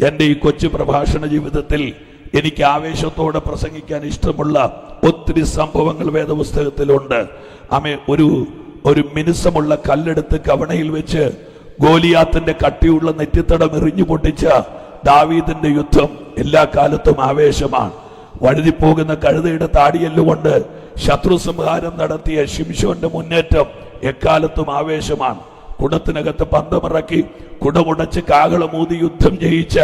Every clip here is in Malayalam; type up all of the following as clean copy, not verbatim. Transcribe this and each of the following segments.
എൻ്റെ ഈ കൊച്ചു പ്രഭാഷണ ജീവിതത്തിൽ എനിക്ക് ആവേശത്തോടെ പ്രസംഗിക്കാൻ ഇഷ്ടമുള്ള ഒത്തിരി സംഭവങ്ങൾ വേദപുസ്തകത്തിലുണ്ട്. ഒരു മിനുസമുള്ള കല്ലെടുത്ത് കവണയിൽ വെച്ച് ഗോലിയാത്തിന്റെ കട്ടിയുള്ള നെറ്റിത്തടം എറിഞ്ഞു പൊട്ടിച്ച ദാവീദിന്റെ യുദ്ധം എല്ലാ കാലത്തും ആവേശമാണ്. വഴുതിപ്പോകുന്ന കഴുതയുടെ താടിയെല്ലുകൊണ്ട് ശത്രു സംഹാരം നടത്തിയ ശിംശോന്റെ മുന്നേറ്റം എക്കാലത്തും ആവേശമാണ്. കുടത്തിനകത്ത് പന്തമിറക്കി കുടമുടച്ച് കാഹളമൂതി യുദ്ധം ജയിച്ച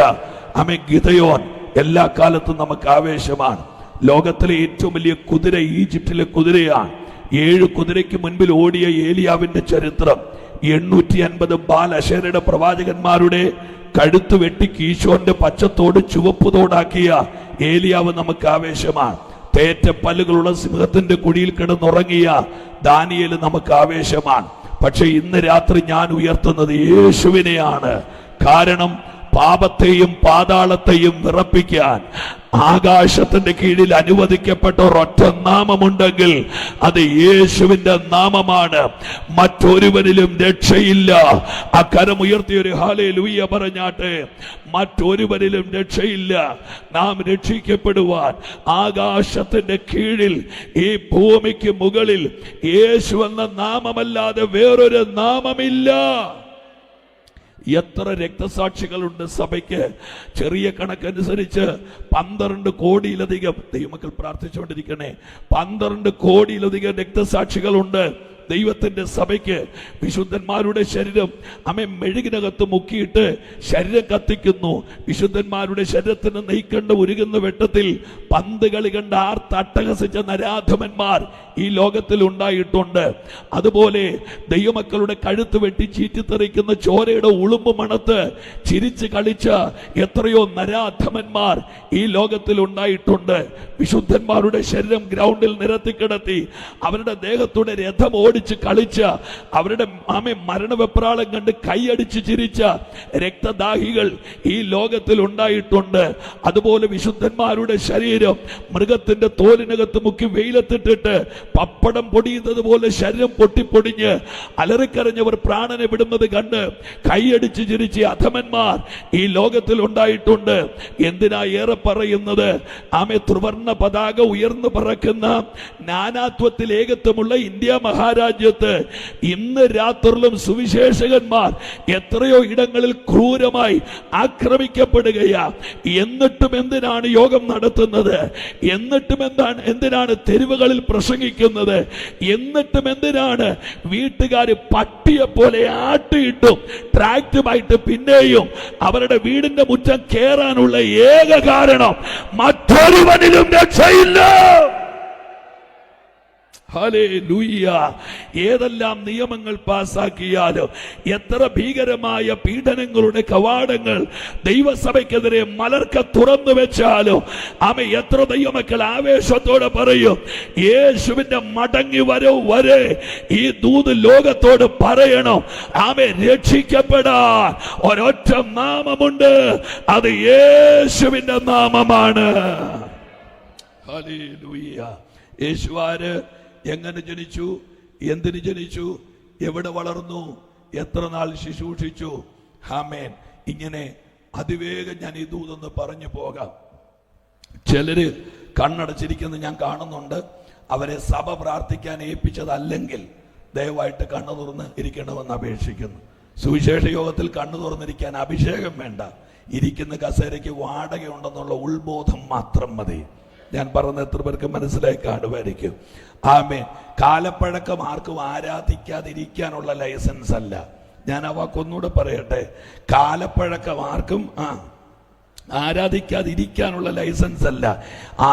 ഗിദെയോൻ എല്ലാ കാലത്തും നമുക്ക് ആവേശമാണ്. ലോകത്തിലെ ഏറ്റവും വലിയ കുതിര ഈജിപ്തിലെ കുതിരയാണ്. 7 കുതിരയ്ക്ക് മുൻപിൽ ഓടിയ ഏലിയാവിന്റെ ചരിത്രം. 850 ബാൽ അശേരയുടെ പ്രവാചകന്മാരുടെ കഴുത്ത് വെട്ടി കീശോന്റെ പച്ചത്തോട് ചുവപ്പുതോടാക്കിയ ഏലിയാവ് നമുക്ക് ആവേശമാണ്. തേറ്റ പല്ലുകളുള്ള സിംഹത്തിന്റെ കുഴിയിൽ കിടന്നുറങ്ങിയ ദാനിയേൽ നമുക്ക് ആവേശമാണ്. പക്ഷെ ഇന്ന് രാത്രി ഞാൻ ഉയർത്തുന്നത് യേശുവിനെയാണ്. കാരണം പാപത്തെയും പാതാളത്തെയും വിറപ്പിക്കാൻ ആകാശത്തിന്റെ കീഴിൽ അനുവദിക്കപ്പെട്ട ഒരൊറ്റ നാമമുണ്ടെങ്കിൽ അത് യേശുവിന്റെ നാമമാണ്. മറ്റൊരുവനിലും രക്ഷയില്ല. ആ കരമുയർത്തിയൊരു ഹല്ലേലൂയ പറഞ്ഞാട്ടെ. മറ്റൊരുവനിലും രക്ഷയില്ല. നാം രക്ഷിക്കപ്പെടുവാൻ ആകാശത്തിന്റെ കീഴിൽ ഈ ഭൂമിക്ക് മുകളിൽ യേശു എന്ന നാമമല്ലാതെ വേറൊരു നാമമില്ല. എത്ര രക്തസാക്ഷികളുണ്ട് സഭയ്ക്ക്? ചെറിയ കണക്കനുസരിച്ച് 12 കോടിയിലധികം ദൈവമക്കൾ പ്രാർത്ഥിച്ചുകൊണ്ടിരിക്കണേ. 12 കോടിയിലധികം രക്തസാക്ഷികളുണ്ട് ദൈവത്തിന്റെ സഭയ്ക്ക്. വിശുദ്ധന്മാരുടെ ശരീരം മെഴുകിനകത്ത് മുക്കിയിട്ട് ശരീരം കത്തിക്കുന്നു. വിശുദ്ധന്മാരുടെ ശരീരത്തിന് നെയ്ക്കണ്ട ഉരുകുന്ന വെട്ടത്തിൽ പന്ത് കളി കണ്ട് ആർത്തട്ടഹസിച്ച നരാധമന്മാർ ഈ ലോകത്തിൽ ഉണ്ടായിട്ടുണ്ട്. അതുപോലെ ദൈവമക്കളുടെ കഴുത്ത് വെട്ടി ചീറ്റിത്തെറിക്കുന്ന ചോരയുടെ ഉളുമ്പ് മണത്ത് ചിരിച്ച് കളിച്ച എത്രയോ നരാധമന്മാർ ഈ ലോകത്തിൽ ഉണ്ടായിട്ടുണ്ട്. വിശുദ്ധന്മാരുടെ ശരീരം ഗ്രൗണ്ടിൽ നിരത്തി കിടത്തി അവരുടെ ദേഹത്തൂടെ രഥം ഓടിച്ച് കളിച്ച, അവരുടെ മരണവെപ്രാളം കണ്ട് കൈയടിച്ച് ചിരിച്ച രക്തദാഹികൾ ഈ ലോകത്തിൽ ഉണ്ടായിട്ടുണ്ട്. അതുപോലെ വിശുദ്ധന്മാരുടെ ശരീരം മൃഗത്തിന്റെ തോലിനകത്ത് മുക്കി വെയിലത്തിട്ടിട്ട് പപ്പടം പൊടിയുന്നത് പോലെ ശരീരം പൊട്ടിപ്പൊടിഞ്ഞ് അലറിക്കരഞ്ഞവർ പ്രാണനെ വിടുന്നത് കണ്ട് കൈയടിച്ച് ചിരിച്ച അധമന്മാർ ഈ ലോകത്തിൽ ഉണ്ടായിട്ടുണ്ട്. എന്തിനാ ഏറെ പറയുന്നത്? ത്രിവർണ്ണ പതാക ഉയർന്നു പറക്കുന്ന നാനാത്വത്തിൽ ഏകത്വമുള്ള ഇന്ത്യ മഹാരാജ്യത്ത് ഇന്ന് രാത്രിയിലും സുവിശേഷകന്മാർ എത്രയോ ഇടങ്ങളിൽ ക്രൂരമായി ആക്രമിക്കപ്പെടുകയാ. എന്നിട്ടും എന്തിനാണ് യോഗം നടത്തുന്നത്? എന്നിട്ടും എന്തിനാണ് തെരുവുകളിൽ പ്രസംഗിക്കുന്നത്? എന്നിട്ടും എന്തിനാണ് വീട്ടുകാർ പട്ടിയെ പോലെ ആട്ടിയിട്ടും ട്രാക്റ്റുമായിട്ട് പിന്നെയും അവരുടെ വീടിന്റെ മുറ്റം കയറാനുള്ള ഏക കാരണം മറ്റൊരുവനിലും രക്ഷയില്ല. ഹല്ലേലൂയ. ഏതെല്ലാം നിയമങ്ങൾ പാസാക്കിയാലും, എത്ര ഭീകരമായ പീഡനങ്ങളുടെ കവാടങ്ങൾ ദൈവസഭയ്ക്കെതിരെ മലർക്ക തുറന്നു വെച്ചാലും, എത്ര ദൈവമക്കൾ ആവേശത്തോടെ പറയും, യേശുവിന്റെ മടങ്ങി വരവ് വരെ ഈ ദൂത് ലോകത്തോട് പറയണം. രക്ഷിക്കപ്പെടാൻ ഒരൊറ്റ നാമമുണ്ട്, അത് യേശുവിന്റെ നാമമാണ്. ഹല്ലേലൂയ. യേശുവാര് എങ്ങനെ ജനിച്ചു? എന്തിന് ജനിച്ചു? എവിടെ വളർന്നു? എത്ര നാൾ ശുശ്രൂഷിച്ചു? ആമേൻ. ഇങ്ങനെ അതിവേഗം ഞാൻ ഈ ദൂതൊന്ന് പറഞ്ഞു പോകാം. ചിലര് കണ്ണടച്ചിരിക്കുന്നത് ഞാൻ കാണുന്നുണ്ട്. അവരെ സഭ പ്രാർത്ഥിക്കാൻ ഏൽപ്പിച്ചതല്ലെങ്കിൽ ദയവായിട്ട് കണ്ണു തുറന്ന് ഇരിക്കണമെന്ന് അപേക്ഷിക്കുന്നു. സുവിശേഷ യോഗത്തിൽ കണ്ണു തുറന്നിരിക്കാൻ അഭിഷേകം വേണ്ട. ഇരിക്കുന്ന കസേരയ്ക്ക് വാടകയുണ്ടെന്നുള്ള ഉത്ബോധം മാത്രം മതി. ഞാൻ പറഞ്ഞ എത്ര പേർക്ക് മനസ്സിലായി കാണുമായിരിക്കും. ആമേൻ. കാലപ്പഴക്കം ആർക്കും ആരാധിക്കാതിരിക്കാനുള്ള ലൈസൻസ് അല്ല. ഞാൻ ആ വാക്കൊന്നുകൂടെ പറയട്ടെ. കാലപ്പഴക്കം ആർക്കും ആരാധിക്കാതിരിക്കാനുള്ള ലൈസൻസ് അല്ല.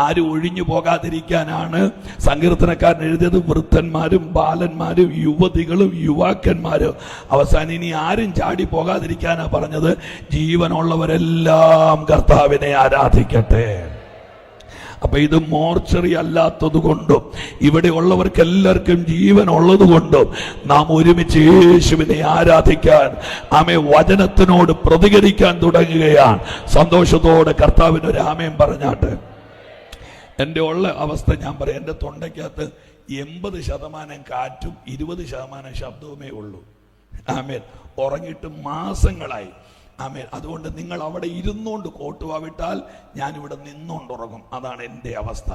ആരും ഒഴിഞ്ഞു പോകാതിരിക്കാനാണ് സങ്കീർത്തനക്കാരൻ എഴുതിയത്. വൃദ്ധന്മാരും ബാലന്മാരും യുവതികളും യുവാക്കന്മാരും. അവസാനം ഇനി ആരും ചാടി പോകാതിരിക്കാനാ പറഞ്ഞത്. ജീവനുള്ളവരെല്ലാം കർത്താവിനെ ആരാധിക്കട്ടെ. അപ്പൊ ഇത് മോർച്ചറി അല്ലാത്തത് കൊണ്ടും ഇവിടെ ഉള്ളവർക്ക് എല്ലാവർക്കും ജീവൻ ഉള്ളത് കൊണ്ടും നാം ഒരുമിച്ച് യേശുവിനെ ആരാധിക്കാൻ, വചനത്തിനോട് പ്രതികരിക്കാൻ തുടങ്ങുകയാണ്. സന്തോഷത്തോടെ കർത്താവിനൊരു ആമേൻ പറഞ്ഞാട്ട്. എൻ്റെ ഉള്ള അവസ്ഥ ഞാൻ പറയാം. എൻ്റെ തൊണ്ടയ്ക്കകത്ത് 80% കാറ്റും 20% ശബ്ദവുമേ ഉള്ളൂ. ആമേൻ. ഉറങ്ങിയിട്ട് മാസങ്ങളായി. ആമേൻ. അതുകൊണ്ട് നിങ്ങൾ അവിടെ ഇരുന്നുകൊണ്ട് കോട്ടുവാവിട്ടാൽ ഞാനിവിടെ നിന്നുകൊണ്ടുറങ്ങും. അതാണ് എൻ്റെ അവസ്ഥ.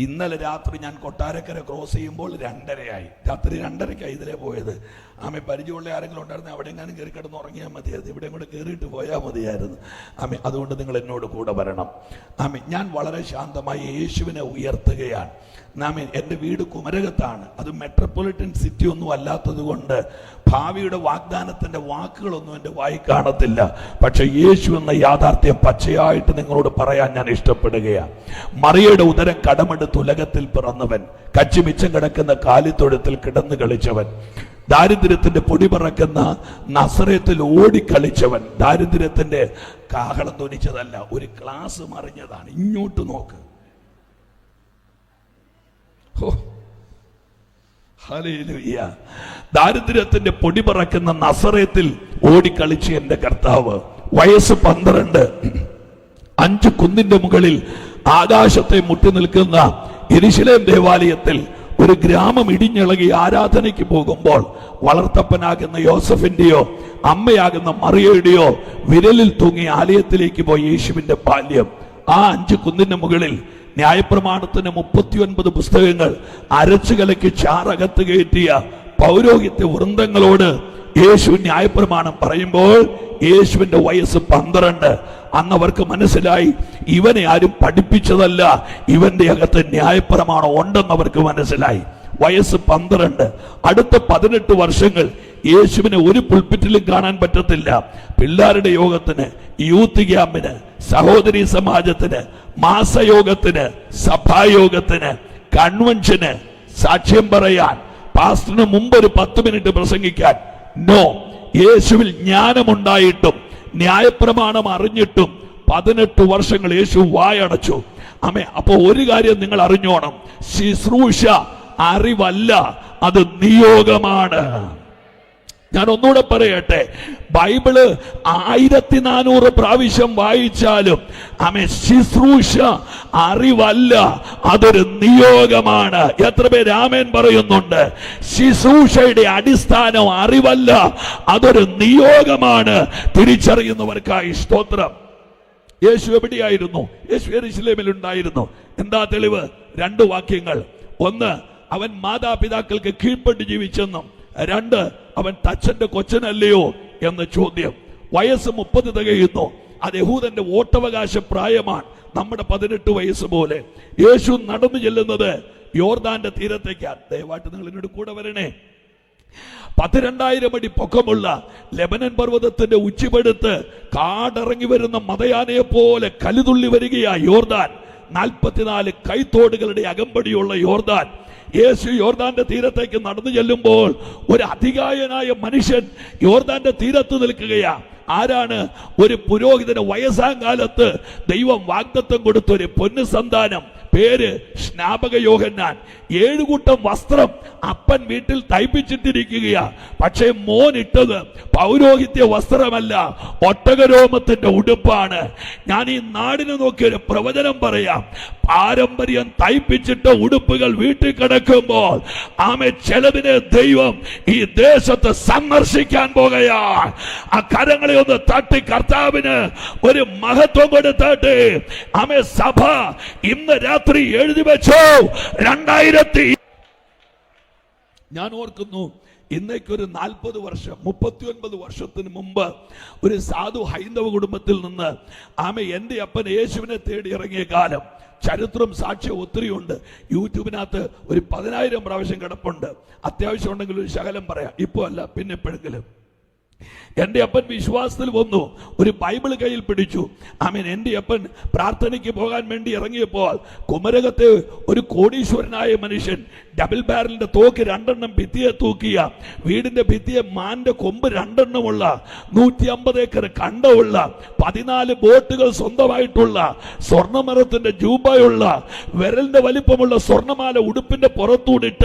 ഇന്നലെ രാത്രി ഞാൻ കൊട്ടാരക്കര ക്രോസ് ചെയ്യുമ്പോൾ 2:30 രാത്രി 2:30 ഇതിലേ പോയത്. ആമേ, പരിചയമുള്ള ആരെങ്കിലും ഉണ്ടായിരുന്നു അവിടെ എങ്ങാനും കയറി കിടന്ന് ഉറങ്ങിയാൽ മതിയായിരുന്നു, ഇവിടെ കൂടെ കയറിയിട്ട് പോയാൽ മതിയായിരുന്നു. ആമേ, അതുകൊണ്ട് നിങ്ങൾ എന്നോട് കൂടെ വരണം. ആമേ, ഞാൻ വളരെ ശാന്തമായി യേശുവിനെ ഉയർത്തുകയാണ്. ആമേ, എൻ്റെ വീട് കുമരകത്താണ്. അത് മെട്രോപൊളിറ്റൻ സിറ്റി ഒന്നും അല്ലാത്തത് കൊണ്ട് ഭാവിയുടെ വാഗ്ദാനത്തിന്റെ വാക്കുകളൊന്നും എൻ്റെ വായി കാണത്തില്ല. പക്ഷെ യേശു എന്ന യാഥാർത്ഥ്യം പച്ചയായിട്ട് നിങ്ങളോട് പറയാൻ ഞാൻ ഇഷ്ടപ്പെടുകയാണ്. മറിയയുടെ ഉദരം കടമെടുത്ത് ഉലകത്തിൽ പിറന്നവൻ, കച്ചി മിച്ചം കിടക്കുന്ന കാലിത്തൊഴുത്തിൽ കിടന്നു കളിച്ചവൻ, ദാരിദ്ര്യത്തിന്റെ പൊടി പറക്കുന്ന നസറേത്തിൽ ഓടിക്കളിച്ചവൻ, ദാരിദ്ര്യത്തിന്റെ കാഹളം ധ്വനിച്ചതല്ല, ഒരു ക്ലാസ് മറിഞ്ഞതാണ്. ഇങ്ങോട്ട് നോക്ക്. ഹല്ലേലൂയ. ദാരിദ്ര്യത്തിന്റെ പൊടി പറക്കുന്ന നസറേത്തിൽ ഓടിക്കളിച്ച് എന്റെ കർത്താവ്. വയസ്സ് 12. 5 കുന്നിന്റെ മുകളിൽ ആകാശത്തെ മുട്ടി നിൽക്കുന്ന യെരൂശലേം ദേവാലയത്തിൽ ഒരു ഗ്രാമം ഇടിഞ്ഞിളകി ആരാധനയ്ക്ക് പോകുമ്പോൾ വളർത്തപ്പനാകുന്ന യോസഫിന്റെയോ അമ്മയാകുന്ന മറിയയുടെയോ വിരലിൽ തൂങ്ങി ആലയത്തിലേക്ക് പോയ യേശുവിന്റെ ബാല്യം. ആ 5 കുന്നിന്റെ മുകളിൽ ന്യായപ്രമാണത്തിന് 39 പുസ്തകങ്ങൾ അരച്ചു കലക്കി ചാറകത്ത് കയറ്റിയ പൗരോഹിത്യ വൃന്ദങ്ങളോട് യേശു ന്യായപ്രമാണം പറയുമ്പോൾ യേശുവിന്റെ വയസ്സ് 12. അന്നവർക്ക് മനസ്സിലായി ഇവനെ ആരും പഠിപ്പിച്ചതല്ല, ഇവന്റെ അകത്ത് ന്യായപ്രമാണം ഉണ്ടെന്നവർക്ക് മനസ്സിലായി. വയസ്സ് 12. അടുത്ത 18 വർഷങ്ങൾ യേശുവിനെ ഒരു പുൾപിറ്റിലും കാണാൻ പറ്റത്തില്ല. പിള്ളേരുടെ യോഗത്തിന്, യൂത്ത് ക്യാമ്പിന്, സഹോദരി സമാജത്തിന്, മാസയോഗത്തിന്, സഭായോഗത്തിന്, കൺവെൻഷന്, സാക്ഷ്യം പറയാൻ, പാസ്റ്ററിന് മുമ്പ് ഒരു 10 മിനിറ്റ് പ്രസംഗിക്കാൻ. നോ. യേശുവിൽ ജ്ഞാനമുണ്ടായിട്ടും ന്യായപ്രമാണം അറിഞ്ഞിട്ടും 18 വർഷങ്ങൾ യേശു വായടച്ചു. ആമേ. അപ്പൊ ഒരു കാര്യം നിങ്ങൾ അറിഞ്ഞോണം, ശുശ്രൂഷ അറിവല്ല, അത് നിയോഗമാണ്. ഞാൻ ഒന്നുകൂടെ പറയട്ടെ, ബൈബിള് 1400 പ്രാവശ്യം വായിച്ചാലും ആമേ, ശുശ്രൂഷ അറിവല്ല, അതൊരു നിയോഗമാണ്. എത്ര പേര് ആമേൻ പറയുന്നുണ്ട്? ശുശ്രൂഷയുടെ അടിസ്ഥാനം അറിവല്ല, അതൊരു നിയോഗമാണ്. തിരിച്ചറിയുന്നവർക്കായി സ്തോത്രം. യേശു എവിടെയായിരുന്നു? യേശു യെരൂശലേമിൽ ഉണ്ടായിരുന്നു. എന്താ തെളിവ്? 2 വാക്യങ്ങൾ. 1, അവൻ മാതാപിതാക്കൾക്ക് കീഴ്പ്പെട്ട് ജീവിച്ചെന്നും. 2, അവൻ തച്ചന്റെ കൊച്ചനല്ലയോ എന്ന ചോദ്യം. വയസ്സ് 30 തികയുന്നു. അത് യഹൂദന്റെ വോട്ടവകാശ പ്രായമാണ്, നമ്മുടെ 18 വയസ്സ് പോലെ. യേശു നടന്നു ചെല്ലുന്നത് യോർദാന്റെ തീരത്തേക്കാണ്. ദയവായിട്ട് നിങ്ങൾ എന്നോട് കൂടെ വരണേ. 12,000 അടി പൊക്കമുള്ള ലെബനൻ പർവ്വതത്തിന്റെ ഉച്ചിപെടുത്ത് കാടിറങ്ങി വരുന്ന മതയാനയെ പോലെ കലിതുള്ളി വരികയാ യോർദാൻ. 44 കൈത്തോടുകളുടെ അകമ്പടിയുള്ള യോർദാൻ. യേശു യോർദാന്റെ തീരത്തേക്ക് നടന്നു ചെല്ലുമ്പോൾ ഒരു അതികായനായ മനുഷ്യൻ യോർദാന്റെ തീരത്ത് നിൽക്കുകയാ. ആരാണ്? ഒരു പുരോഹിതന് വയസ്സാം കാലത്ത് ദൈവം വാഗ്ദത്തം കൊടുത്ത ഒരു പൊന്നു സന്താനം. പേര് സ്നാപക യോഹന്നാൻ. 7 കൂട്ടം വസ്ത്രം അപ്പൻ വീട്ടിൽ തയ്പ്പിച്ചിട്ടിരിക്കുകയാ. പക്ഷേ മോൻ ഇട്ടത് പൗരോഹിത്യ വസ്ത്രമല്ല, ഒട്ടകരോമത്തിന്റെ ഉടുപ്പാണ്. ഞാൻ ഈ നാടിനെ നോക്കി ഒരു പ്രവചനം പറയാം. പാരമ്പര്യം തയ്പ്പിച്ചിട്ട ഉടുപ്പുകൾ വീട്ടിൽ കിടക്കുമ്പോൾ ആമേ, ചിലതിനെ ദൈവം ഈ ദേശത്ത് സന്ദർശിക്കാൻ പോകുകയാണ്. ആ കരങ്ങളെ ഒന്ന് തട്ടി കർത്താവിന് ഒരു മഹത്വം കൊടുത്താട്ടെ. ആമേ, സഭ ഇന്ന് രാത്രി എഴുതി വെച്ചോ 2000. ഞാൻ ഓർക്കുന്നു, ഇന്നേക്കൊരു 40 വർഷം 39 വർഷത്തിന് മുമ്പ് ഒരു സാധു ഹൈന്ദവ കുടുംബത്തിൽ നിന്ന് ആമേ, എൻ്റെ അപ്പൻ യേശുവിനെ തേടി ഇറങ്ങിയ കാലം. ചരിത്രം സാക്ഷ്യം ഒത്തിരിയുണ്ട്. യൂട്യൂബിനകത്ത് ഒരു 10,000 പ്രാവശ്യം കിടപ്പുണ്ട്. അത്യാവശ്യം ഉണ്ടെങ്കിൽ ഒരു ശകലം പറയാം, ഇപ്പോൾ അല്ല പിന്നെ എപ്പോഴെങ്കിലും. എൻ്റെ അപ്പൻ വിശ്വാസത്തിൽ വന്നു, ഒരു ബൈബിൾ കയ്യിൽ പിടിച്ചു. ആമേൻ. എൻ്റെ അപ്പൻ പ്രാർത്ഥനയ്ക്ക് പോകാൻ വേണ്ടി ഇറങ്ങിയപ്പോൾ കുമരകത്തെ ഒരു കോടീശ്വരനായ മനുഷ്യൻ ഡബിൾ ബാരലിന്റെ തോക്ക് 2 ഭിത്തിയെ തൂക്കിയ, വീടിന്റെ ഭിത്തിയെ മാന്റെ കൊമ്പ് 2 150 ഏക്കർ കണ്ടമുള്ള 14 ബോട്ടുകൾ സ്വന്തമായിട്ടുള്ള, സ്വർണ്ണമരത്തിന്റെ ജൂബയുള്ള, വിരലിന്റെ വലിപ്പമുള്ള സ്വർണ്ണമാല ഉടുപ്പിന്റെ പുറത്തൂടിട്ട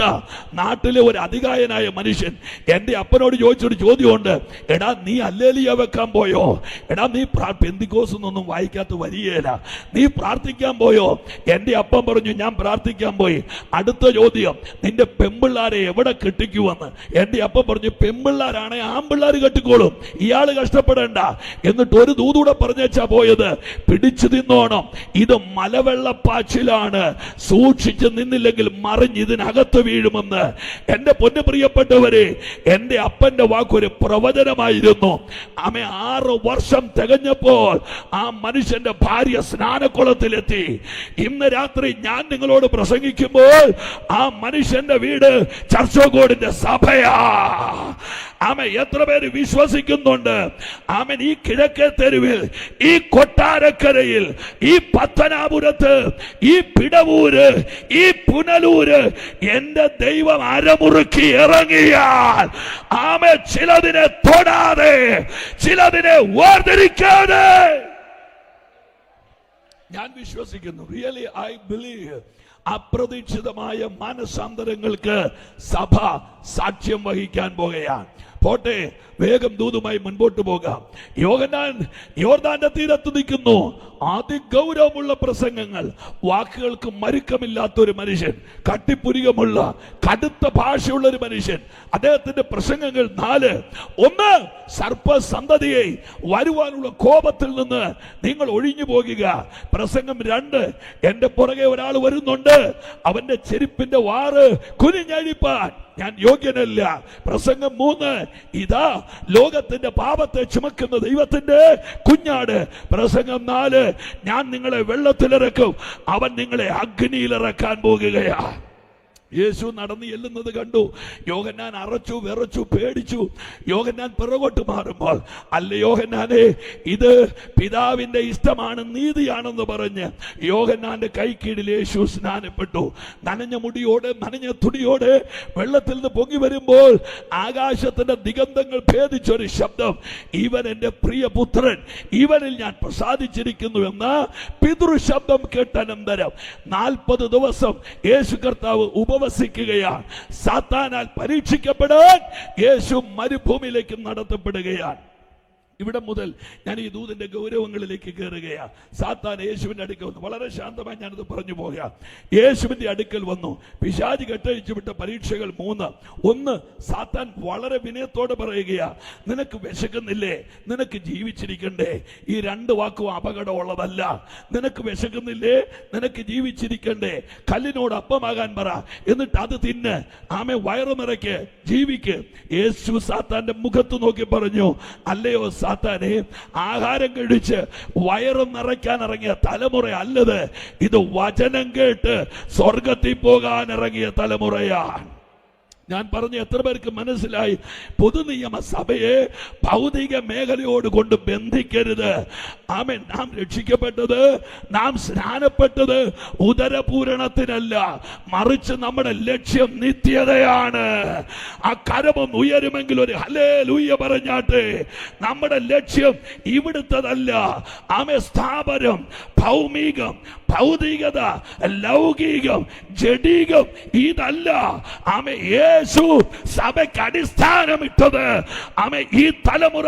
നാട്ടിലെ ഒരു അതികായനായ മനുഷ്യൻ എൻ്റെ അപ്പനോട് ചോദിച്ചൊരു ചോദ്യമുണ്ട്. എടാ നീ ഹല്ലേലൂയ വെക്കാൻ പോയോ? എടാ നീ പെന്തിക്കോസൊന്നും വായിക്കാത്ത വരികയില്ല. നീ പ്രാർത്ഥിക്കാൻ പോയോ? എന്റെ അപ്പം പറഞ്ഞു ഞാൻ പ്രാർത്ഥിക്കാൻ പോയി. അടുത്ത ചോദ്യം, നിന്റെ പെമ്പിള്ളാരെ എവിടെ കെട്ടിക്കുവെന്ന്. എന്റെ അപ്പം പറഞ്ഞു പെമ്പിള്ളാരാണെ ആമ്പിള്ളാര് കെട്ടിക്കോളും, ഇയാള് കഷ്ടപ്പെടേണ്ട. എന്നിട്ട് ഒരു ദൂതൂടെ പറഞ്ഞേച്ചാ പോയത്, പിടിച്ചു നിന്നോണം, ഇത് മലവെള്ളപ്പാച്ചിലാണ്, സൂക്ഷിച്ച് നിന്നില്ലെങ്കിൽ മറിഞ്ഞ് ഇതിനകത്ത് വീഴുമെന്ന്. എന്റെ പൊന്നു പ്രിയപ്പെട്ടവരെ, എന്റെ അപ്പന്റെ വാക്കൊരു പ്രവചനമായിരുന്നു. ആമേ 6 വർഷം തികഞ്ഞപ്പോൾ ആ മനുഷ്യന്റെ ഭാര്യ സ്നാനക്കുളത്തിലെത്തി. ഇന്ന് രാത്രി ഞാൻ നിങ്ങളോട് പ്രസംഗിക്കുമ്പോൾ ആ മനുഷ്യന്റെ വീട് ചർച്ചോകോടിന്റെ സഭയാ. ആമേ എത്ര പേര് വിശ്വസിക്കുന്നുണ്ട്? ആമൻ ഈ കിഴക്കേ തെരുവിൽ, ഈ കൊട്ടാരക്കരയിൽ, ഈ പത്തനാപുരത്ത്, ഈ പിടവൂര്, ഈ പുനലൂര് എന്റെ ദൈവം അരമുറുക്കി ഇറങ്ങിയാൽ ആമേ ചിലതിനെ തൊടാതെ, ചിലതിനെ വേർതിരിക്കാതെ ഞാൻ വിശ്വസിക്കുന്നു. റിയലി ഐ ബിലീവ് അപ്രതീക്ഷിതമായ മാനസാന്തരങ്ങൾക്ക് സഭ സാക്ഷ്യം വഹിക്കാൻ പോകുകയാണ്. പോട്ടെ, വേഗം ദൂതുമായി മുൻപോട്ട് പോകാം. യോർദാന്റെ തീരത്ത് നിൽക്കുന്നു. അതിഗൗരവമുള്ള പ്രസംഗങ്ങൾ, വാക്കുകൾക്ക് മരുക്കമില്ലാത്ത ഒരു മനുഷ്യൻ, കട്ടിപ്പുരികമുള്ള കടുത്ത ഭാഷയുള്ള ഒരു മനുഷ്യൻ. അദ്ദേഹത്തിന്റെ പ്രസംഗങ്ങൾ 4. 1, സർപ്പസന്തതിയെ വരുവാനുള്ള കോപത്തിൽ നിന്ന് നിങ്ങൾ ഒഴിഞ്ഞു പോകുക. പ്രസംഗം 2, എന്റെ പുറകെ ഒരാൾ വരുന്നുണ്ട്, അവന്റെ ചെരുപ്പിന്റെ വാറ് കുനിഞ്ഞഴിപ്പാൻ ഞാൻ യോഗ്യനല്ല. പ്രസംഗം 3, ഇതാ ലോകത്തിന്റെ പാപത്തെ ചുമക്കുന്ന ദൈവത്തിന്റെ കുഞ്ഞാട്. പ്രസംഗം 4, ഞാൻ നിങ്ങളെ വെള്ളത്തിലിറക്കും, അവൻ നിങ്ങളെ അഗ്നിയിലിറക്കാൻ പോകുകയാ. യേശു നടന്നു ചെല്ലുന്നത് കണ്ടു. യോഹന്നാൻ അറച്ചു, വിറച്ചു, പേടിച്ചു. യോഹന്നാൻ പിറകോട്ട് മാറുമ്പോൾ, അല്ല യോഹന്നാനെ, ഇത് പിതാവിന്റെ ഇഷ്ടമാണ്, നീതിയാണെന്ന് പറഞ്ഞ് യോഹന്നാന്റെ കൈക്കീഴിൽ യേശു സ്നാനപ്പെട്ടു. നനഞ്ഞ മുടിയോടെ, നനഞ്ഞ തുണിയോടെ വെള്ളത്തിൽ നിന്ന് പൊങ്ങി വരുമ്പോൾ ആകാശത്തിന്റെ ദിഗന്ധങ്ങൾ ഭേദിച്ചൊരു ശബ്ദം, ഇവൻ എന്റെ പ്രിയപുത്രൻ, ഇവനിൽ ഞാൻ പ്രസാദിച്ചിരിക്കുന്നു എന്ന പിതൃശബ്ദം കേട്ടനന്തരം 40 ദിവസം യേശു കർത്താവ് ഉപവസിക്കുകയാണ്. സാത്താനാൽ പരീക്ഷിക്കപ്പെടാൻ യേശു മരുഭൂമിയിലേക്ക് നടത്തപ്പെടുകയാണ്. ഇവിടെ മുതൽ ഞാൻ ഈ ദൂതിന്റെ ഗൗരവങ്ങളിലേക്ക് കയറുകയാണ്. സാത്താൻ യേശുവിന്റെ അടുക്കൽ വന്നു. വളരെ ശാന്തമായി ഞാനത് പറഞ്ഞു പോകാം. യേശുവിന്റെ അടുക്കൽ വന്നു. പിശാച് കെട്ടഴിച്ചു വിട്ട പരീക്ഷകൾ 3. 1, സാത്താൻ വളരെ വിനയത്തോടെ പറയുകയാ, നിനക്ക് വിശക്കുന്നില്ലേ? നിനക്ക് ജീവിച്ചിരിക്കണ്ടേ? ഈ 2 വാക്കും അപകടമുള്ളതല്ല. നിനക്ക് വിശക്കുന്നില്ലേ? നിനക്ക് ജീവിച്ചിരിക്കണ്ടേ? കല്ലിനോട് അപ്പമാകാൻ പറ, എന്നിട്ട് അത് തിന്ന്, ആമേ വയറ് നിറയ്ക്ക്, ജീവിക്ക്. യേശു സാത്താന്റെ മുഖത്ത് നോക്കി പറഞ്ഞു, അല്ലയോ സാത്താനെ, ആഹാരം കഴിച്ച് വയറ് നിറയ്ക്കാൻ ഇറങ്ങിയ തലമുറ അല്ലത്, ഇത് വചനം കേട്ട് സ്വർഗത്തിൽ പോകാൻ ഇറങ്ങിയ തലമുറയാണ്. ഞാൻ പറഞ്ഞ എത്ര പേർക്ക് മനസ്സിലായി? പൊതുനിയമ സഭയെ ഭൗതിക മേഖലയോട് കൊണ്ട് ബന്ധിക്കരുത്. ആമേൻ. നാം രക്ഷിക്കപ്പെട്ടത്, നാം സ്നാനപ്പെട്ടത് ഉദരപൂരണത്തിനല്ല, മറിച്ച് നമ്മുടെ ലക്ഷ്യം നിത്യതയാണ്. ആ കരമൊന്ന് ഉയരുമെങ്കിൽ ഒരു ഹല്ലേലൂയ പറഞ്ഞാട്ടെ. നമ്മുടെ ലക്ഷ്യം ഇവിടുത്തതല്ല. ആമേ സ്ഥാപനം, ഭൗമികം, ഭൗതികത, ലൗകികം, ജഡികം ഇതല്ല. ആമേ യേശു സഭയ്ക്ക് അടിസ്ഥാനമിട്ടത്, ആമേ ഈ തലമുറ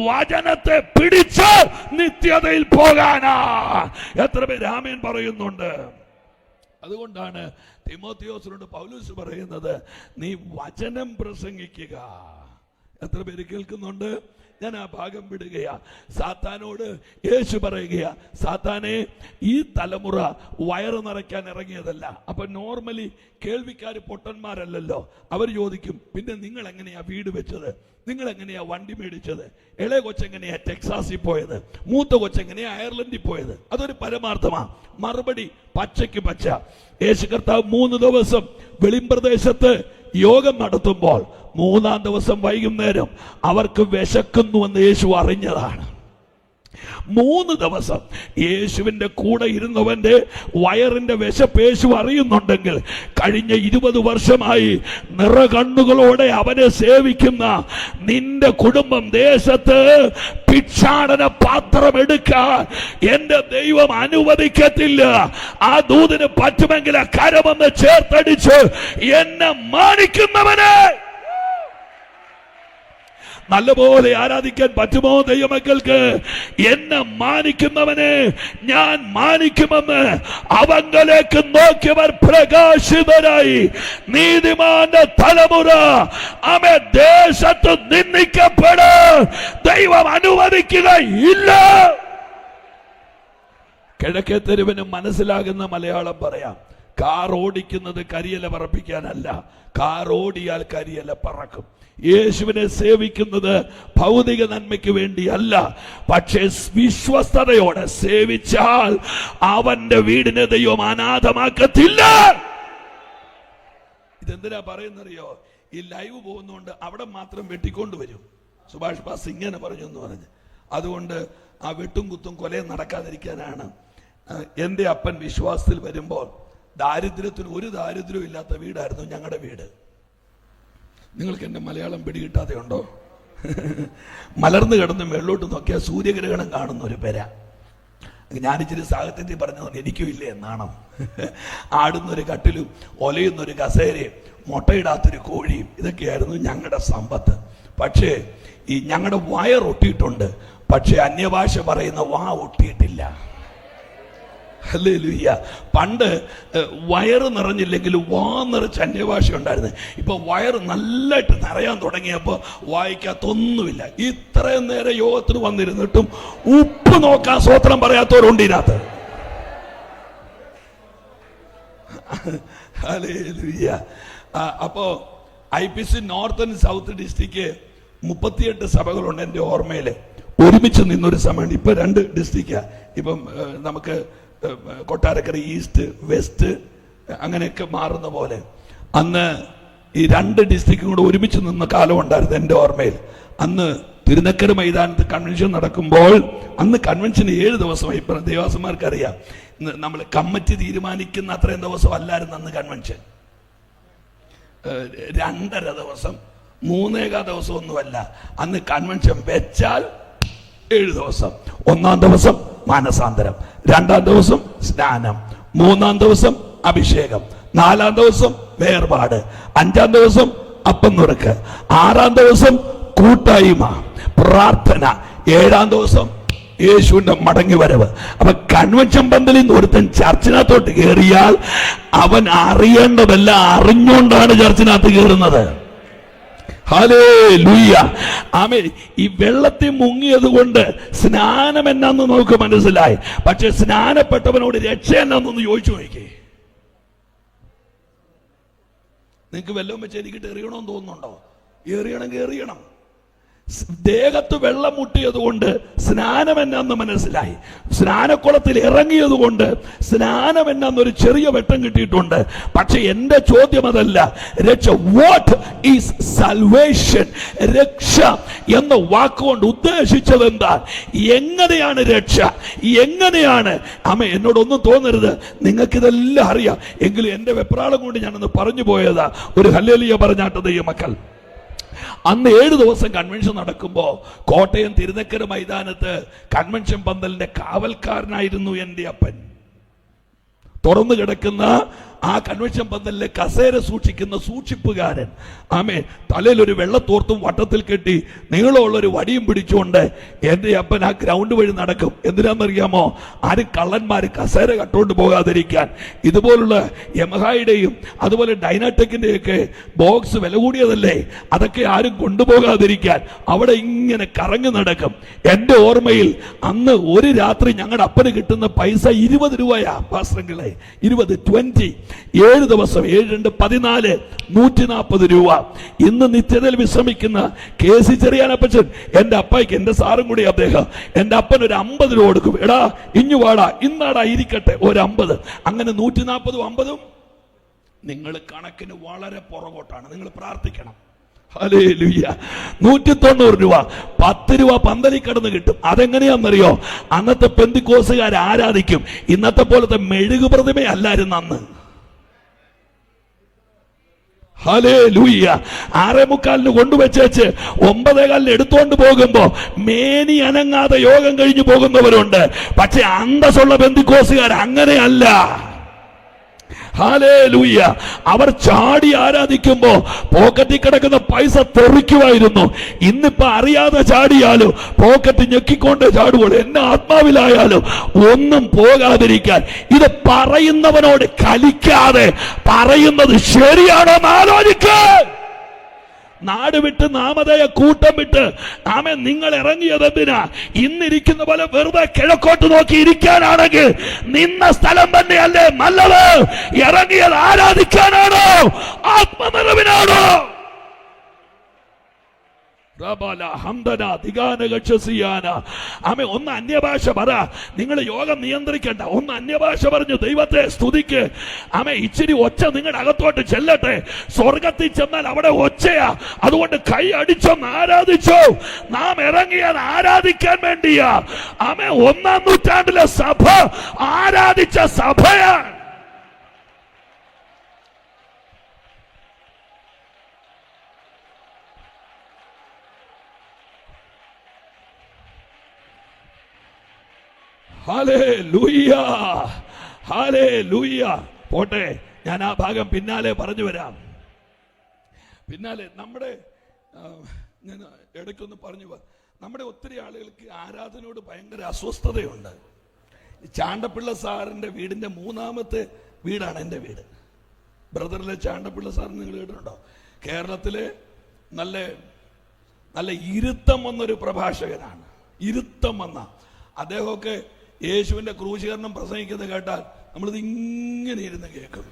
വചനത്തെ പിടിച്ച് നിത്യതയിൽ പോകാനാ. എത്ര പേര് ആമേൻ പറയുന്നുണ്ട്? അതുകൊണ്ടാണ് തിമോത്തിയോസിനോട് പൗലോസ് പറയുന്നത്, നീ വചനം പ്രസംഗിക്കുക. എത്ര പേര് കേൾക്കുന്നുണ്ട്? ഞാൻ ആ ഭാഗം വിടുകയാ. സാത്താനോട് യേശു പറയുകയാ, സാത്താനെ, ഈ തലമുറ വയറ് നിറയ്ക്കാൻ ഇറങ്ങിയതല്ല. അപ്പൊ നോർമലി കേൾവിക്കാര് പൊട്ടന്മാരല്ലല്ലോ. അവർ ചോദിക്കും, പിന്നെ നിങ്ങൾ എങ്ങനെയാ വീട് വെച്ചത്? നിങ്ങൾ എങ്ങനെയാ വണ്ടി മേടിച്ചത്? ഇളയ കൊച്ചെങ്ങനെയാ ടെക്സാസിൽ പോയത്? മൂത്ത കൊച്ചെങ്ങനെയാ അയർലൻഡിൽ പോയത്? അതൊരു പരമാർത്ഥമാ. മറുപടി പച്ചയ്ക്ക് പച്ച. യേശു കർത്താവ് 3 ദിവസം വെളിമ്പ്രദേശത്ത് യോഗം നടത്തുമ്പോൾ 3-ാം ദിവസം വൈകുന്നേരം അവർക്ക് വിശക്കുന്നുവെന്ന് യേശു അറിഞ്ഞതാണ്. 3 ദിവസം യേശുവിന്റെ കൂടെ ഇരുന്നവന്റെ വയറിന്റെ വിശപ്പ് യേശു അറിയുന്നുണ്ടെങ്കിൽ, കഴിഞ്ഞ 20 വർഷമായി നിറകണ്ണുകളോടെ അവനെ സേവിക്കുന്ന നിന്റെ കുടുംബം ദേശത്ത് ഭിക്ഷാടന പാത്രം എടുക്കാൻ എന്റെ ദൈവം അനുവദിക്കത്തില്ല. ആ ദൂതിന് പറ്റുമെങ്കിൽ ആ കരമൊന്ന് ചേർത്തടിച്ച്, എന്നെ മാനിക്കുന്നവനെ നല്ലപോലെ ആരാധിക്കാൻ പറ്റുമോ ദൈവമക്കൾക്ക്? എന്നെ മാനിക്കുന്നവനെ ഞാൻ മാനിക്കുമെന്ന് അവങ്കലേക്ക് നോക്കിയവർ പ്രകാശിതരായി. നീതിമാന്റെ തലമുറ അവൻ ദേശത്ത് നിന്ദിക്കപ്പെടാൻ ദൈവം അനുവദിക്കുകയില്ല. കിഴക്കേ തെരുവിന് മനസ്സിലാകുന്ന മലയാളം പറയാം. കാർ ഓടിക്കുന്നത് കരിയില പറപ്പിക്കാനല്ല, കാർ ഓടിയാൽ കരിയില പറക്കും. യേശുവിനെ സേവിക്കുന്നത് ഭൗതിക നന്മയ്ക്ക് വേണ്ടിയല്ല, പക്ഷേ വിശ്വസ്തയോടെ സേവിച്ചാൽ അവന്റെ വീടിനെ ദൈവം അനാഥമാക്കത്തില്ല. ഇതെന്തിനാ പറയുന്നറിയോ? ഈ ലൈവ് പോകുന്നോണ്ട് അവിടെ മാത്രം വെട്ടിക്കൊണ്ടുവരും. സുഭാഷ് പാസ് ഇങ്ങനെ പറഞ്ഞു എന്ന് പറഞ്ഞ്, അതുകൊണ്ട് ആ വെട്ടും കുത്തും കൊലയും നടക്കാതിരിക്കാനാണ്. എന്റെ അപ്പൻ വിശ്വാസത്തിൽ വരുമ്പോൾ ദാരിദ്ര്യത്തിന് ഒരു ദാരിദ്ര്യവും ഇല്ലാത്ത വീടായിരുന്നു ഞങ്ങളുടെ വീട്. നിങ്ങൾക്ക് എന്റെ മലയാളം പിടികിട്ടാതെ ഉണ്ടോ? മലർന്നു കിടന്ന് വെള്ളോട്ട് നോക്കിയാൽ സൂര്യഗ്രഹണം കാണുന്ന ഒരു പെര. ഞാനിച്ചിരി സാഹിത്യത്തിൽ പറഞ്ഞത് എനിക്കും ഇല്ലേ എന്നാണോ? ആടുന്നൊരു കട്ടിലും ഒലയുന്നൊരു കസേരയും മുട്ടയിടാത്തൊരു കോഴിയും ഇതൊക്കെയായിരുന്നു ഞങ്ങളുടെ സമ്പത്ത്. പക്ഷേ ഈ ഞങ്ങളുടെ വയർ ഒട്ടിയിട്ടുണ്ട്, പക്ഷെ അന്യഭാഷ പറയുന്ന വാ ഒട്ടിയിട്ടില്ല. ഹല്ലേലൂയ. പണ്ട് വയറ് നിറഞ്ഞില്ലെങ്കിൽ വാ നിറച്ച് അന്യഭാഷ ഉണ്ടായിരുന്നു. ഇപ്പൊ വയറ് നല്ലതായിട്ട് നിറയാൻ തുടങ്ങിയപ്പോ വായിക്കാത്തൊന്നുമില്ല. ഇത്രയും നേരം യോഗത്തിന് വന്നിരുന്നിട്ടും ഉപ്പ് നോക്കാൻ സ്വത്രം പറയാത്തവരുണ്ട് ഇതിനകത്ത്. ഹല്ലേലൂയ. അപ്പോ IPC north and south district 38 സഭകളുണ്ട് എൻ്റെ ഓർമ്മയില്. ഒരുമിച്ച് നിന്നൊരു സമയമാണ്. ഇപ്പൊ 2 ഡിസ്ട്രിക്റ്റാ. ഇപ്പം നമുക്ക് കൊട്ടാരക്കര ഈസ്റ്റ് വെസ്റ്റ് അങ്ങനെയൊക്കെ മാറുന്ന പോലെ അന്ന് ഈ 2 ഡിസ്ട്രിക്റ്റും കൂടെ ഒരുമിച്ച് നിന്ന കാലം ഉണ്ടായിരുന്നു എൻ്റെ ഓർമ്മയിൽ. അന്ന് തിരുനക്കര മൈതാനത്ത് കൺവെൻഷൻ നടക്കുമ്പോൾ അന്ന് കൺവെൻഷന് 7 ദിവസമായി. ഇപ്പൊ ദേവാസന്മാർക്കറിയാം, നമ്മൾ കമ്മിറ്റി തീരുമാനിക്കുന്ന അത്രയും ദിവസം അല്ലായിരുന്നു അന്ന് കൺവെൻഷൻ. 2.5 ദിവസം 3.25 ദിവസം ഒന്നുമല്ല. അന്ന് കൺവെൻഷൻ വെച്ചാൽ 7 ദിവസം. 1-ാം ദിവസം മാനസാന്തരം, 2-ാം ദിവസം സ്നാനം, 3-ാം ദിവസം അഭിഷേകം, 4-ാം ദിവസം വേർപാട്, 5-ാം ദിവസം അപ്പം നുറുക്ക്, 6-ാം ദിവസം കൂട്ടായ്മ പ്രാർത്ഥന, 7-ാം ദിവസം യേശുവിന്റെ മടങ്ങി വരവ്. അപ്പൊ കൺവെൻഷൻ പന്തലിൽ നിന്ന് ഒരുത്തൻ ചർച്ചിനകത്തോട്ട് കയറിയാൽ അവൻ അറിയേണ്ടതെല്ലാം അറിഞ്ഞുകൊണ്ടാണ് ചർച്ചിനകത്ത് കയറുന്നത്. ഹല്ലേലൂയ. ആമേൻ. ഈ വെള്ളത്തിൽ മുങ്ങിയത് കൊണ്ട് സ്നാനം എന്നാന്ന് നമുക്ക് മനസ്സിലായി. പക്ഷെ സ്നാനപ്പെട്ടവനോട് രക്ഷ എന്നാന്നൊന്ന് ചോദിച്ചു നോക്കിക്കേ. നിങ്ങൾക്ക് വല്ലതും വെച്ച് എനിക്കിട്ട് എറിയണമെന്ന് തോന്നുന്നുണ്ടോ? എറിയണമെങ്കിൽ എറിയണം. ദേഹത്ത് വെള്ളം മുട്ടിയത് കൊണ്ട് സ്നാനം എന്നാന്ന് മനസ്സിലായി. സ്നാനക്കുളത്തിൽ ഇറങ്ങിയത് കൊണ്ട് സ്നാനം എന്നാന്നൊരു ചെറിയ വെട്ടം കിട്ടിയിട്ടുണ്ട്. പക്ഷെ എന്റെ ചോദ്യം അതല്ല. രക്ഷ, വാട്ട് ഈസ് സാൽവേഷൻ? രക്ഷ എന്ന വാക്കുകൊണ്ട് ഉദ്ദേശിച്ചത് എന്താ? എങ്ങനെയാണ് രക്ഷ? എങ്ങനെയാണ്? അമ്മ എന്നോടൊന്നും തോന്നരുത്, നിങ്ങൾക്കിതെല്ലാം അറിയാം. എങ്കിലും എന്റെ വെപ്രാളം കൊണ്ട് ഞാനൊന്ന് പറഞ്ഞു പോയതാ. ഒരു ഹല്ലേലൂയ പറഞ്ഞാട്ടെ ദൈവമക്കൾ. അന്ന് 7 ദിവസം കൺവെൻഷൻ നടക്കുമ്പോ കോട്ടയം തിരുനക്കര മൈതാനത്ത് കൺവെൻഷൻ പന്തലിന്റെ കാവൽക്കാരനായിരുന്നു എൻ്റെ അപ്പൻ. തുറന്നു കിടക്കുന്ന ആ കൺവെൻഷൻ പന്തലിലെ കസേര സൂക്ഷിക്കുന്ന സൂക്ഷിപ്പുകാരൻ. ആമേൻ. തലയിൽ ഒരു വെള്ളത്തോർത്തും വട്ടത്തിൽ കെട്ടി നീളമുള്ളൊരു വടിയും പിടിച്ചുകൊണ്ട് എൻ്റെ അപ്പൻ ആ ഗ്രൗണ്ട് വഴി നടക്കും. എന്തിനാണെന്നറിയാമോ? ആരും കള്ളന്മാര് കസേര കട്ടുകൊണ്ട് പോകാതിരിക്കാൻ. ഇതുപോലുള്ള യമഹായുടെയും അതുപോലെ ഡൈനാടെക്കിന്റെയൊക്കെ ബോക്സ് വില കൂടിയതല്ലേ, അതൊക്കെ ആരും കൊണ്ടുപോകാതിരിക്കാൻ അവിടെ ഇങ്ങനെ കറങ്ങി നടക്കും. എൻ്റെ ഓർമ്മയിൽ അന്ന് ഒരു രാത്രി ഞങ്ങളുടെ അപ്പന് കിട്ടുന്ന പൈസ 20 രൂപയാ. പാസ്റ്ററങ്ങളെ, 20 7 ദിവസം 7 × 14 140 രൂപ. ഇന്ന് നിത്യതയിൽ വിശ്രമിക്കുന്ന KC ചെറിയാനപ്പച്ചൻ എൻ്റെ അപ്പായിക്ക്, എൻ്റെ സാറും കൂടി അദ്ദേഹം, എൻ്റെ അപ്പൻ ഒരു 50 രൂപ കൊടുക്കും. എടാ ഇഞ്ഞു വാടാ, ഇന്നാടാ ഇരിക്കട്ടെ, ഒരു 50. അങ്ങനെ 140ഉം 50ഉം നിങ്ങൾ കണക്കിന് വളരെ പുറകോട്ടാണ്. നിങ്ങൾ പ്രാർത്ഥിക്കണം. ഹല്ലേലൂയ. 190 രൂപ, 10 രൂപ പന്തലിൽ കിടന്ന് കിട്ടും. അതെങ്ങനെയാണെന്നറിയോ? അന്നത്തെ പെന്തിക്കോസുകാർ ആരാധിക്കും. ഇന്നത്തെ പോലത്തെ മെഴുകു പ്രതിമ അല്ലായിരുന്നു അന്ന്. ഹല്ലേലൂയ. 6:45 കൊണ്ടുവച്ചേച്ച് 9:15 എടുത്തോണ്ട് പോകുമ്പോ മേനി അനങ്ങാതെ യോഗം കഴിഞ്ഞു പോകുന്നവരുണ്ട്. പക്ഷെ അന്തസ്സുള്ള പെന്തിക്കോസുകാർ അങ്ങനെയല്ല. ഹല്ലേലൂയ. അവർ ചാടി ആരാധിക്കുമ്പോ പോക്കറ്റിൽ കിടക്കുന്ന പൈസ തെറിക്കുമായിരുന്നു. ഇന്നിപ്പോ അറിയാതെ ചാടിയാലും പോക്കറ്റ് ഞെക്കിക്കൊണ്ട് ചാടുമ്പോൾ എന്നെ ആത്മാവിലായാലും ഒന്നും പോകാതിരിക്കാൻ ഇത് പറയുന്നവനോട് കലിക്കാതെ പറയുന്നത് ശരിയാണോ എന്ന് ആലോചിക്കാൻ. നാട് വിട്ട് നാമധേയ കൂട്ടം വിട്ട് ആമേ നിങ്ങൾ ഇറങ്ങിയത് എന്തിനാ? ഇന്നിരിക്കുന്ന പോലെ വെറുതെ കിഴക്കോട്ട് നോക്കി ഇരിക്കാനാണെങ്കിൽ നിന്ന സ്ഥലം തന്നെയല്ലേ നല്ലത്? ഇറങ്ങിയത് ആരാധിക്കാനാണോ ആത്മനിറവിനാണോ? ഒന്ന് അന്യഭാഷ പറ. നിങ്ങൾ യോഗം നിയന്ത്രിക്കണ്ട. ഒന്ന് അന്യഭാഷ പറഞ്ഞു ദൈവത്തെ സ്തുതിക്ക്. ഇച്ചിരി ഒച്ച നിങ്ങളുടെ അകത്തോട്ട് ചെല്ലട്ടെ. സ്വർഗത്തിൽ ചെന്നാൽ അവിടെ ഒച്ചയാ. അതുകൊണ്ട് കൈ അടിച്ചൊന്ന് ആരാധിച്ചോ. നാം ഇറങ്ങിയത് ആരാധിക്കാൻ വേണ്ടിയാ. ഒന്നാം നൂറ്റാണ്ടിലെ സഭ ആരാധിച്ച സഭയാണ്. Hallelujah, hallelujah. പോട്ടെ, ഞാൻ ആ ഭാഗം പിന്നാലെ പറഞ്ഞു വരാം. പിന്നാലെ നമ്മുടെ ഞാൻ ഇടയ്ക്കൊന്ന് പറഞ്ഞു, നമ്മുടെ ഒത്തിരി ആളുകൾക്ക് ആരാധനയോട് ഭയങ്കര അസ്വസ്ഥതയുണ്ട്. ചാണ്ടപ്പിള്ള സാറിന്റെ വീടിന്റെ മൂന്നാമത്തെ വീടാണ് എൻ്റെ വീട്. ബ്രദറിലെ ചാണ്ടപ്പിള്ള സാർ നിങ്ങൾ കേട്ടിട്ടുണ്ടോ? കേരളത്തിലെ നല്ല നല്ല ഇരുത്തം വന്നൊരു പ്രഭാഷകനാണ്. ഇരുത്തം വന്ന അദ്ദേഹമൊക്കെ യേശുവിന്റെ ക്രൂശീകരണം പ്രസംഗിക്കുന്നത് കേട്ടാൽ നമ്മളിത് ഇങ്ങനെ ഇരുന്ന് കേൾക്കും.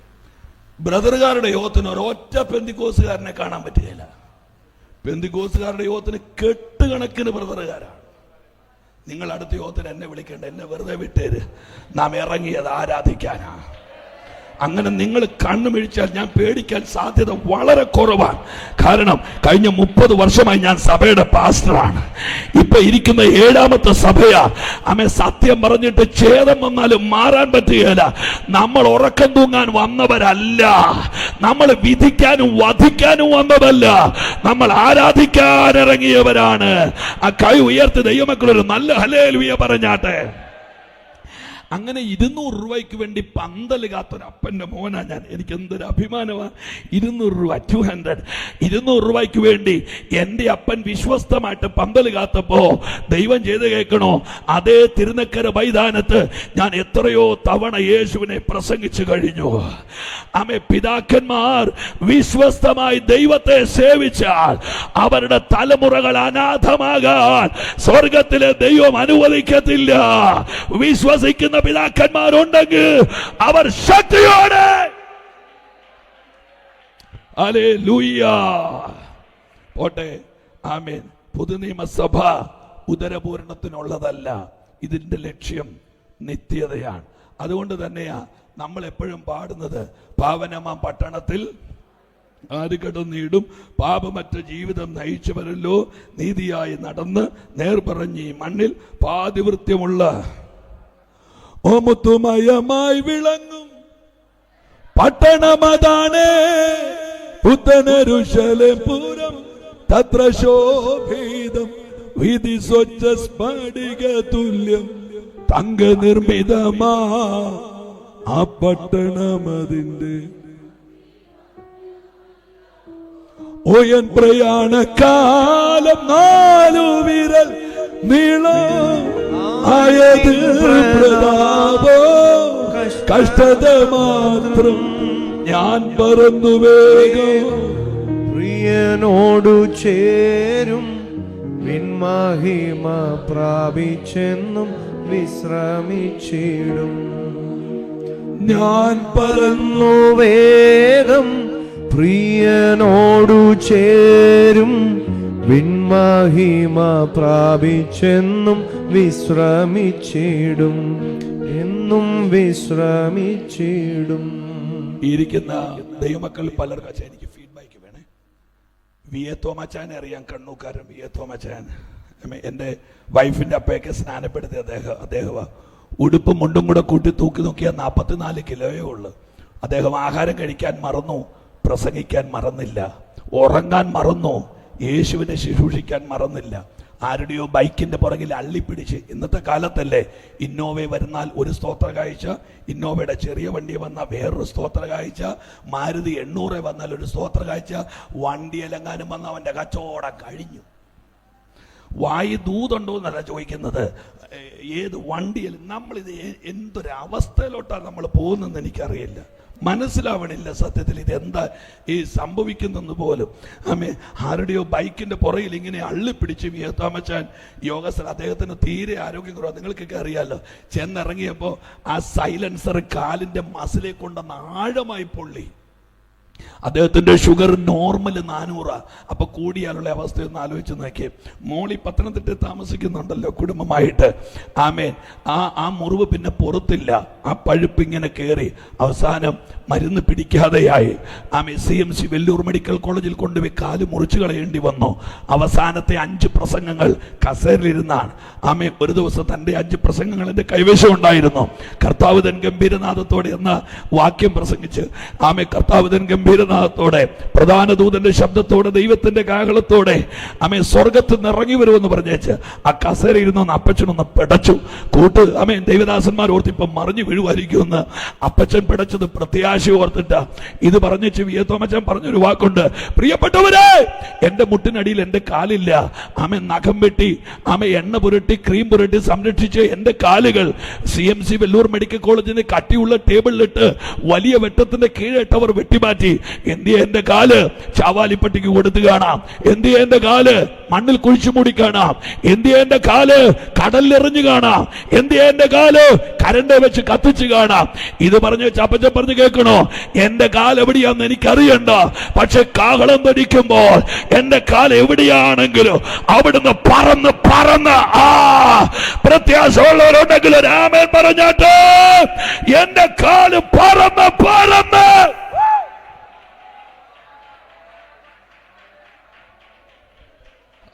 ബ്രദറുകാരുടെ യോഗത്തിന് ഒരൊറ്റ പെന്തിക്കോസുകാരനെ കാണാൻ പറ്റുകയില്ല. പെന്തിക്കോസുകാരുടെ യോഗത്തിന് കെട്ടുകണക്കിന് ബ്രദറുകാരാണ്. നിങ്ങൾ അടുത്ത യോഗത്തിന് എന്നെ വിളിക്കേണ്ട, എന്നെ വെറുതെ വിട്ടേര്. നാം ഇറങ്ങിയത് ആരാധിക്കാനാ. അങ്ങനെ നിങ്ങൾ കണ്ണുമിഴിച്ചാൽ ഞാൻ പേടിക്കാൻ സാധ്യത വളരെ കുറവാണ്. കാരണം കഴിഞ്ഞ 30 വർഷമായി ഞാൻ സഭയുടെ പാസ്റ്ററാണ്. ഇപ്പൊ ഇരിക്കുന്ന 7ാമത്തെ സഭയാ. സത്യം പറഞ്ഞിട്ട് ഛേദം വന്നാലും മാറാൻ പറ്റുകയില്ല. നമ്മൾ ഉറക്കം തൂങ്ങാൻ വന്നവരല്ല. നമ്മൾ വിധിക്കാനും വധിക്കാനും വന്നതല്ല. നമ്മൾ ആരാധിക്കാൻ ഇറങ്ങിയവരാണ്. ആ കൈ ഉയർത്തി ദൈവമക്കളൊരു നല്ല ഹല്ലേലൂയ പറഞ്ഞാട്ടെ. അങ്ങനെ 200 രൂപയ്ക്ക് വേണ്ടി പന്തൽ കാത്തൊരു അപ്പൻ്റെ മോനാ ഞാൻ. എനിക്ക് എന്തൊരു അഭിമാനമാണ്. 200 രൂപ, 200 രൂപയ്ക്ക് വേണ്ടി എൻ്റെ അപ്പൻ വിശ്വസ്തമായിട്ട് പന്തൽ കാത്തപ്പോ ദൈവം ചെയ്ത് കേൾക്കണോ, അതേ തിരുനക്കര മൈതാനത്ത് ഞാൻ എത്രയോ തവണ യേശുവിനെ പ്രസംഗിച്ചു കഴിഞ്ഞു. പിതാക്കന്മാർ വിശ്വസ്തമായി ദൈവത്തെ സേവിച്ചാൽ അവരുടെ തലമുറകൾ അനാഥമാകാൻ സ്വർഗത്തിലെ ദൈവം അനുവദിക്കത്തില്ല. വിശ്വസിക്കുന്ന പിതാക്കന്മാരുണ്ടെങ്കിൽ അവർ ശക്തിയോടെ ഹല്ലേലൂയ. പോട്ടെ, ആമേൻ. പുതുനിയമസഭ ഉദരപൂരണത്തിനുള്ളതല്ല. ഇതിന്റെ ലക്ഷ്യം നിത്യതയാണ്. അതുകൊണ്ട് തന്നെയാ നമ്മൾ എപ്പോഴും പാടുന്നത്, പാവനമാം പട്ടണത്തിൽ ആര് കടന്നിടും, പാപമറ്റ ജീവിതം നയിച്ചവരല്ലോ നീതിയായി നടന്ന് നേർപറഞ്ഞി മണ്ണിൽ പാതിവൃത്യമുള്ള ഓമുത്തുമയമായി വിളങ്ങും പട്ടണമതാണ് പുത്തനരുശലേം പുരം തത്ര ശോഭിതം വിധി സ്വച്ഛ സ്ഫടിക തുല്യം തങ്ക നിർമ്മിതമാ ആ പട്ടണമതിന്റെ ഓയൻ പ്രയാണകാലം 4 വിരൽ നീളം ആയത് പ്രതാപോ കഷ്ടത മാത്രം ഞാൻ പറന്നു വേഗം പ്രിയനോടു ചേരും വിൺമഹിമ പ്രാപിച്ചെന്നും വിശ്രമിച്ചിടും. ഞാൻ പറന്നു വേഗം പ്രിയനോടു ചേരും വിൺമഹിമ പ്രാപിച്ചെന്നും വിശ്രമിച്ചിടും, എന്നും വിശ്രമിച്ചിടും. ഇരിക്കുന്ന ദൈവമക്കൾ പലർക്കും എനിക്ക് ഫീഡ്ബാക്ക് വേണേ. വി എ തോമാച്ചാനെ അറിയാം, കണ്ണൂക്കാരൻ വി എ തോമാച്ചാൻ. എൻ്റെ വൈഫിൻ്റെ അപ്പയൊക്കെ സ്നാനപ്പെടുത്തിയ അദ്ദേഹം ഉടുപ്പും മുണ്ടും കൂടെ കൂട്ടി തൂക്കി നോക്കിയാൽ 44 കിലോയേ ഉള്ളു. അദ്ദേഹം ആഹാരം കഴിക്കാൻ മറന്നു, പ്രസംഗിക്കാൻ മറന്നില്ല, ഉറങ്ങാൻ മറന്നു, യേശുവിനെ ശുശ്രൂഷിക്കാൻ മറന്നില്ല. ആരുടെയോ ബൈക്കിന്റെ പുറകിൽ അള്ളിപ്പിടിച്ച്. ഇന്നത്തെ കാലത്തല്ലേ ഇന്നോവ വരുന്നാൽ ഒരു സ്തോത്ര കാഴ്ച, ഇന്നോവയുടെ ചെറിയ വണ്ടി വന്നാൽ വേറൊരു സ്തോത്ര കാഴ്ച, മാരുതി 800 വന്നാൽ ഒരു സ്തോത്ര കാഴ്ച, വണ്ടിയിലെങ്ങാനും വന്ന അവന്റെ കച്ചവടം കഴിഞ്ഞു. വായി ദൂതുണ്ടോ എന്നല്ല ചോദിക്കുന്നത്, ഏത് വണ്ടിയിൽ നമ്മളിത് എന്തൊരവസ്ഥയിലോട്ടാണ് നമ്മൾ പോകുന്നതെന്ന് എനിക്കറിയില്ല, മനസ്സിലാവണില്ല സത്യത്തിൽ ഇത് എന്താ ഈ സംഭവിക്കുന്നെന്ന് പോലും. ആരുടെയോ ബൈക്കിന്റെ പുറയിൽ ഇങ്ങനെ അള്ളിപ്പിടിച്ച് വിയത്താമച്ചാൻ യോഗസ്ഥൽ, അദ്ദേഹത്തിന് തീരെ ആരോഗ്യം കുറവാണ്, നിങ്ങൾക്കൊക്കെ അറിയാലോ. ചെന്നിറങ്ങിയപ്പോൾ ആ സൈലൻസർ കാലിന്റെ മസിലെ കൊണ്ടെന്ന് ആഴമായി പൊള്ളി. അദ്ദേഹത്തിന്റെ ഷുഗർ നോർമൽ 400. അപ്പൊ കൂടിയാലുള്ള അവസ്ഥയൊന്ന് ആലോചിച്ച് നോക്കിയേ. മോളി പത്തനംതിട്ട താമസിക്കുന്നുണ്ടല്ലോ കുടുംബമായിട്ട്. ആമേൻ. ആ മുറിവ് പിന്നെ പുറത്തില്ല, ആ പഴുപ്പ് ഇങ്ങനെ കയറി അവസാനം മരുന്ന് പിടിക്കാതെയായി. CMC വെല്ലൂർ മെഡിക്കൽ കോളേജിൽ കൊണ്ടുപോയി കാല് മുറിച്ചു കളയേണ്ടി വന്നു. അവസാനത്തെ 5 പ്രസംഗങ്ങൾ കസേരയിലിരുന്നാണ്. ഒരു ദിവസം തന്റെ 5 പ്രസംഗങ്ങൾ എന്റെ കൈവശം ഉണ്ടായിരുന്നു. കർത്താവ് തൻ ഗംഭീരനാഥത്തോടെ എന്ന വാക്യം പ്രസംഗിച്ച് കർത്താവ് തൻ ഗംഭീരനാഥത്തോടെ, പ്രധാന ദൂതന്റെ ശബ്ദത്തോടെ, ദൈവത്തിന്റെ കാഹളത്തോടെ സ്വർഗത്തിൽ നിന്ന് ഇറങ്ങി വരുമെന്ന് പറഞ്ഞേച്ച് ആ കസേരയിരുന്നൊന്ന് അപ്പച്ചനൊന്ന് പിടച്ചു. ദൈവദാസന്മാർ ഓർത്തിപ്പം മറിഞ്ഞു വീഴുമായിരിക്കുമെന്ന് അപ്പച്ചൻ പിടച്ചത് പ്രത്യാശ ഓർത്തിട്ടാ. ഇത് പറഞ്ഞിട്ട് വിയത്തോമച്ചൻ പറഞ്ഞൊരു വാക്കുണ്ട്, പ്രിയപ്പെട്ടവരെ, എന്റെ മുട്ടിനടിയിൽ എന്റെ കാലില്ല. നഖം വെട്ടി എണ്ണ പുരട്ടി ക്രീം പുരട്ടി സംരക്ഷിച്ച് എന്റെ കാലുകൾ CMC വെല്ലൂർ മെഡിക്കൽ കോളേജിന് കട്ടിയുള്ള ടേബിളിലിട്ട് വലിയ വെട്ടത്തിന്റെ കീഴട്ടവർ വെട്ടിമാറ്റി. എന്തിയെ എന്റെ കാല് ചാവാലിപ്പട്ടിക്ക് കൊടുത്തു കാണാം, എന്തിയെ എന്റെ കാല് മണ്ണിൽ കുഴിച്ചു മൂടി കാണാം, എന്തിയെ എന്റെ കാല് കടലിലെറിഞ്ഞു കാണാം, എന്തിയെ എന്റെ കാല് കരണ്ട് വെച്ച് കത്തിച്ച് കാണാം. ഇത് പറഞ്ഞ് ചപ്പച്ചൻ പറഞ്ഞ് കേൾക്കണോ? എന്റെ കാൽ എവിടെയാന്ന് എനിക്കറിയണ്ട, പക്ഷെ കാഹളം ധരിക്കുമ്പോൾ എന്റെ കാൽ എവിടെയാണെങ്കിലും അവിടുന്ന് പറന്ന് പറന്ന് പ്രത്യാശയുള്ളവരുണ്ടെങ്കിൽ ഒരു ആമേൻ പറഞ്ഞാട്ട് എന്റെ കാല് പറന്ന് പറന്ന്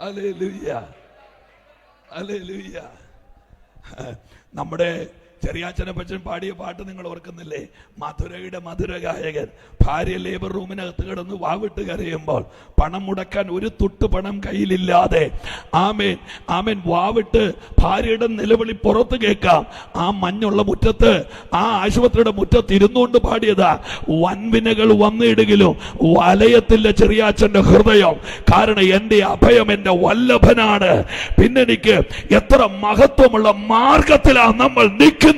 ഹല്ലേലൂയ ഹല്ലേലൂയ. നമ്മുടെ ചെറിയാച്ചനപ്പച്ചൻ പാടിയ പാട്ട് നിങ്ങൾ ഓർക്കുന്നില്ലേ? മധുരയുടെ മധുര ഗായകൻ ഭാര്യ ലേബർ റൂമിനകത്ത് കിടന്ന് വാവിട്ട് കരയുമ്പോൾ പണം മുടക്കാൻ ഒരു തുട്ട് പണം കയ്യിലില്ലാതെ ആമേൻ വാവിട്ട് ഭാര്യയുടെ നിലവിളി പുറത്ത് കേൾക്കാം. ആ മഞ്ഞുള്ള മുറ്റത്ത്, ആ ആശുപത്രിയുടെ മുറ്റത്ത് ഇരുന്നുകൊണ്ട് പാടിയതാ. വൻവിനകൾ വന്നിടുകിലും വലയത്തില്ല ചെറിയാച്ചന്റെ ഹൃദയം, കാരണം എന്റെ അഭയം എന്റെ വല്ലഭനാണ്. പിന്നെ എനിക്ക് എത്ര മഹത്വമുള്ള മാർഗത്തിലാണ് നമ്മൾ നിൽക്കുന്നത്.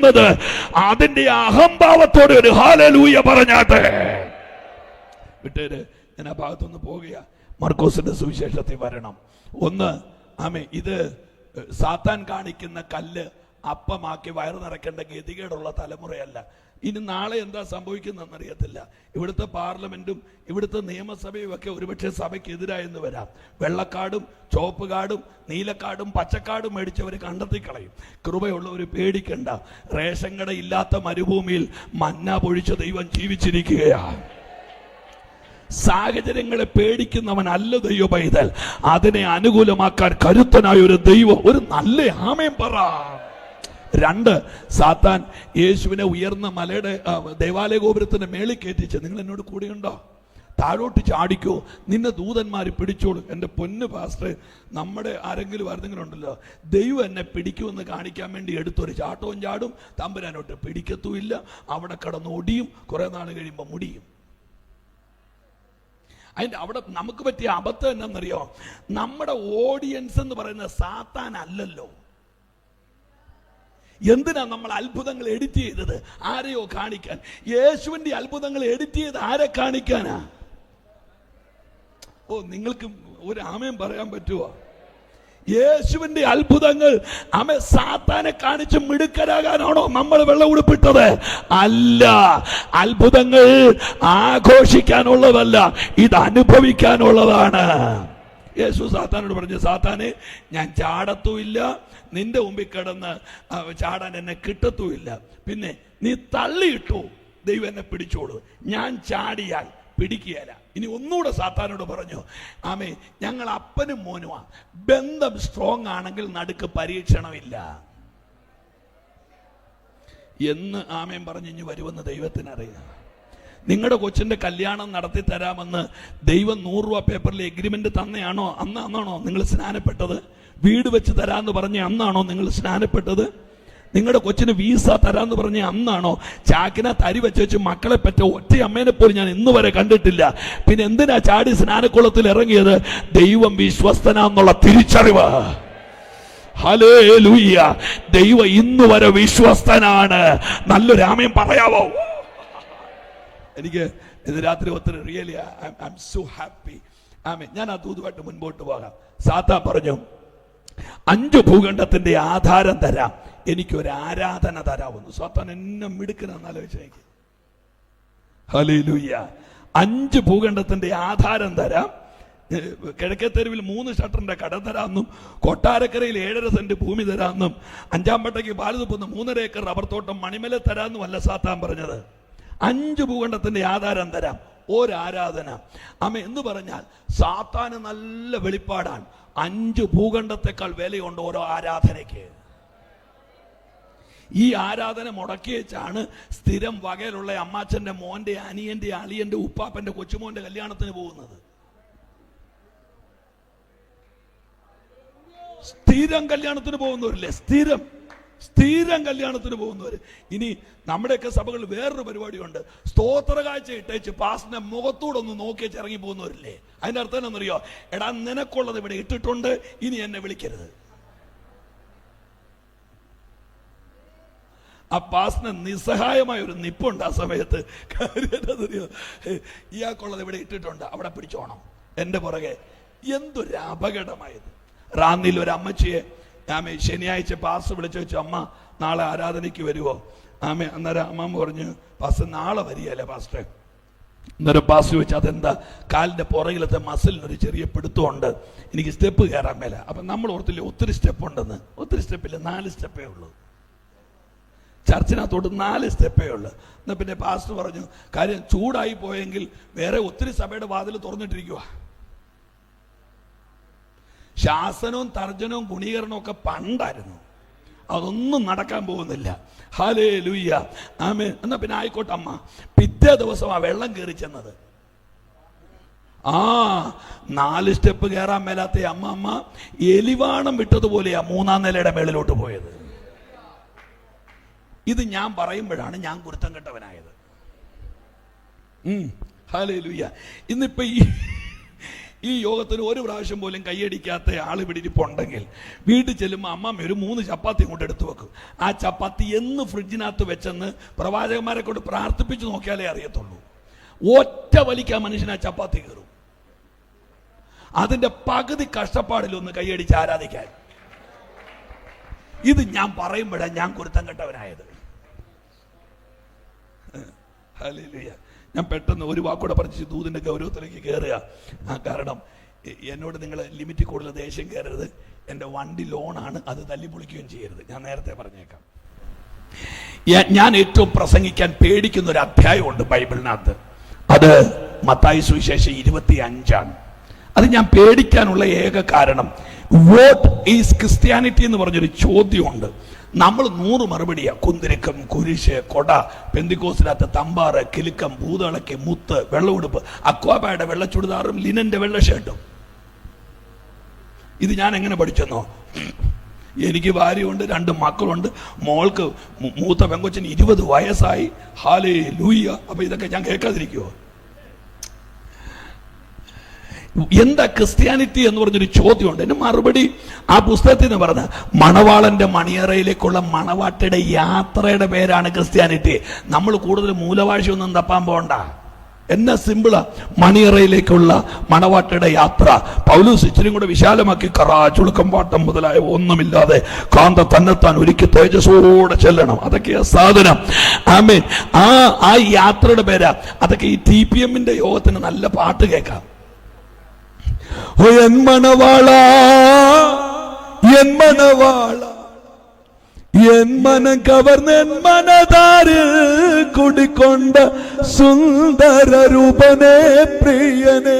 അതിന്റെ അഹംഭാവത്തോടെ ഒരു ഹല്ലേലൂയ പറഞ്ഞാട്ടെ. വിട്ടേര്, ഞാൻ ആ ഭാഗത്തൊന്ന് പോകുക. മർക്കോസിന്റെ സുവിശേഷത്തിൽ വരണം. ഒന്ന്, ഇത് സാത്താൻ കാണിക്കുന്ന കല്ല് അപ്പമാക്കി വയറ് നിറയ്ക്കേണ്ട ഗതികേടുള്ള തലമുറയല്ല. ഇനി നാളെ എന്താ സംഭവിക്കുന്നതെന്ന് അറിയത്തില്ല. ഇവിടുത്തെ പാർലമെന്റും ഇവിടുത്തെ നിയമസഭയും ഒക്കെ ഒരുപക്ഷെ സഭയ്ക്ക് എതിരായെന്ന് വരാം. വെള്ളക്കാടും ചുവപ്പ് കാർഡും നീലക്കാടും പച്ചക്കാടും മേടിച്ചവർ കണ്ടെത്തിക്കളയും. കൃപയുള്ളവർ പേടിക്കണ്ട. റേഷൻ കട ഇല്ലാത്ത മരുഭൂമിയിൽ മന്ന പൊഴിച്ച ദൈവം ജീവിച്ചിരിക്കുകയാണ്. സാഹചര്യങ്ങളെ പേടിക്കുന്നവനല്ല ദൈവ പൈതൽ, അതിനെ അനുകൂലമാക്കാൻ കരുത്തനായ ഒരു ദൈവം. ഒരു നല്ല ആമേൻ പറ. 2, സാത്താൻ യേശുവിനെ ഉയർന്ന മലയുടെ ദേവാലയ ഗോപുരത്തിന്റെ മേളിൽ കയറ്റിച്ച്, നിങ്ങൾ എന്നോട് കൂടെയുണ്ടോ? താഴോട്ട് ചാടിക്കോ, നിന്നെ ദൂതന്മാർ പിടിച്ചോളൂ. എൻ്റെ പൊന്ന് പാസ്റ്റർ, നമ്മുടെ ആരെങ്കിലും ഉണ്ടല്ലോ, ദൈവം എന്നെ പിടിക്കുമെന്ന് കാണിക്കാൻ വേണ്ടി എടുത്തൊരു ചാട്ടവും ചാടും, തമ്പുരാനോട്ട് പിടിക്കത്തുമില്ല, അവിടെ കിടന്ന് ഒടിയും, കുറെ നാൾ കഴിയുമ്പോൾ മുടിയും. അതിൻ്റെ അവിടെ നമുക്ക് പറ്റിയ അബദ്ധം എന്നാണെന്നറിയോ? നമ്മുടെ ഓഡിയൻസ് എന്ന് പറയുന്ന സാത്താൻ അല്ലല്ലോ. എന്തിനാ നമ്മൾ അത്ഭുതങ്ങൾ എഡിറ്റ് ചെയ്തത്? ആരെയോ കാണിക്കാൻ. യേശുവിന്റെ അത്ഭുതങ്ങൾ എഡിറ്റ് ചെയ്ത് ആരെ കാണിക്കാനാ? നിങ്ങൾക്ക് ഒരു ആമേൻ പറയാൻ പറ്റുമോ? യേശുവിന്റെ അത്ഭുതങ്ങൾ സാത്താനെ കാണിച്ച് മിടുക്കരാകാനാണോ നമ്മൾ വെള്ളം ഉടുപ്പിട്ടത്? അല്ല. അത്ഭുതങ്ങൾ ആഘോഷിക്കാനുള്ളതല്ല, ഇത് അനുഭവിക്കാനുള്ളതാണ്. യേശു സാത്താനോട് പറഞ്ഞു, സാത്താനെ, ഞാൻ ചാടത്തുമില്ല, നിന്റെ മുമ്പിൽ കിടന്ന് ചാടാൻ എന്നെ കിട്ടത്തുമില്ല. പിന്നെ നീ തള്ളിയിട്ടു, ദൈവം എന്നെ പിടിച്ചോളൂ. ഞാൻ ചാടിയാൽ പിടിക്കുകയല്ല. ഇനി ഒന്നുകൂടെ സാത്താനോട് പറഞ്ഞു, ഞങ്ങൾ അപ്പനും മോനുമാ, ബന്ധം സ്ട്രോങ് ആണെങ്കിൽ നടുക്ക് പരീക്ഷണമില്ല എന്ന് ആമേൻ പറഞ്ഞ് ഇനി വരുമെന്ന് ദൈവത്തിനറിയാം. നിങ്ങളുടെ കൊച്ചിന്റെ കല്യാണം നടത്തി തരാമെന്ന് ദൈവം 100 രൂപ പേപ്പറിൽ എഗ്രിമെന്റ് തന്നെയാണോ? അന്നാണോ നിങ്ങൾ സ്നാനപ്പെട്ടത്? വീട് വെച്ച് തരാമെന്ന് പറഞ്ഞ അന്നാണോ നിങ്ങൾ സ്നാനപ്പെട്ടത്? നിങ്ങളുടെ കൊച്ചിന് വീസ തരാന്ന് പറഞ്ഞ അന്നാണോ? ചാക്കിനകത്ത് അരി വെച്ച് മക്കളെ പറ്റ ഒറ്റ അമ്മേനെ പോലും ഞാൻ ഇന്ന് വരെ കണ്ടിട്ടില്ല. പിന്നെ എന്തിനാ ചാടി സ്നാനക്കുളത്തിൽ ഇറങ്ങിയത്? ദൈവം വിശ്വസ്തനാന്നുള്ള തിരിച്ചറിവ്. ഹല്ലേലൂയ! ദൈവം ഇന്ന് വരെ വിശ്വസ്തനാണ്. നല്ലൊരു ആമേൻ പറയാവോ? എനിക്ക് ഇന്ന് രാത്രി ഒത്തിരി really I am so happy. Amen. ഞാൻ ആ ദൂതുമായിട്ട് മുൻപോട്ട് പോകാം. സാത്താൻ പറഞ്ഞു, 5 ഭൂഖണ്ഡത്തിന്റെ ആധാരം തരാം, എനിക്കൊരു ആരാധന തരാമെന്ന്. സാത്താൻ എന്നെ മിടുക്കനെന്ന് ആലോചിച്ചേക്ക്. ഹല്ലേലൂയ! 5 ഭൂഖണ്ഡത്തിന്റെ ആധാരം തരാം, കിഴക്കേത്തെരുവിൽ 3 ഷട്ടറിന്റെ കട തരാമെന്നും, കൊട്ടാരക്കരയിൽ 7.5 സെന്റ് ഭൂമി തരാമെന്നും, 5-ാംപട്ടയ്ക്ക് പാല് തുപ്പുന്ന 3.5 ഏക്കർ റബ്ബർ തോട്ടം മണിമല തരാമെന്നും അല്ല സാത്താൻ പറഞ്ഞത്. 5 ഭൂഖണ്ഡത്തിന്റെ ആധാരം തരാം, ഒരാരാധന. അമ്മ എന്ന് പറഞ്ഞാൽ സാത്താന് നല്ല വെളിപ്പാടാണ്. 5 ഭൂഖണ്ഡത്തെക്കാൾ വിലയുണ്ട് ഓരോ ആരാധനയ്ക്ക്. ഈ ആരാധന മുടക്കി വെച്ചാണ് സ്ഥിരം വകയിലുള്ള അമ്മാച്ചന്റെ മോന്റെ അനിയന്റെ അളിയന്റെ ഉപ്പാപ്പന്റെ കൊച്ചുമോന്റെ കല്യാണത്തിന് പോകുന്നത്. സ്ഥിരം കല്യാണത്തിന് പോകുന്നവരില്ലേ? സ്ഥിരം കല്യാണത്തിന് പോകുന്നവര്. ഇനി നമ്മുടെയൊക്കെ സഭകളിൽ വേറൊരു പരിപാടിയുണ്ട്. സ്തോത്ര കാഴ്ച ഇട്ടേച്ച് പാസ്റ്റിനെ മുഖത്തൂടെ ഒന്ന് നോക്കിയേച്ച് ഇറങ്ങി പോകുന്നവരില്ലേ? അതിന്റെ അർത്ഥം എന്നറിയോ? എടാ, നിനക്കുള്ളത് ഇവിടെ ഇട്ടിട്ടുണ്ട്, ഇനി എന്നെ വിളിക്കരുത്. ആ പാസ്റ്റിന് നിസ്സഹായമായ ഒരു നിപ്പുണ്ട് ആ സമയത്ത്. കാര്യം ഇയാൾക്കുള്ളത് ഇവിടെ ഇട്ടിട്ടുണ്ട്, അവിടെ പിടിച്ചോണം, എന്റെ പുറകെ. എന്തൊരു അപകടമായത്! റാന്നിയിൽ ഒരു അമ്മച്ചിയെ ശനിയാഴ്ച പാസ് വിളിച്ചു വെച്ചു, അമ്മ നാളെ ആരാധനയ്ക്ക് വരുമോ? അന്നേരം അമ്മ പറഞ്ഞു, പാസ് നാളെ വരികയല്ലേ പാസ്റ്റേ. അന്നേരം പാസ് ചോദിച്ചു, അതെന്താ? കാലിന്റെ പുറകിലത്തെ മസിലിനൊരു ചെറിയ പിടുത്തമുണ്ട്, എനിക്ക് സ്റ്റെപ്പ് കയറാൻ മേല. അപ്പൊ നമ്മൾ ഓർത്തില്ലേ ഒത്തിരി സ്റ്റെപ്പ് ഉണ്ടെന്ന്? ഒത്തിരി സ്റ്റെപ്പില്ല, 4 സ്റ്റെപ്പേ ഉള്ളൂ. ചർച്ചിനകത്തോട്ട് 4 സ്റ്റെപ്പേ ഉള്ളു. എന്നാ പിന്നെ പാസ്റ്റർ പറഞ്ഞു, കാര്യം ചൂടായി പോയെങ്കിൽ വേറെ ഒത്തിരി സഭയുടെ വാതിൽ തുറന്നിട്ടിരിക്കുക. ശാസനവും തർജ്ജനവും ഗുണീകരണവും ഒക്കെ പണ്ടായിരുന്നു, അതൊന്നും നടക്കാൻ പോകുന്നില്ല. ഹല്ലേലൂയ, ആമേൻ. എന്നാ പിന്നെ ആയിക്കോട്ടെ അമ്മ. പിറ്റേ ദിവസം ആ വെള്ളം കയറി ചെന്നത്. 4 സ്റ്റെപ്പ് കയറാൻ മേലാത്ത അമ്മ എലിവാണം വിട്ടതുപോലെയാ 3-ാം നിലയുടെ മേളിലോട്ട് പോയത്. ഇത് ഞാൻ പറയുമ്പോഴാണ് ഞാൻ കുരുത്തം കെട്ടവനായത്. ഹല്ലേലൂയ. ഇന്നിപ്പോ ഈ യോഗത്തിന് ഒരു പ്രാവശ്യം പോലും കൈയടിക്കാത്ത ആള് പിടിപ്പുണ്ടെങ്കിൽ വീട്ടിൽ ചെല്ലുമ്പോൾ അമ്മമ്മ ഒരു 3 ചപ്പാത്തി കൊണ്ട് എടുത്തു വെക്കും. ആ ചപ്പാത്തി എന്ന് ഫ്രിഡ്ജിനകത്ത് വെച്ചെന്ന് പ്രവാചകന്മാരെ കൊണ്ട് പ്രാർത്ഥിപ്പിച്ചു നോക്കിയാലേ അറിയത്തുള്ളൂ. ഒറ്റ വലിക്കാൻ മനുഷ്യൻ ആ ചപ്പാത്തി കയറും. അതിന്റെ പകുതി കഷ്ടപ്പാടിലൊന്ന് കൈയടിച്ച് ആരാധിക്കാൻ. ഇത് ഞാൻ പറയുമ്പോഴാണ് ഞാൻ കുരുത്തം കെട്ടവനായത്. ഹല്ലേലൂയ. ഞാൻ പെട്ടെന്ന് ഒരു വാക്കൂടെ പറഞ്ഞ് ദൂതിന്റെ ഗൗരവത്തിലേക്ക് കയറുക. കാരണം എന്നോട് നിങ്ങൾ ലിമിറ്റിൽ കൂടുതൽ ദേഷ്യം കയറരുത്. എൻ്റെ വണ്ടി ലോണാണ്, അത് തല്ലി പൊളിക്കുകയും ചെയ്യരുത്. ഞാൻ നേരത്തെ പറഞ്ഞേക്കാം. ഞാൻ ഏറ്റവും പ്രസംഗിക്കാൻ പേടിക്കുന്ന ഒരു അധ്യായമുണ്ട് ബൈബിളിനകത്ത്. അത് മത്തായി സുവിശേഷം 25. അത് ഞാൻ പേടിക്കാനുള്ള ഏക കാരണം, വാട്ട് ഈസ് ക്രിസ്ത്യാനിറ്റി എന്ന് പറഞ്ഞൊരു ചോദ്യമുണ്ട്. നമ്മൾ 100 മറുപടിയാ. കുന്തിരിക്കം, കുരിശ്, കൊട, പെന്തിക്കോസിനകത്ത് തമ്പാറ്, കിലുക്കം, ഭൂതളക്ക്, മുത്ത്, വെള്ളമുടുപ്പ്, അക്വാബായുടെ വെള്ള ചുടിദാറും ലിനന്റെ വെള്ള ഷർട്ടും. ഇത് ഞാൻ എങ്ങനെ പഠിച്ചെന്നോ? എനിക്ക് ഭാര്യയുണ്ട്, 2 മക്കളുണ്ട്. മോൾക്ക് മൂത്ത പെങ്കൊച്ചിന് 20 വയസ്സായി. ഹല്ലേലൂയ. അപ്പൊ ഇതൊക്കെ ഞാൻ കേൾക്കാതിരിക്കുവോ? എന്താ ക്രിസ്ത്യാനിറ്റി എന്ന് പറഞ്ഞൊരു ചോദ്യമുണ്ട്. എന്റെ മറുപടി ആ പുസ്തകത്തിൽ നിന്ന് പറഞ്ഞ മണവാളന്റെ മണിയറയിലേക്കുള്ള മണവാട്ടിയുടെ യാത്രയുടെ പേരാണ് ക്രിസ്ത്യാനിറ്റി. നമ്മൾ കൂടുതൽ മൂലഭാഷയൊന്നും തപ്പാൻ പോകണ്ട. എന്നാ സിമ്പിളാ മണിയറയിലേക്കുള്ള മണവാട്ടിയുടെ യാത്ര. പൗലോസ് ഇച്ചിരി കൂടെ വിശാലമാക്കി, കറാ ചുളുക്കം പാട്ടം മുതലായ ഒന്നുമില്ലാതെ കാന്ത തന്നെത്താൻ ഒരുക്കി തേജസ്സോടെ ചെല്ലണം. അതൊക്കെയാ സാധനം. ആമേൻ. ആ യാത്രയുടെ പേരാ. അതൊക്കെ ഈ TPM-ന്റെ യോഗത്തിന് നല്ല പാട്ട് കേൾക്കാം. എൻ മണവാള, എൻ മണവാള, എൻ മനം കവർന്നെൻ മനതാരിൽ കുടിക്കൊണ്ട സുന്ദര രൂപനേ പ്രിയനേ.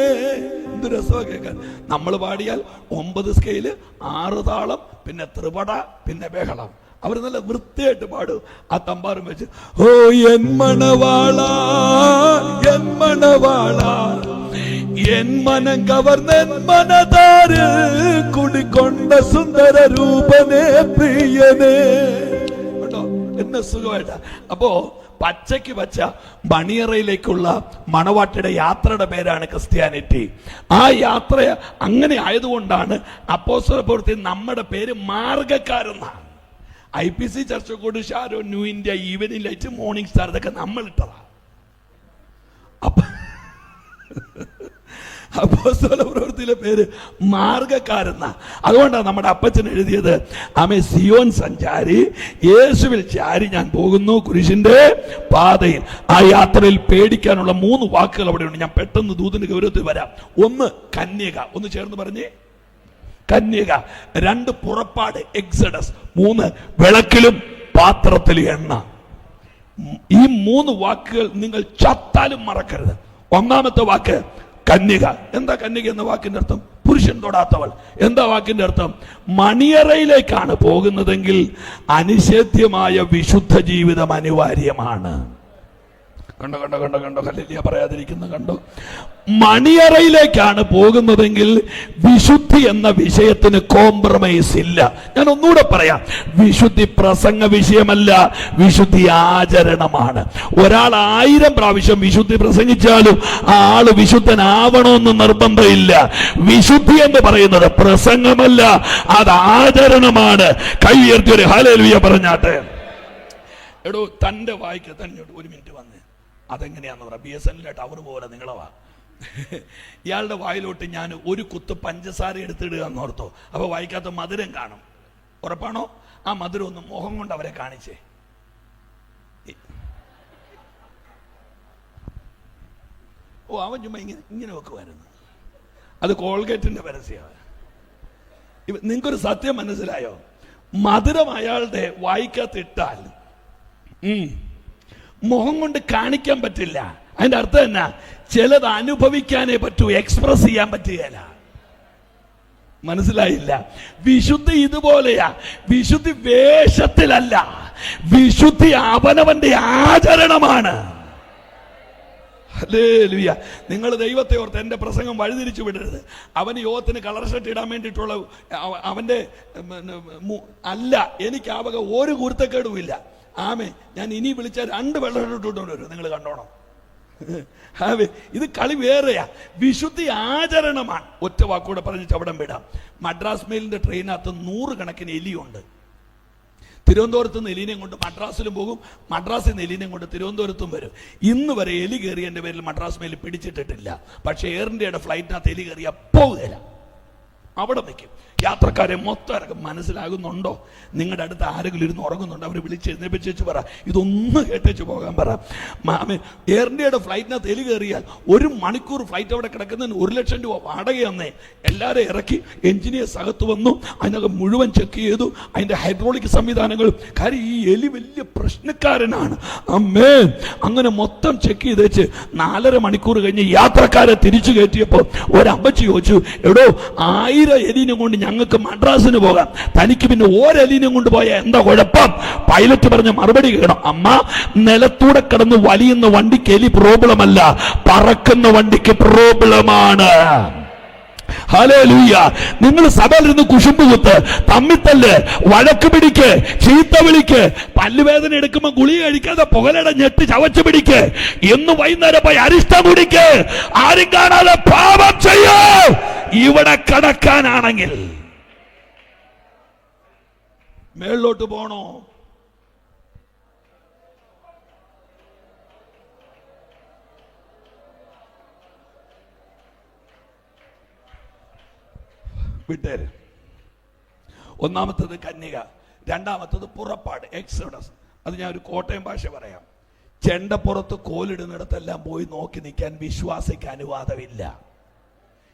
എന്ത് രസമാ കേൾക്കാൻ. നമ്മൾ പാടിയാൽ 9 സ്കെയില്, 6 താളം, പിന്നെ ത്രിപട, പിന്നെ ബഹളം. അവർ നല്ല വൃത്തിയായിട്ട് പാടും. ആ തമ്പാറും വെച്ച്, ഓ എൻ മണവാള എൻ മണവാള എൻ മനം കവർന്നെൻ മനതാര് കുടിക്കൊണ്ട സുന്ദര രൂപനേ പ്രിയനേ. കേട്ടോ എന്നെ സുഖമായിട്ടാ. അപ്പോ പച്ചയ്ക്ക് പച്ച മണിയറയിലേക്കുള്ള മണവാട്ടിയുടെ യാത്രയുടെ പേരാണ് ക്രിസ്ത്യാനിറ്റി. ആ യാത്ര അങ്ങനെ ആയതുകൊണ്ടാണ് അപ്പോസ്തല പ്രവൃത്തി നമ്മുടെ പേര് മാർഗക്കാരെന്നാണ്. IPC ചർച്ചക്കോട്, ഷാരോ, New India, evening light, morning star, ഇതൊക്കെ നമ്മൾ ഇട്ടതാ. അപ്പോസ്തല പ്രവൃത്തിയിലെ പേര് മാർഗക്കാരെന്ന. അതുകൊണ്ടാണ് നമ്മുടെ അപ്പച്ചൻ എഴുതിയത്, ആമേ സിയോൻ സഞ്ചാരി യേശുവിൽ ചാരി ഞാൻ പോകുന്നു കുരിശിന്റെ പാതയിൽ. ആ യാത്രയിൽ പേടിക്കാനുള്ള 3 വാക്കുകൾ അവിടെയുണ്ട്. ഞാൻ പെട്ടെന്ന് ദൂതന്റെ ഗൗരവത്തിൽ വരാം. 1 കന്യക, ഒന്ന് ചേർന്ന് പറഞ്ഞേ കന്യക. 2 പുറപ്പാട് എക്സഡസ്. 3 വിളക്കിലും പാത്രത്തിലും എണ്ണ. ഈ 3 വാക്കുകൾ നിങ്ങൾ ചത്താലും മറക്കരുത്. 1ാമത്തെ വാക്ക് കന്യക. എന്താ കന്യക എന്ന വാക്കിന്റെ അർത്ഥം? പുരുഷൻ തൊടാത്തവൾ. എന്താ വാക്കിന്റെ അർത്ഥം? മണിയറയിലേക്കാണ് പോകുന്നതെങ്കിൽ അനിഷേധ്യമായ വിശുദ്ധ ജീവിതം അനിവാര്യമാണ്. കണ്ടോ കണ്ടോ കണ്ടോ കണ്ടോ, ഹല്ലേലൂയ പറയാതിരിക്കുന്ന കണ്ടോ. മണിയറയിലേക്കാണ് പോകുന്നതെങ്കിൽ വിശുദ്ധി എന്ന വിഷയത്തിന് കോംപ്രമൈസ് ഇല്ല. ഞാൻ ഒന്നുകൂടെ പറയാം, വിശുദ്ധി പ്രസംഗ വിഷയമല്ല, വിശുദ്ധി ആചരണമാണ്. ഒരാൾ 1000 പ്രാവശ്യം വിശുദ്ധി പ്രസംഗിച്ചാലും ആ ആള് വിശുദ്ധനാവണമെന്ന് നിർബന്ധമില്ല. വിശുദ്ധി എന്ന് പറയുന്നത് പ്രസംഗമല്ല, അത് ആചരണമാണ്. കൈ ഉയർത്തി ഒരു ഹല്ലേലൂയ പറഞ്ഞാട്ടെ. എടോ തന്റെ വായിക്ക് തന്നോട് 1 മിനിറ്റ് വന്ന്, അതെങ്ങനെയാന്ന് പറയാം. BSNL ടവർ പോലെ നിങ്ങളവാ. ഇയാളുടെ വായിലോട്ട് ഞാൻ 1 കുത്ത് പഞ്ചസാര എടുത്തിടുക എന്നോർത്തോ. അപ്പൊ വായിക്കാത്ത മധുരം കാണും. ഉറപ്പാണോ? ആ മധുരം ഒന്ന് മുഖം കൊണ്ട് അവരെ കാണിച്ചേ. ഓ അവൻ ചുമ്മാ ഇങ്ങനെ വെക്കുമായിരുന്നു. അത് കോൾഗേറ്റിന്റെ പരസ്യമാണ്. നിങ്ങൾക്കൊരു സത്യം മനസ്സിലായോ? മധുരം അയാളുടെ വായിക്കാത്തിട്ടാൽ മുഖം കൊണ്ട് കാണിക്കാൻ പറ്റില്ല. അതിന്റെ അർത്ഥം എന്നാ? ചിലത് അനുഭവിക്കാനേ പറ്റൂ, എക്സ്പ്രസ് ചെയ്യാൻ പറ്റുകയില്ല. മനസ്സിലായില്ല? വിശുദ്ധി ഇതുപോലെയാ. വിശുദ്ധി വേഷത്തിലല്ല, വിശുദ്ധി അവനവന്റെ ആചരണമാണ്. ഹല്ലേലൂയ. നിങ്ങൾ ദൈവത്തെ ഓർത്ത് എന്റെ പ്രസംഗം വഴിതിരിച്ചു വിടരുത്. അവന് യോഗത്തിന് കളർ ഷർട്ട് ഇടാൻ വേണ്ടിയിട്ടുള്ള അവന്റെ അല്ല. എനിക്ക് ആ വക ഒരു കുരുത്തക്കേടുമില്ല. ആമേ. ഞാൻ ഇനി വിളിച്ചാൽ 2 വെള്ളം ഇട്ടുകൊണ്ട് വരും. നിങ്ങൾ കണ്ടോണം. ആമേ. ഇത് കളി വേറെയാ. വിശുദ്ധി ആചരണമാണ്. ഒറ്റ വാക്കൂടെ പറഞ്ഞ് ചവിടം വിടാം. മദ്രാസ് മെയിലിന്റെ ട്രെയിനകത്ത് 100 കണക്കിന് എലിയുണ്ട്. തിരുവനന്തപുരത്ത് നിന്ന് എലീനയും കൊണ്ട് മദ്രാസിലും പോകും, മദ്രാസിൽ നിന്ന് എലീനയും കൊണ്ട് തിരുവനന്തപുരത്തും വരും. ഇന്ന് വരെ എലി കയറിയതിന്റെ പേരിൽ മദ്രാസ് മെയിൽ പിടിച്ചിട്ടിട്ടില്ല. പക്ഷെ എയർ ഇന്ത്യയുടെ ഫ്ലൈറ്റിനകത്ത് എലി കയറിയാ പോവുകയില്ല, അവിടെ നിൽക്കും. യാത്രക്കാരെ മൊത്തം ഇറക്കും. മനസ്സിലാകുന്നുണ്ടോ? നിങ്ങളുടെ അടുത്ത് ആരെങ്കിലും ഇരുന്ന് ഉറങ്ങുന്നുണ്ടോ? അവർ വിളിച്ച് എഴുന്നേപ്പിച്ചു പറ, ഇതൊന്ന് കേട്ടേച്ച് പോകാൻ പറ. എയർ ഇന്ത്യയുടെ ഫ്ലൈറ്റിനകത്ത് എലി കയറിയാൽ 1 മണിക്കൂർ ഫ്ലൈറ്റ് അവിടെ കിടക്കുന്നതിന് 1 ലക്ഷം രൂപ വാടക തന്നേ. എല്ലാവരും ഇറക്കി, എഞ്ചിനീയേഴ്സ് അകത്ത് വന്നു, അതിനകം മുഴുവൻ ചെക്ക് ചെയ്തു, അതിന്റെ ഹൈഡ്രോളിക് സംവിധാനങ്ങളും. കാര്യം ഈ എലി വലിയ പ്രശ്നക്കാരനാണ്. അമ്മേ. അങ്ങനെ മൊത്തം ചെക്ക് ചെയ്ത് വെച്ച് 4.5 മണിക്കൂർ കഴിഞ്ഞ് യാത്രക്കാരെ തിരിച്ചു കയറ്റിയപ്പോ ഒരമ്മച്ചി ചോദിച്ചു, എടോ 1000 എലിനെ കൊണ്ട് ഞങ്ങൾക്ക് മദ്രാസിന് പോകാം, തനിക്ക് പിന്നെ 1 എലിനെ കൊണ്ട് പോയാൽ എന്താ കുഴപ്പം? പൈലറ്റ് പറഞ്ഞ മറുപടി കേൾക്കണം, അമ്മ നിലത്തൂടെ കിടന്ന് വലിയുന്ന വണ്ടിക്ക് എലി പ്രോബ്ലം അല്ല, പറക്കുന്ന വണ്ടിക്ക് പ്രോബ്ലമാണ്. ഹല്ലേലൂയ. നിങ്ങൾ സഭയിലിരുന്ന് കുശുമ്പ് കുത്ത്, തമ്മിത്തല്ല്, വഴക്ക് പിടിക്ക്, ചീത്ത വിളിക്ക്, പല്ലുവേദന എടുക്കുമ്പോ ഗുളിക കഴിക്കാതെ പുകലട ഞെട്ട് ചവച്ചു പിടിക്ക്, എന്ന് വൈകുന്നേരം പോയി അരിഷ്ടം കുടിക്ക്, ആരും കാണാതെ പാപം ചെയ്യൂ. ഇവിടെ കടക്കാനാണെങ്കിൽ മേളിലോട്ട് പോണോ? വിട്ടേര്. 1ാമത്തത് കന്യക, 2ാമത്തത് പുറപ്പാട് എക്സോഡസ്. അത് ഞാൻ ഒരു കോട്ടയം ഭാഷ പറയാം. ചെണ്ടപ്പുറത്ത് കോലിടുന്നിടത്തെല്ലാം പോയി നോക്കി നിൽക്കാൻ വിശ്വാസിക്ക് അനുവാദമില്ല.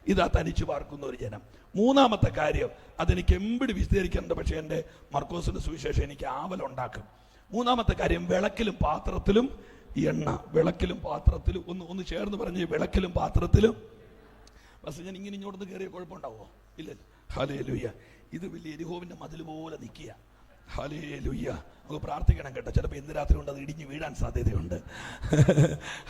ഇതാ തനിച്ചു പാർക്കുന്ന ഒരു ജനം. 3ാമത്തെ കാര്യം, അതെനിക്ക് എമ്പിടി വിശദീകരിക്കുന്നുണ്ട്, പക്ഷെ എൻ്റെ മർക്കോസിന്റെ സുവിശേഷം എനിക്ക് ആവലുണ്ടാക്കും. 3ാമത്തെ കാര്യം, വിളക്കിലും പാത്രത്തിലും എണ്ണ. വിളക്കിലും പാത്രത്തിലും ഒന്ന് ചേർന്ന് പറഞ്ഞ്, വിളക്കിലും പാത്രത്തിലും. പക്ഷെ ഞാൻ ഇങ്ങോട്ടൊന്ന് കയറിയ കുഴപ്പമുണ്ടാവോ? ഇല്ലല്ലോ. ഹല്ലേലൂയ. ഇത് വലിയ യെരിഹോവിന്റെ മതിൽ പോലെ നിൽക്കുക. ഹല്ലേലൂയ. നമുക്ക് പ്രാർത്ഥിക്കണം കേട്ടോ. ചിലപ്പോൾ ഇന്ന് രാത്രി കൊണ്ട് അത് ഇടിഞ്ഞു വീഴാൻ സാധ്യതയുണ്ട്.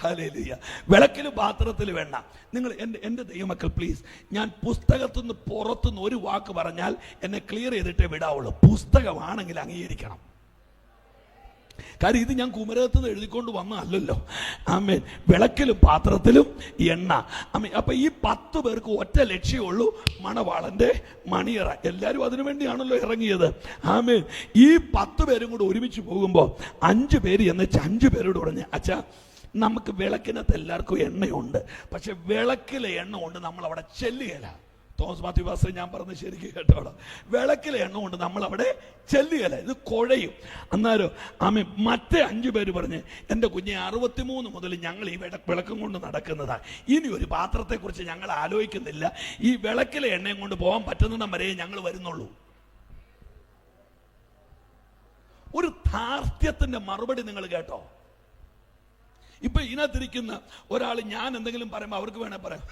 ഹല്ലേലൂയ. വിളക്കിലും പാത്രത്തിലും എണ്ണ. നിങ്ങൾ എൻ്റെ ദൈവമക്കൾ പ്ലീസ്, ഞാൻ പുസ്തകത്തുനിന്ന് പുറത്തുനിന്ന് ഒരു വാക്ക് പറഞ്ഞാൽ എന്നെ ക്ലിയർ ചെയ്തിട്ടേ വിടാവുള്ളൂ. പുസ്തകമാണെങ്കിൽ അംഗീകരിക്കണം. കാര്യം ഇത് ഞാൻ കുമരകത്ത് എഴുതിക്കൊണ്ട് വന്നല്ലോ. ആമേൻ. വിളക്കിലും പാത്രത്തിലും എണ്ണ. ആമേൻ. അപ്പൊ ഈ 10 പേർക്ക് ഒറ്റ ലക്ഷ്യമുള്ളൂ, മണവാളന്റെ മണിയറ. എല്ലാവരും അതിനു വേണ്ടിയാണല്ലോ ഇറങ്ങിയത്. ആമേൻ. ഈ 10 പേരും കൂടെ ഒരുമിച്ച് പോകുമ്പോൾ 5 പേര് എന്നിട്ട് 5 പേരോട് പറഞ്ഞു, അച്ഛാ നമുക്ക് വിളക്കിനകത്ത് എല്ലാവർക്കും എണ്ണയുണ്ട്, പക്ഷെ വിളക്കിലെ എണ്ണ കൊണ്ട് നമ്മൾ അവിടെ ചെല്ലുകയില്ല. തോമസ് മാത്യു പാസ്റ്റർ ഞാൻ പറഞ്ഞ് ശരിക്കും കേട്ടോളാം. വിളക്കിലെ എണ്ണ കൊണ്ട് നമ്മൾ അവിടെ ചെല്ലുകയില്ല, ഇത് കുഴയും. അന്നേരം ആമേ മറ്റേ 5 പേര് പറഞ്ഞ്, എൻ്റെ കുഞ്ഞെ 63 മുതൽ ഞങ്ങൾ ഈ വിളക്കും കൊണ്ട് നടക്കുന്നതാ, ഇനി ഒരു പാത്രത്തെക്കുറിച്ച് ഞങ്ങൾ ആലോചിക്കുന്നില്ല, ഈ വിളക്കിലെ എണ്ണയും കൊണ്ട് പോകാൻ പറ്റുന്നിടം വരെ ഞങ്ങൾ വരുന്നുള്ളൂ. ഒരു ധാർഷ്ട്യത്തിന്റെ മറുപടി നിങ്ങൾ കേട്ടോ. ഇപ്പൊ ഇതിനകത്തിരിക്കുന്ന ഒരാൾ ഞാൻ എന്തെങ്കിലും പറയുമ്പോൾ അവർക്ക് വേണേ പറയാം,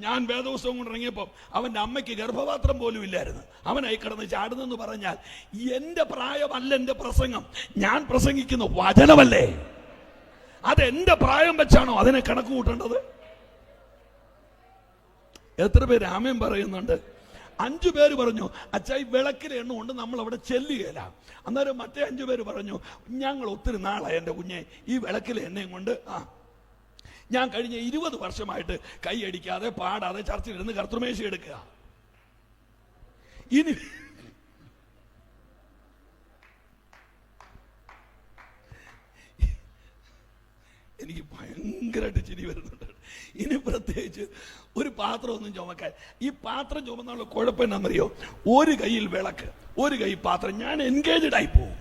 ഞാൻ വേദപുസ്തകം കൊണ്ട് ഇറങ്ങിയപ്പോൾ അവന്റെ അമ്മയ്ക്ക് ഗർഭപാത്രം പോലും ഇല്ലായിരുന്നു, അവനായി കിടന്ന് ചാടുന്നെന്ന് പറഞ്ഞാൽ എന്റെ പ്രായമല്ല എന്റെ പ്രസംഗം. ഞാൻ പ്രസംഗിക്കുന്ന വചനമല്ലേ, അതെന്റെ പ്രായം വെച്ചാണോ അതിനെ കണക്ക് കൂട്ടേണ്ടത്? എത്ര പേര് ആമേൻ പറയുന്നുണ്ട്? 5 പേര് പറഞ്ഞു, അച്ഛാ ഈ വിളക്കിലെ എണ്ണ കൊണ്ട് നമ്മൾ അവിടെ ചെല്ലുകയില്ല. അന്നേരം മറ്റേ 5 പേര് പറഞ്ഞു, ഞങ്ങൾ ഒത്തിരി നാളായി എൻ്റെ കുഞ്ഞെ ഈ വിളക്കിലെ എണ്ണയും കൊണ്ട് ഞാൻ കഴിഞ്ഞ 20 വർഷമായിട്ട് കൈയടിക്കാതെ പാടാതെ ചർച്ചയിലിരുന്ന് കർത്തൃമേശ എടുക്കുക. ഇനി എനിക്ക് ഭയങ്കരമായിട്ട് ചിരി വരുന്നുണ്ട്. ഇനി പ്രത്യേകിച്ച് ഒരു പാത്രം ഒന്നും ചുമക്കാൻ, ഈ പാത്രം ചുമന്നുള്ള കുഴപ്പം എന്നാണെന്നറിയോ? ഒരു കയ്യിൽ വിളക്ക്, ഒരു കൈ പാത്രം. ഞാൻ എൻഗേജ്ഡ് ആയി പോവും.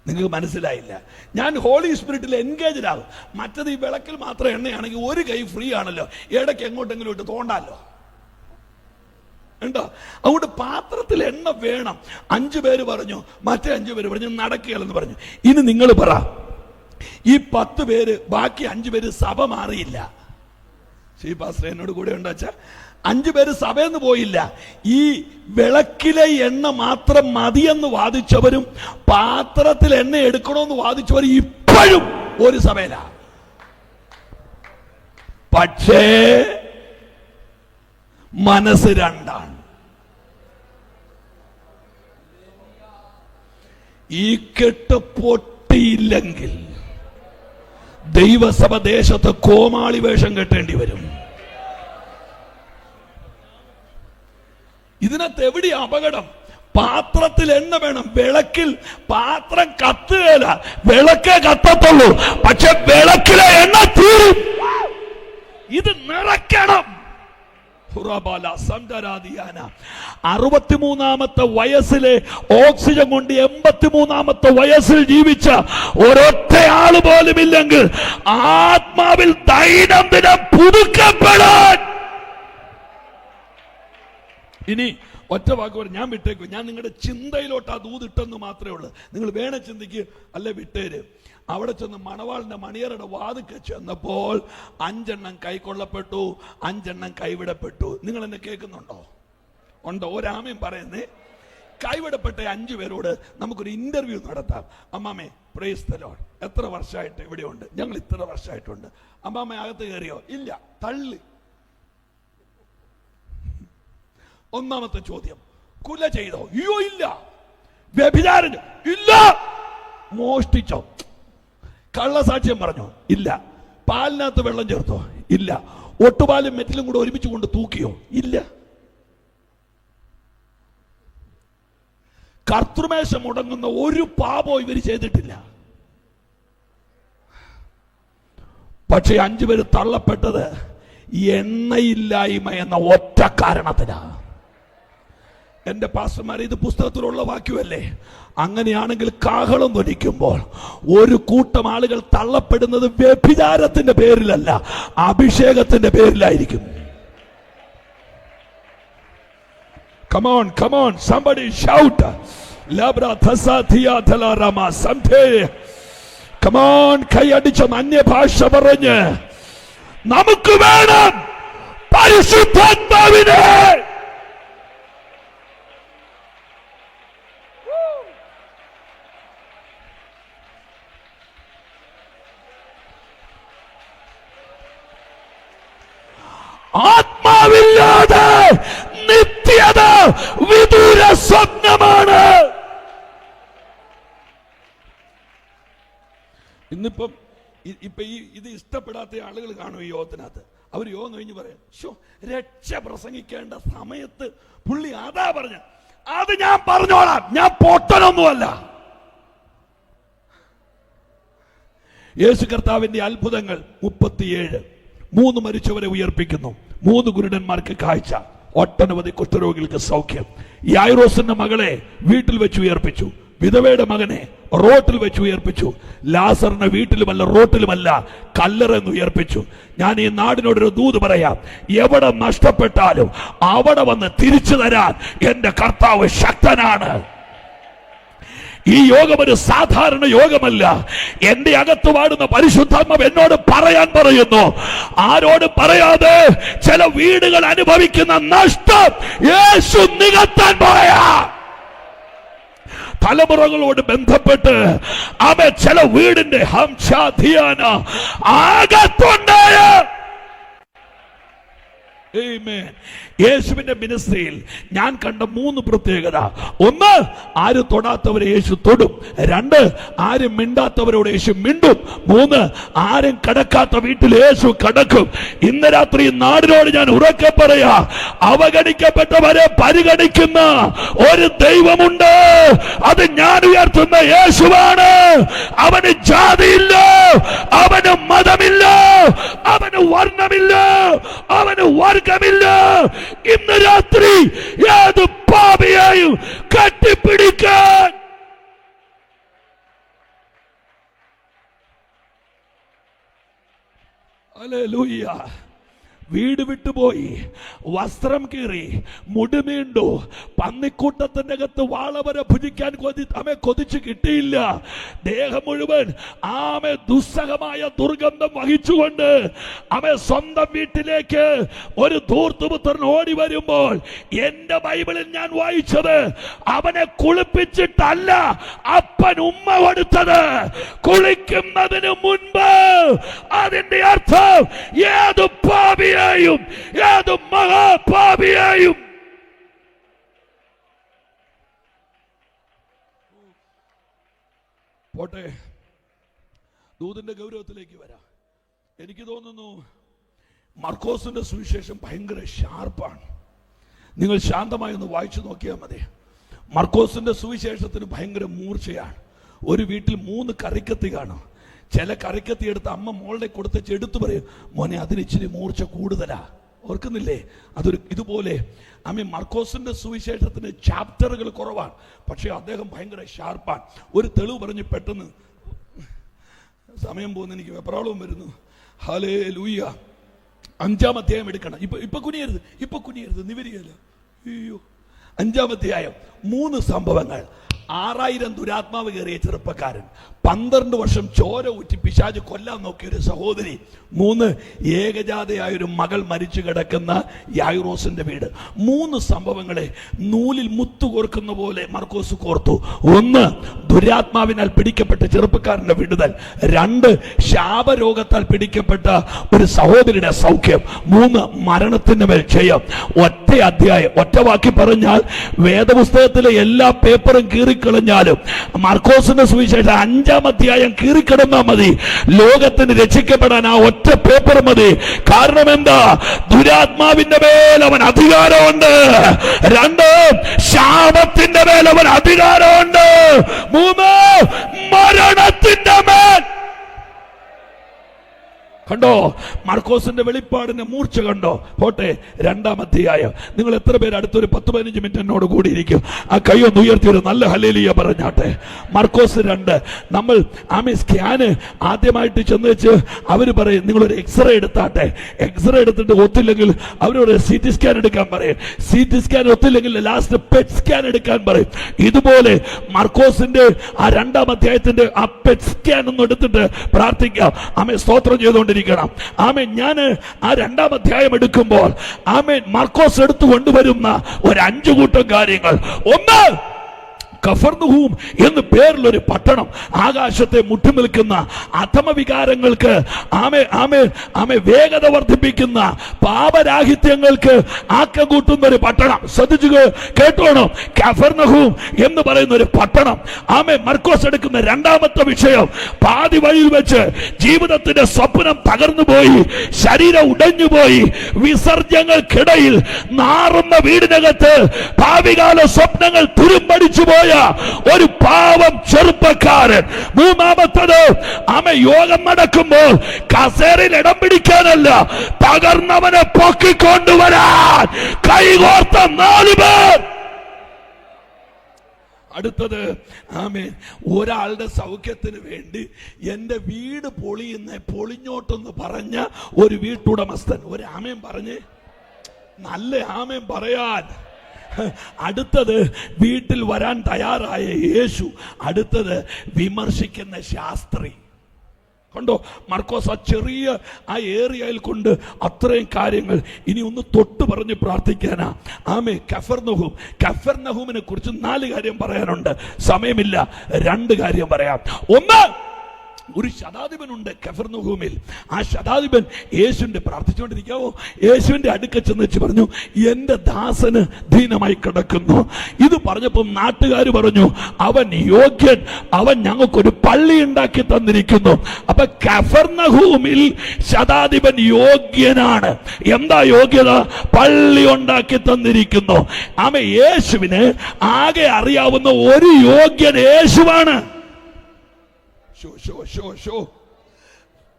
നിങ്ങൾക്ക് മനസ്സിലായില്ല, ഞാൻ ഹോളി സ്പിരിറ്റിൽ എൻഗേജ്ഡ് ആകും. മറ്റത് ഈ വിളക്കിൽ മാത്രം എണ്ണയാണെങ്കിൽ ഒരു കൈ ഫ്രീ ആണല്ലോ, ഇടയ്ക്ക് എങ്ങോട്ടെങ്കിലും ഇട്ട് തോണ്ടാലോ. ഉണ്ടോ? അതുകൊണ്ട് പാത്രത്തിൽ എണ്ണ വേണം. 5 പേര് പറഞ്ഞു, മറ്റേ 5 പേര് പറഞ്ഞു നടക്കുകയല്ലെന്ന് പറഞ്ഞു. ഇനി നിങ്ങൾ പറ, ഈ 10 പേര്, ബാക്കി 5 പേര് സഭ മാറിയില്ല. ശ്രീ പാസ്റ്റർ എന്നോട് കൂടെ ഉണ്ടോ അച്ഛാ? 5 പേര് സഭയെന്ന് പോയില്ല. ഈ വിളക്കിലെ എണ്ണ മാത്രം മതിയെന്ന് വാദിച്ചവരും പാത്രത്തിൽ എണ്ണ എടുക്കണമെന്ന് വാദിച്ചവരും ഇപ്പോഴും ഒരു സഭയിലാ. പക്ഷേ മനസ്സ് രണ്ടാണ്. ഈ കെട്ട് പൊട്ടിയില്ലെങ്കിൽ ദൈവസഭ ദേശത്ത് കോമാളി വേഷം കെട്ടേണ്ടി വരും. ഇതിനകത്ത് എവിടെയാ അപകടം? പാത്രത്തിൽ എണ്ണ വേണം, വിളക്കിൽ പാത്രം കത്തുകയില്ല, വിളക്കേ കത്തത്തുള്ളൂ. പക്ഷെ വിളക്കിലെ എണ്ണ തീരും. ഇത് നിറയ്ക്കണം. 63-ാമത്തെ വയസ്സിലെ ഓക്സിജൻ കൊണ്ട് 83-ാമത്തെ വയസ്സിൽ ജീവിച്ച ഒരൊറ്റ ആള് പോലും ഇല്ലെങ്കിൽ ആത്മാവിൽ ദൈനംദിനം പുതുക്കപ്പെടാൻ. ഇനി ഒറ്റ വാക്ക് പറയും, ഞാൻ വിട്ടേക്കും. ഞാൻ നിങ്ങളുടെ ചിന്തയിലോട്ട് ആ ദൂതിട്ടെന്ന് മാത്രമേ ഉള്ളൂ. നിങ്ങൾ വേണ ചിന്തിക്ക്, അല്ലെ വിട്ടേര്. അവിടെ ചെന്ന് മണവാളിന്റെ മണിയറയുടെ വാതിൽക്ക് ചെന്നപ്പോൾ 5 എണ്ണം കൈക്കൊള്ളപ്പെട്ടു, 5 എണ്ണം കൈവിടപ്പെട്ടു. നിങ്ങൾ എന്നെ കേൾക്കുന്നുണ്ടോ? ഉണ്ടോ? ഒരാമയും പറയുന്നേ. കൈവിടപ്പെട്ട 5 പേരോട് നമുക്കൊരു ഇന്റർവ്യൂ നടത്താം. അമ്മാമേ പ്രൈസ് ദി ലോർഡ്, എത്ര വർഷമായിട്ട് ഇവിടെയുണ്ട്? ഞങ്ങൾ ഇത്ര വർഷമായിട്ടുണ്ട്. അമ്മാമ അകത്ത് കയറിയോ? ഇല്ല, തള്ളി. ഒന്നാമത്തെ ചോദ്യം, കുല ചെയ്തോ? അയ്യോ ഇല്ല. വ്യഭിചാരം ഇല്ല. മോഷ്ടിച്ചോ? കള്ളസാക്ഷ്യം പറഞ്ഞോ? ഇല്ല. പാലിനകത്ത് വെള്ളം ചേർത്തോ? ഇല്ല. ഒട്ടുപാലും മെറ്റിലും കൂടെ ഒരുമിച്ച് കൊണ്ട് തൂക്കിയോ? ഇല്ല. കർത്തൃമേശ മുടങ്ങുന്ന ഒരു പാപവും ഇവർ ചെയ്തിട്ടില്ല. പക്ഷെ 5 പേര് തള്ളപ്പെട്ടത് എണ്ണയില്ലായ്മ എന്ന ഒറ്റ കാരണത്തിനാണ്. എന്റെ പാസ്റ്റർമാരെ, ഇത് പുസ്തകത്തിലുള്ള വാക്യമല്ലേ? അങ്ങനെയാണെങ്കിൽ കാഹളം ധ്വനിക്കുമ്പോൾ ഒരു കൂട്ടം ആളുകൾ തള്ളപ്പെടുന്നത് വ്യഭിചാരത്തിന്റെ പേരിലല്ല, അഭിഷേകത്തിന്റെ പേരിലായിരിക്കും. Come on, come on, somebody shout. Labra thasathia thalarama samthe. Come on, കൈയടിച്ച അന്യഭാഷ പറഞ്ഞ് നമുക്ക് വേണം പരിശുദ്ധാത്മാവിനെ. നിത്യത വിദൂര സ്വപ്നമാണ്. ഇന്നിപ്പം ഇപ്പൊ ഇത് ഇഷ്ടപ്പെടാത്ത ആളുകൾ കാണും ഈ യോഗത്തിനകത്ത്. അവർ യോഗം കഴിഞ്ഞ് പറയാം, രക്ഷ പ്രസംഗിക്കേണ്ട സമയത്ത് പുള്ളി അതാ പറഞ്ഞ. അത് ഞാൻ പറഞ്ഞോളാം, ഞാൻ പൊട്ടനൊന്നുമല്ല. യേശു കർത്താവിന്റെ അത്ഭുതങ്ങൾ 37. 3 മരിച്ചവരെ ഉയർപ്പിക്കുന്നു, 3 കുരുടന്മാർക്ക് കാഴ്ച, ഒട്ടനവധി കുഷ്ഠരോഗികൾക്ക് സൗഖ്യം, യായിറോസിന്റെ മകളെ വീട്ടിൽ വെച്ച് ഉയർപ്പിച്ചു, വിധവയുടെ മകനെ റോട്ടിൽ വെച്ച് ഉയർപ്പിച്ചു, ലാസറിനെ വീട്ടിലുമല്ല റോട്ടിലുമല്ല കല്ലറെന്ന് ഉയർപ്പിച്ചു. ഞാൻ ഈ നാടിനോടൊരു ദൂത് പറയാം, എവിടെ നഷ്ടപ്പെട്ടാലും അവിടെ വന്ന് തിരിച്ചു തരാൻ എന്റെ കർത്താവ് ശക്തനാണ്. ഈ യോഗം ഒരു സാധാരണ യോഗമല്ല. എന്റെ അകത്ത് വാടുന്ന പരിശുദ്ധാത്മാവ് എന്നോട് പറയാൻ പറയുന്നു, ആരോട് പറയാതെ ചില വീടുകൾ അനുഭവിക്കുന്ന നഷ്ടം യേശു നികത്താൻ പറയാ. തലമുറകളോട് ബന്ധപ്പെട്ട് ചില വീടിന്റെ ഹംശാധിയാന ആകത്തുണ്ടായ യേശുവിന്റെ മിനിസ്ട്രിയിൽ ഞാൻ കണ്ട 3 പ്രത്യേകത. 1, ആരും തൊടാത്തവരെ യേശു തൊടും. 2, ആരും മിണ്ടാത്തവരോട് യേശു മിണ്ടും. 3, ആരും കടക്കാത്ത വീട്ടിൽ യേശു കടക്കും. ഇന്ന് രാത്രി നാടിനോട് ഞാൻ ഉറക്കെ പറയാ, അവഗണിക്കപ്പെട്ടവരെ പരിഗണിക്കുന്ന ഒരു ദൈവമുണ്ട്. അത് ഞാൻ ഉയർത്തുന്ന യേശുവാണ്. അവന് ജാതിയില്ല, അവന് മതമില്ല, അവന് വർണ്ണമില്ല, അവന് വർഗമില്ല. ഇന്ന് രാത്രി ഏത് പാപിയെയും കെട്ടിപ്പിടിക്കാൻ ഹല്ലേലൂയ. വീട് വിട്ടുപോയി, വസ്ത്രം കീറി, മുടിമീണ്ടു, പന്നിക്കൂട്ടത്തിന്റെ അകത്ത് വാളവരെ ഭുജിക്കാൻ കൊതിച്ചു കിട്ടിയില്ല. ദേഹം മുഴുവൻ ദുസ്സഹമായ ദുർഗന്ധം വഹിച്ചുകൊണ്ട് സ്വന്തം വീട്ടിലേക്ക് ഒരു ധൂർത്തുപുത്രൻ ഓടി വരുമ്പോൾ എന്റെ ബൈബിളിൽ ഞാൻ വായിച്ചത്, അവനെ കുളിപ്പിച്ചിട്ടല്ല അപ്പൻ ഉമ്മ കൊടുത്തത്. കുളിക്കുന്നതിന് മുൻപ്. അതിന്റെ അർത്ഥം ഏത് പാപിയ ഏത് മഹാപാപിയെയും പോട്ടെ. ദൂതിന്റെ ഗൗരവത്തിലേക്ക് വരാം. എനിക്ക് തോന്നുന്നു മർക്കോസിന്റെ സുവിശേഷം ഭയങ്കര ഷാർപ്പാണ്. നിങ്ങൾ ശാന്തമായി ഒന്ന് വായിച്ചു നോക്കിയാൽ മതി. മർക്കോസിന്റെ സുവിശേഷത്തിന് ഭയങ്കര മൂർച്ചയാണ്. ഒരു വീട്ടിൽ 3 കറിക്കത്തി കാണും. ചില കറിക്കത്തി എടുത്ത് അമ്മ മോളുടെ കൊടുത്ത് എടുത്തു പറയും, മോനെ അതിന് ഇച്ചിരി മൂർച്ച കൂടുതലാ. ഓർക്കുന്നില്ലേ? ഇതുപോലെ മർക്കോസിന്റെ സുവിശേഷത്തിന് ചാപ്റ്ററുകൾ കുറവാണ്, പക്ഷെ അദ്ദേഹം ഭയങ്കര ഷാർപ്പാണ്. ഒരു തെളിവ് പറഞ്ഞ് പെട്ടെന്ന് സമയം പോകുന്ന എനിക്ക് വെപ്രാളവും വരുന്നു. ഹല്ലേലൂയ. 5-ാം അധ്യായം എടുക്കണം. ഇപ്പൊ കുനിയരുത്, നിവരിയല്ല. അയ്യോ. 5-ാം അധ്യായം 3 സംഭവങ്ങൾ. 6000 ദുരാത്മാവ് കയറിയ ചെറുപ്പക്കാരൻ, 12 വർഷം ചോര ഊറ്റി പിശാച് കൊല്ലാൻ നോക്കിയ ഒരു സഹോദരി, 3 ഏകജാതയായൊരു മകൾ മരിച്ചു കിടക്കുന്ന യായിറോസിന്റെ വീട്. 3 സംഭവങ്ങളെ നൂലിൽ മുത്തു കോർക്കുന്ന പോലെ മർക്കോസ് കോർത്തു. 1, ദുരാത്മാവിനാൽ പിടിക്കപ്പെട്ട ചെറുപ്പക്കാരന്റെ വിടുതൽ. 2, ശാപരോഗത്താൽ പിടിക്കപ്പെട്ട ഒരു സഹോദരിയുടെ സൗഖ്യം. 3, മരണത്തിന്റെ മേൽ ജയം. ഒറ്റ അധ്യായം, ഒറ്റ വാക്കി പറഞ്ഞാൽ വേദപുസ്തകത്തിലെ എല്ലാ പേപ്പറും കീറിക്കളഞ്ഞാലും മർക്കോസിന്റെ സുവിശേഷം 5-ാം അധ്യായം കീറിക്കിടന്നാ മതി. ലോകത്തിന് രക്ഷിക്കപ്പെടാൻ ആ ഒറ്റ പേപ്പർ മതി. കാരണം എന്താ? ദുരാത്മാവിന്റെ മേൽ അവൻ അധികാരമുണ്ട്. 2, ശാപത്തിന്റെ മേൽ അവൻ അധികാരമുണ്ട്. 3, മരണത്തിന്റെ മേൽ. കണ്ടോ മർക്കോസിന്റെ വെളിപ്പാടിന്റെ മൂർച്ച കണ്ടോ? പോട്ടെ, 2-ാം അധ്യായം. നിങ്ങൾ എത്ര പേര് അടുത്തൊരു 10-15 മിനിറ്റ് എന്നോട് കൂടിയിരിക്കും? ആ കൈയൊന്ന് ഉയർത്തി ഒരു നല്ല ഹല്ലേലൂയ പറഞ്ഞാട്ടെ. മർക്കോസ് 2. നമ്മൾ സ്കാന് ആദ്യമായിട്ട് ചെന്ന് വെച്ച് അവര് പറയും നിങ്ങളൊരു എക്സ്റേ എടുത്താട്ടെ. എക്സ്റേ എടുത്തിട്ട് ഒത്തില്ലെങ്കിൽ അവരോട് CT സ്കാൻ എടുക്കാൻ പറയും. CT സ്കാൻ ഒത്തില്ലെങ്കിൽ ലാസ്റ്റ് പെറ്റ് സ്കാൻ എടുക്കാൻ പറയും. ഇതുപോലെ മർക്കോസിന്റെ ആ 2-ാം അധ്യായത്തിന്റെ ആ പെറ്റ് സ്കാൻ ഒന്ന് എടുത്തിട്ട് പ്രാർത്ഥിക്കാം. സ്തോത്രം ചെയ്തുകൊണ്ടിരിക്കും. ഞാൻ ആ 2-ാം അധ്യായം എടുക്കുമ്പോൾ മർക്കോസ് എടുത്തു കൊണ്ടുവരുന്ന ഒരു 5 കൂട്ടം കാര്യങ്ങൾ. 1, കഫർനഹൂം എന്ന് പേരിലൊരു പട്ടണം, ആകാശത്തെ മുട്ടുനിൽക്കുന്ന അധമവികാരങ്ങൾക്ക് വേഗത വർദ്ധിപ്പിക്കുന്ന പാപരാഹിത്യങ്ങൾക്ക് ആക്കം കൂട്ടുന്ന ഒരു പട്ടണം. ശ്രദ്ധിച്ചു കേട്ടോണം, കഫർനഹൂം എന്ന് പറയുന്ന ഒരു പട്ടണം. മർക്കോസ് എടുക്കുന്ന രണ്ടാമത്തെ വിഷയം, പാതി വഴിയിൽ വെച്ച് ജീവിതത്തിന്റെ സ്വപ്നം തകർന്നുപോയി, ശരീരം ഉടഞ്ഞുപോയി, വിസർജ്യങ്ങൾക്കിടയിൽ നാറുന്ന വീടിനകത്ത് ഭാവികാല സ്വപ്നങ്ങൾ തുരുമ്പടിച്ചു പോയ ഒരു പാവം ചെറുപ്പക്കാരൻ. മൂന്നാമത്തത്, യോഗം നടക്കുമ്പോൾ കസേരയിൽ ഇടം പിടിക്കാനല്ല, തകർന്നവനെ പൊക്കിക്കൊണ്ടുവരാൻ കൈകോർത്ത 4 പേർ. അടുത്തത്, ഒരാളുടെ സൗഖ്യത്തിന് വേണ്ടി എന്റെ വീട് പൊളിഞ്ഞോട്ടെന്ന് പറഞ്ഞ ഒരു വീട്ടുടമസ്ഥൻ. ഒരു ആമേൻ പറഞ്ഞേ, നല്ല ആമേൻ പറയാൻ. അടുത്തത്, വീട്ടിൽ വരാൻ തയ്യാറായ യേശു. അടുത്തത്, വിമർശിക്കുന്ന ശാസ്ത്രി. കണ്ടോ, മർക്കോസ് ആ ചെറിയ ഏരിയയിൽ കൊണ്ട് അത്രയും കാര്യങ്ങൾ. ഇനി ഒന്ന് തൊട്ട് പറഞ്ഞ് പ്രാർത്ഥിക്കാനാ. കഫർനഹൂമിനെ കുറിച്ച് 4 കാര്യം പറയാനുണ്ട്, സമയമില്ല, 2 കാര്യം പറയാം. ഒന്ന്, ഒരു ശതാധിപനുണ്ട് കഫർനഹൂമിൽ. ആ ശതാധിപൻ യേശുവിന്റെ പ്രാർത്ഥിച്ചുകൊണ്ടിരിക്കാവോ, യേശുവിന്റെ അടുക്ക ചെന്ന് പറഞ്ഞു, എന്റെ ദാസന് ദീനമായി കിടക്കുന്നു. ഇത് പറഞ്ഞപ്പോൾ നാട്ടുകാർ പറഞ്ഞു, അവൻ യോഗ്യൻ, അവൻ ഞങ്ങൾക്കൊരു പള്ളി ഉണ്ടാക്കി തന്നിരിക്കുന്നു. അപ്പൊ കഫർനഹൂമിൽ ശതാധിപൻ യോഗ്യനാണ്. എന്താ യോഗ്യത? പള്ളി ഉണ്ടാക്കി തന്നിരിക്കുന്നു. യേശുവിന് ആകെ അറിയാവുന്ന ഒരു യോഗ്യൻ യേശുവാണ്.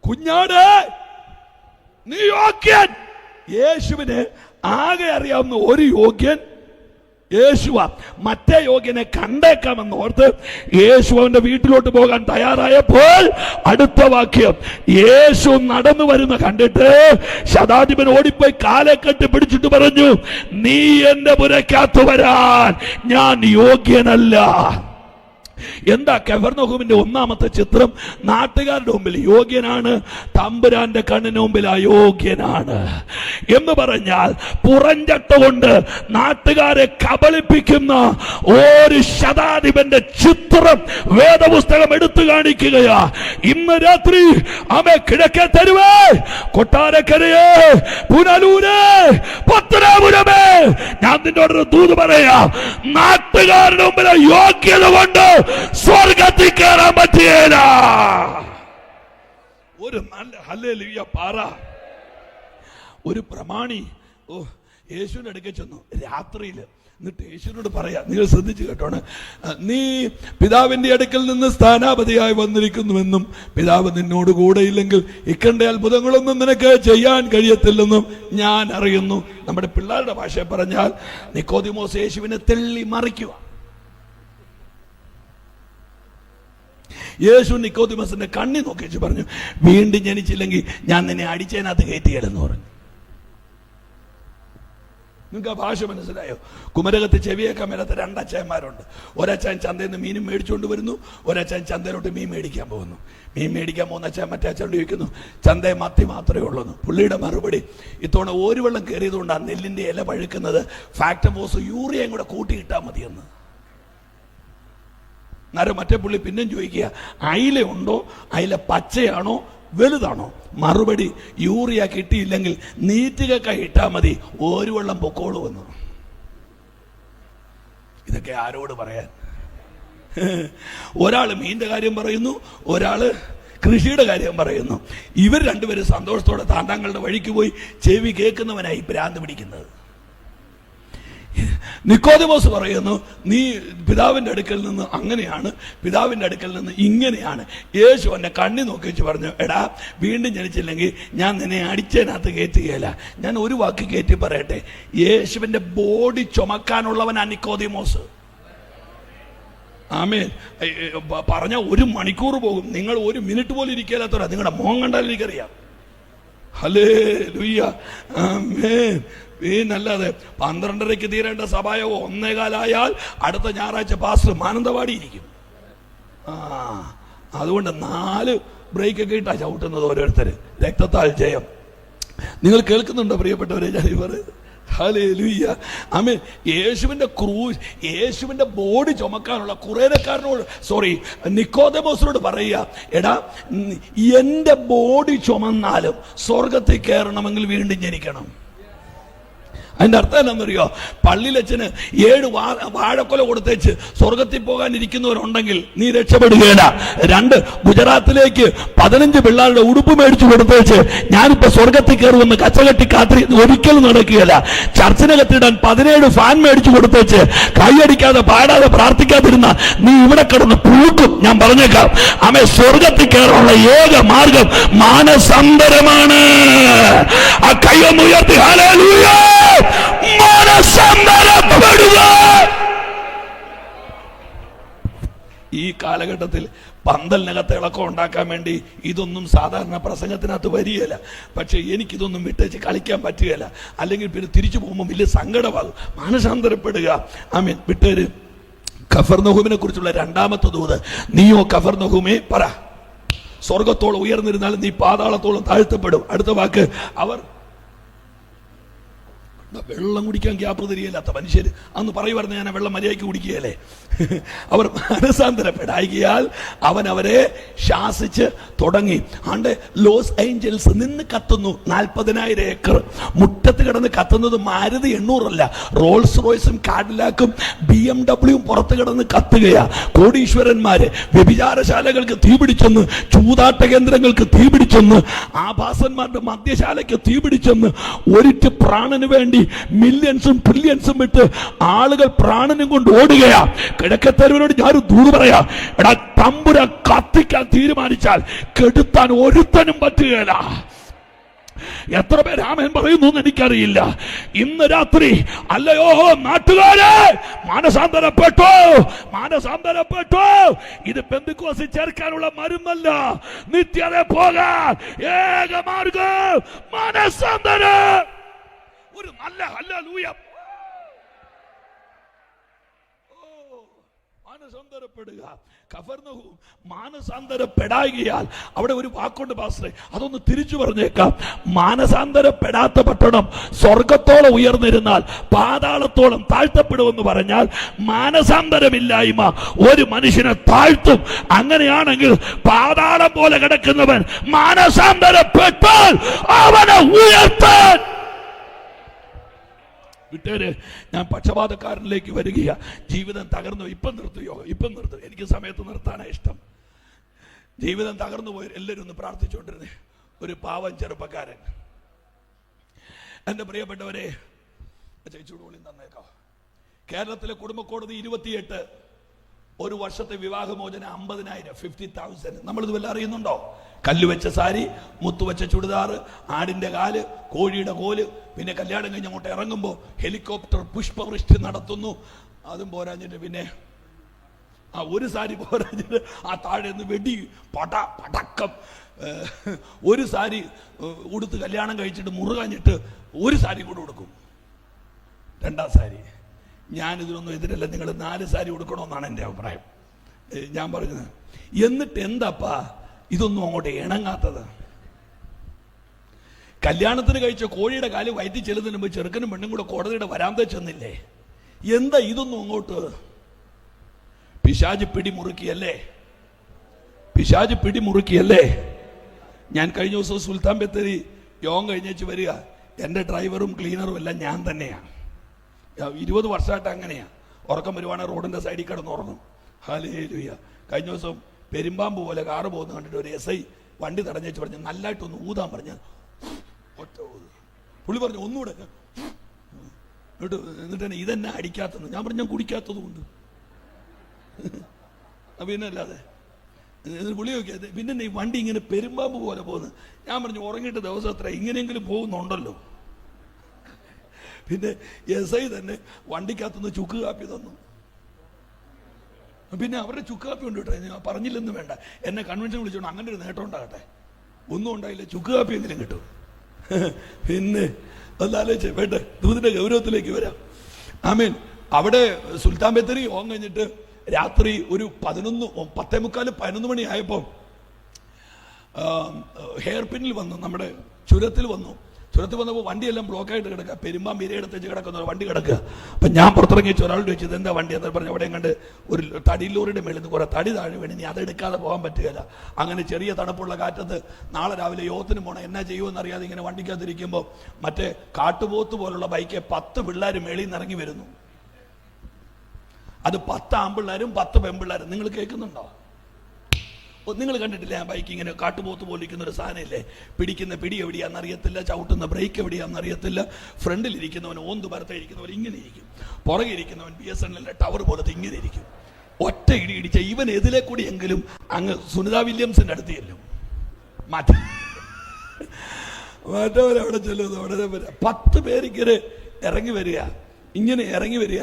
കുഞ്ഞാട്, നീ യോഗ്യൻ. യേശുവിന് ആകെ അറിയാവുന്ന ഒരു യോഗ്യൻ യേശുവാ. മറ്റേ യോഗ്യനെ കണ്ടേക്കാമെന്ന് ഓർത്ത് യേശു അവന്റെ വീട്ടിലോട്ട് പോകാൻ തയ്യാറായപ്പോൾ അടുത്ത വാക്യം, യേശു നടന്നു വരുന്ന കണ്ടിട്ട് ശതാധിപൻ ഓടിപ്പോയി കാലെ കെട്ടി പിടിച്ചിട്ട് പറഞ്ഞു, നീ എന്റെ പുരക്കകത്ത് വരാൻ ഞാൻ യോഗ്യനല്ല. എന്താ കഫർനഹൂമിന്റെ ഒന്നാമത്തെ ചിത്രം? നാട്ടുകാരുടെ മുമ്പിൽ യോഗ്യനാണ്, തമ്പുരാന്റെ കണ്ണിന് മുമ്പിൽ അയോഗ്യനാണ്. എന്ന് പറഞ്ഞാൽ പുറഞ്ചട്ട കൊണ്ട് നാട്ടുകാരെ കബളിപ്പിക്കുന്ന ഒരു ശതാധിപന്റെ ചിത്രം വേദപുസ്തകം എടുത്തു കാണിക്കുകയാ. ഇന്ന് രാത്രി കിഴക്കേ തെരുവേ, കൊട്ടാരക്കരയെ, പുനലൂര്, പത്തനാപുരമേ, ഞാൻ നിന്നോടൊരു ദൂത് പറയാ, നാട്ടുകാരുടെ മുമ്പിൽ യോഗ്യത കൊണ്ട് സ്വർഗത്തിൽ കയറാൻ പറ്റിയല്ല. ഒരു നല്ല ഹല്ലേലൂയ പാറ. ഒരു പ്രമാണി യേശുവിന്റെ അടുക്കൽ ചെന്നു രാത്രിയിൽ. എന്നിട്ട് യേശുവിനോട് പറയാ, നിങ്ങൾ ശ്രദ്ധിച്ചു കേട്ടോണ്, നീ പിതാവിന്റെ അടുക്കൽ നിന്ന് സ്ഥാനാപതിയായി വന്നിരിക്കുന്നുവെന്നും പിതാവ് നിന്നോട് കൂടെ ഇല്ലെങ്കിൽ ഇക്കണ്ട അത്ഭുതങ്ങളൊന്നും നിനക്ക് ചെയ്യാൻ കഴിയത്തില്ലെന്നും ഞാൻ അറിയുന്നു. നമ്മുടെ പിള്ളേരുടെ ഭാഷയെ പറഞ്ഞാൽ നിക്കോദിമോസ് യേശുവിനെ തെള്ളി മറിക്കുക. യേശു നിക്കോദിമോസിന്റെ കണ്ണി നോക്കി പറഞ്ഞു, വീണ്ടും ജനിച്ചില്ലെങ്കിൽ ഞാൻ നിന്നെ അടിച്ചതിനകത്ത് കയറ്റിയാലെന്ന് പറഞ്ഞു. നിങ്ങൾക്ക് ആ ഭാഷ മനസ്സിലായോ? കുമരകത്ത് ചെവിയേക്കാൻ മേലാത്ത 2 അച്ചായന്മാരുണ്ട്. ഒരച്ചായൻ ചന്തയിൽ നിന്ന് മീനും മേടിച്ചുകൊണ്ട് വരുന്നു, ഒരച്ചായൻ ചന്തയിലോട്ട് മീൻ മേടിക്കാൻ പോകുന്നു. മീൻ മേടിക്കാൻ പോകുന്ന അച്ചായൻ മറ്റേ അച്ചായോട് ചോദിക്കുന്നു, ചന്തയെ മത്തി മാത്രമേ ഉള്ളൂ. പുള്ളിയുടെ മറുപടി, ഇത്തവണ ഒരു വെള്ളം കയറിയതുകൊണ്ടാണ് നെല്ലിന്റെ ഇല പഴുക്കുന്നത്, ഫാക്ടംഫോസ് യൂറിയയും കൂടെ കൂട്ടിയിട്ടാൽ മതിയെന്ന്. നേരം മറ്റേ പുള്ളി പിന്നെയും ചോദിക്കുക, അയില ഉണ്ടോ, അയില പച്ചയാണോ വലുതാണോ? മറുപടി, യൂറിയ കിട്ടിയില്ലെങ്കിൽ നീറ്റുകക്ക ഇട്ടാ മതി, ഒരു വെള്ളം പൊക്കോളൂ എന്ന്. ഇതൊക്കെ ആരോട് പറയാൻ? ഒരാള് മീനിന്റെ കാര്യം പറയുന്നു, ഒരാള് കൃഷിയുടെ കാര്യം പറയുന്നു. ഇവർ രണ്ടുപേരും സന്തോഷത്തോടെ താണ്ടാങ്ങളുടെ വഴിക്ക് പോയി ചെവി കേൾക്കുന്നവനായി ഭ്രാന്ത് പിടിക്കുന്നത്. നിക്കോദിമോസ് പറയുന്നു, നീ പിതാവിന്റെ അടുക്കൽ നിന്ന് അങ്ങനെയാണ്, പിതാവിന്റെ അടുക്കൽ നിന്ന് ഇങ്ങനെയാണ്. യേശു എന്നെ കണ്ണി നോക്കി വെച്ച് പറഞ്ഞു, എടാ വീണ്ടും ജനിച്ചില്ലെങ്കിൽ ഞാൻ നിന്നെ അടിച്ചതിനകത്ത് കയറ്റുകയില്ല. ഞാൻ ഒരു വാക്ക് കയറ്റി പറയട്ടെ, യേശുവിന്റെ ബോഡി ചുമക്കാനുള്ളവനാ നിക്കോദിമോസ്. ആമേൻ. പറഞ്ഞ 1 മണിക്കൂർ പോകും, നിങ്ങൾ 1 മിനിറ്റ് പോലും ഇരിക്കാത്തവരാ. നിങ്ങളുടെ മോൻ കണ്ടാൽ എനിക്കറിയാം. ഹല്ലേലൂയ, ആമേൻ. നല്ലത് 12:30 തീരേണ്ട സഭായോഗം 1:15 അടുത്ത ഞായറാഴ്ച പാസ്റ്റർ മാനന്തവാടി ഇരിക്കും. അതുകൊണ്ട് 4 ബ്രേക്കൊക്കെ ഇട്ടാ ചവിട്ടുന്നത് ഓരോരുത്തര്. രക്തത്താൽ ജയം. നിങ്ങൾ കേൾക്കുന്നുണ്ടോ പ്രിയപ്പെട്ടവരെ? ഹല്ലേലൂയ. ആമേൻ. യേശുവിന്റെ യേശുവിന്റെ ബോഡി ചുമക്കാനുള്ള കുറേനക്കാരനോട് നിക്കോദെമോസിനോട് പറയുക, എടാ എന്റെ ബോഡി ചുമന്നാലും സ്വർഗത്തിൽ കയറണമെങ്കിൽ വീണ്ടും ജനിക്കണം. അതിന്റെ അർത്ഥം എന്താണെന്നറിയോ? പള്ളിയിലച്ഛന് 7 വാഴക്കൊല കൊടുത്തേച്ച് സ്വർഗത്തിൽ പോകാനിരിക്കുന്നവരുണ്ടെങ്കിൽ നീ രക്ഷപ്പെടുകയില്ല. 2 ഗുജറാത്തിലേക്ക് 15 പിള്ളേരുടെ ഉടുപ്പ് മേടിച്ചു കൊടുത്തേച്ച് ഞാനിപ്പോ സ്വർഗത്തിൽ കയറുമെന്ന് കച്ചകെട്ടി കാത്തി ഒരിക്കലും നടക്കുകയില്ല. ചർച്ചിനകത്തിടാൻ 17 ഫാൻ മേടിച്ചു കൊടുത്തേച്ച് കൈയടിക്കാതെ പാടാതെ പ്രാർത്ഥിക്കാതിരുന്ന നീ ഇവിടെ കിടന്ന് പുഴുക്കും. ഞാൻ പറഞ്ഞേക്കാം, ആമേ. സ്വർഗത്തിൽ കയറാനുള്ള ഏക മാർഗം മാനസാന്തരമാണ്. ആ കൈയൊന്ന് ഉയർത്തി ഹല്ലേലൂയ. ഈ കാലഘട്ടത്തിൽ പന്തലിനകത്ത് ഇളക്കം ഉണ്ടാക്കാൻ വേണ്ടി ഇതൊന്നും സാധാരണ പ്രസംഗത്തിനകത്ത് വരികയില്ല. പക്ഷെ എനിക്കിതൊന്നും വിട്ടേച്ച് കളിക്കാൻ പറ്റുകയില്ല. അല്ലെങ്കിൽ പിന്നെ തിരിച്ചു പോകുമ്പോൾ വലിയ സങ്കടമാകും. മാനസാന്തരപ്പെടുക. ആമേൻ. വിട്ടേര്. കഫർനഹൂമിനെ കുറിച്ചുള്ള 2ാമത്തെ ദൂത്. നീയോ കഫർനഹൂമേ പറ, സ്വർഗത്തോളം ഉയർന്നിരുന്നാലും നീ പാതാളത്തോളം താഴ്ത്തപ്പെടും. അടുത്ത വാക്ക്, അവർ വെള്ളം കുടിക്കാൻ ഗ്യാപ്പ് തരികയില്ലാത്ത മനുഷ്യർ അന്ന് പറയുമായിരുന്നു, ഞാൻ വെള്ളം മര്യാദയ്ക്ക് കുടിക്കുകയല്ലേ. അവർ മാനസാന്തരപ്പെടായികയാൽ അവൻ അവരെ ശാസിച്ച് തുടങ്ങി. ആണ്ട് ലോസ് ഏഞ്ചൽസ് നിന്ന് കത്തുന്നു. 40,000 ഏക്കർ മുറ്റത്ത് കിടന്ന് കത്തുന്നത് മാരുതി 800 അല്ല, റോൾസ് റോയ്സും കാഡിലാക്കും BMW പുറത്ത് കിടന്ന് കത്തുകയാ. കോടീശ്വരന്മാര് വ്യഭിചാരശാലകൾക്ക് തീപിടിച്ചെന്ന്, ചൂതാട്ട കേന്ദ്രങ്ങൾക്ക് തീപിടിച്ചെന്ന്, ആഭാസന്മാരുടെ മദ്യശാലയ്ക്ക് തീപിടിച്ചെന്ന്, ഒരിറ്റ് പ്രാണന് വേണ്ടി മില്യൺസും ട്രില്യൺസും വിട്ട് ആളുകൾ പ്രാണനും കൊണ്ട് ഓടുകയാ. കിഴക്കത്തരുവിനോട് ഞാനൊരു ദൂത് പറയാ, എടാ തമ്പുര കത്തിക്കാൻ തീരുമാനിച്ചാൽ കെടുത്താൻ ഒരുത്തനും പറ്റുകയില്ല. എത്ര പേര് ആമേൻ പറയുന്നു എന്ന് എനിക്കറിയില്ല. ഇന്ന് രാത്രി അല്ലയോ നാട്ടുകാരെ, മാനസാന്തരപ്പെട്ടോ, മാനസാന്തരപ്പെട്ടോ. ഇത് പെന്തക്കോസ്തിൽ ചേർക്കാനുള്ള മരുന്നല്ല, നിത്യത പോകാൻ ഏക മാർഗം മാനസാന്തരം. ഒരു നല്ല ഹല്ലേലൂയ. മാനസാന്തരപ്പെടുക. കഫർനഹൂം മാനസാന്തരപ്പെടായികയാൽ അവിടെ ഒരു വാക്കുണ്ട് പാസ്റ്ററെ, അതൊന്ന് തിരിച്ചു പറഞ്ഞേക്കാം. മാനസാന്തരപ്പെടാത്ത പട്ടണം സ്വർഗത്തോളം ഉയർന്നിരുന്നാൽ പാതാളത്തോളം താഴ്ത്തപ്പെടുമെന്ന് പറഞ്ഞാൽ മാനസാന്തരമില്ലായ്മ ഒരു മനുഷ്യനെ താഴ്ത്തും. അങ്ങനെയാണെങ്കിൽ പാതാളം പോലെ കിടക്കുന്നവൻ മാനസാന്തരപ്പെട്ടാൽ അവനെ ഉയർത്താൻ. വിട്ടേര്. ഞാൻ പക്ഷപാതക്കാരനിലേക്ക് വരികയാ. ജീവിതം തകർന്നു. ഇപ്പം നിർത്തുയോ? ഇപ്പം നിർത്തും. എനിക്ക് സമയത്ത് നിർത്താനാണ് ഇഷ്ടം. ജീവിതം തകർന്നു പോയി എല്ലാവരും ഒന്ന് പ്രാർത്ഥിച്ചുകൊണ്ടിരുന്നേ. ഒരു പാവം ചെറുപ്പക്കാരൻ. എൻ്റെ പ്രിയപ്പെട്ടവരെ, ചൂടുപൊളി തന്നേക്കാം. കേരളത്തിലെ കുടുംബ കോടതി 28 ഒരു വർഷത്തെ വിവാഹമോചന 50,000, 50,000. നമ്മളിത് വല്ല അറിയുന്നുണ്ടോ? കല്ലുവെച്ച സാരി, മുത്തുവെച്ച ചുടിദാർ, ആടിന്റെ കാല്, കോഴിയുടെ കോല്, പിന്നെ കല്യാണം കഴിഞ്ഞ് അങ്ങോട്ട് ഇറങ്ങുമ്പോൾ ഹെലികോപ്റ്റർ പുഷ്പവൃഷ്ടി നടത്തുന്നു. അതും പോരാഞ്ഞിട്ട് പിന്നെ ഒരു സാരി പോരാഞ്ഞിട്ട് ആ താഴെ നിന്ന് വെടി പടക്കം. ഒരു സാരി ഉടുത്ത് കല്യാണം കഴിച്ചിട്ട് മുറുകാഞ്ഞിട്ട് ഒരു സാരി കൂടെ കൊടുക്കും, 2ാം സാരി. ഞാനിതിനൊന്നും എതിരല്ല. നിങ്ങൾ 4 സാരി കൊടുക്കണമെന്നാണ് എൻ്റെ അഭിപ്രായം. ഞാൻ പറഞ്ഞത്. എന്നിട്ട് എന്താപ്പാ ഇതൊന്നും അങ്ങോട്ട് ഇണങ്ങാത്തത്? കല്യാണത്തിന് കഴിച്ച കോഴിയുടെ കാല് വയറ്റി ചെല്ലുന്നതിന് മുമ്പ് ചെറുക്കനും പെണ്ണും കൂടെ കോടതിയുടെ വരാന്ത ചെന്നില്ലേ? എന്താ ഇതൊന്നും അങ്ങോട്ട്? പിശാച് പിടിമുറുക്കിയല്ലേ? പിശാച് പിടിമുറുക്കിയല്ലേ? ഞാൻ കഴിഞ്ഞ ദിവസം സുൽത്താൻ ബത്തേരി യോഗം കഴിഞ്ഞേച്ച് വരിക. എൻ്റെ ഡ്രൈവറും ക്ലീനറും എല്ലാം ഞാൻ തന്നെയാണ്. 20 വർഷമായിട്ട് അങ്ങനെയാ. ഉറക്കം വരുവാണെങ്കിൽ റോഡിന്റെ സൈഡിൽ കിടന്ന് ഉറങ്ങും. ഹല്ലേലൂയ. കഴിഞ്ഞ ദിവസം പെരുമ്പാമ്പ് പോലെ കാറ് പോകുന്ന കണ്ടിട്ട് ഒരു SI വണ്ടി തടഞ്ഞേച്ച് പറഞ്ഞു, നല്ലതായിട്ടൊന്ന് ഊതാൻ പറഞ്ഞ ഒറ്റ ഊത്. പുള്ളി പറഞ്ഞു ഒന്നുകൂടെ. എന്നിട്ട് തന്നെ ഇതെന്നെ അടിക്കാത്തത്. ഞാൻ പറഞ്ഞു, ഞാൻ കുടിക്കാത്തത് കൊണ്ട്. പിന്നെ അല്ലാതെ പുള്ളി നോക്കിയത്. പിന്നെ ഈ വണ്ടി ഇങ്ങനെ പെരുമ്പാമ്പ് പോലെ പോകുന്നത്. ഞാൻ പറഞ്ഞു, ഉറങ്ങിയിട്ട് ദിവസം എത്ര ഇങ്ങനെയെങ്കിലും പോകുന്നുണ്ടല്ലോ. പിന്നെ SI തന്നെ വണ്ടിക്കകത്തുനിന്ന് ചുക്ക് കാപ്പി തന്നു. പിന്നെ അവരുടെ ചുക്ക് കാപ്പി ഉണ്ട് കേട്ടോ. ഞാൻ പറഞ്ഞില്ലെന്ന് വേണ്ട, എന്നെ കൺവെൻഷൻ വിളിച്ചോണ്ട് അങ്ങനെ ഒരു നേട്ടം ഉണ്ടാകട്ടെ. ഒന്നും ഉണ്ടായില്ല, ചുക്ക് കാപ്പി എങ്കിലും കിട്ടും. പിന്നെ അതാലോചിച്ചേ വേണ്ട. ദൂതിന്റെ ഗൗരവത്തിലേക്ക് വരാം. ആമീൻ. അവിടെ സുൽത്താൻ ബത്തേരി യോഗം കഴിഞ്ഞിട്ട് രാത്രി ഒരു 10:45, 11 മണി ആയപ്പോൾ ഹെയർ പിന്നിൽ വന്നു, നമ്മുടെ ചുരത്തിൽ വന്നു. ചുരത്തിൽ വന്നപ്പോൾ വണ്ടിയെല്ലാം ബ്ലോക്കായിട്ട് കിടക്കുക, പെരുമ്പാമ്പീരയെടുത്ത് വെച്ച് കിടക്കുന്ന വണ്ടി കിടക്കുക. അപ്പം ഞാൻ പുറത്തിറങ്ങി ഒരാളോട് ചോദിച്ചത് എന്താ വണ്ടി എന്ന് പറഞ്ഞു. അവിടെ കണ്ട് ഒരു തടി ലോറിയുടെ മേളിൽ നിന്ന് കുറെ തടി താഴെ വേണ്ടി, നീ അതെടുക്കാതെ പോകാൻ പറ്റുകയില്ല. അങ്ങനെ ചെറിയ തണുപ്പുള്ള കാറ്റത്ത് നാളെ രാവിലെ യോഗത്തിന് പോകണം, എന്നാ ചെയ്യുമെന്ന് അറിയാതെ ഇങ്ങനെ വണ്ടിക്കകത്തിരിക്കുമ്പോൾ മറ്റേ കാട്ടുപോത്ത് പോലുള്ള ബൈക്ക് 10 പിള്ളേർ മേളിൽ നിന്ന് ഇറങ്ങി വരുന്നു. അത് 10 ആൺപിള്ളേരും 10 പെൺപിള്ളേരും. നിങ്ങൾ കേൾക്കുന്നുണ്ടോ? നിങ്ങൾ കണ്ടിട്ടില്ല ആ ബൈക്ക് ഇങ്ങനെ കാട്ടുപോത്ത് പോലിരിക്കുന്ന ഒരു സാധനമില്ലേ? പിടിക്കുന്ന പിടി എവിടെയാണെന്നറിയത്തില്ല, ചവിട്ടുന്ന ബ്രേക്ക് എവിടെയാണെന്നറിയത്തില്ല. ഫ്രണ്ടിലിരിക്കുന്നവൻ ഓന്ത് പരത്തെ ഇരിക്കുന്നവൻ ഇങ്ങനെ ഇരിക്കും, പുറകെ ഇരിക്കുന്നവൻ BSNL ടവർ പോലത്തെ ഇങ്ങനെ ഇരിക്കും. ഒറ്റ ഇടി ഇടിച്ച ഇവൻ എതിലെ കൂടി എങ്കിലും അങ്ങ് സുനിത വില്യംസിന്റെ അടുത്ത് ചെല്ലും. മറ്റവരവിടെ ചെല്ലുന്നു. അവിടെ 10 പേരിങ്ങനെ ഇറങ്ങി വരിക, ഇങ്ങനെ ഇറങ്ങി വരിക.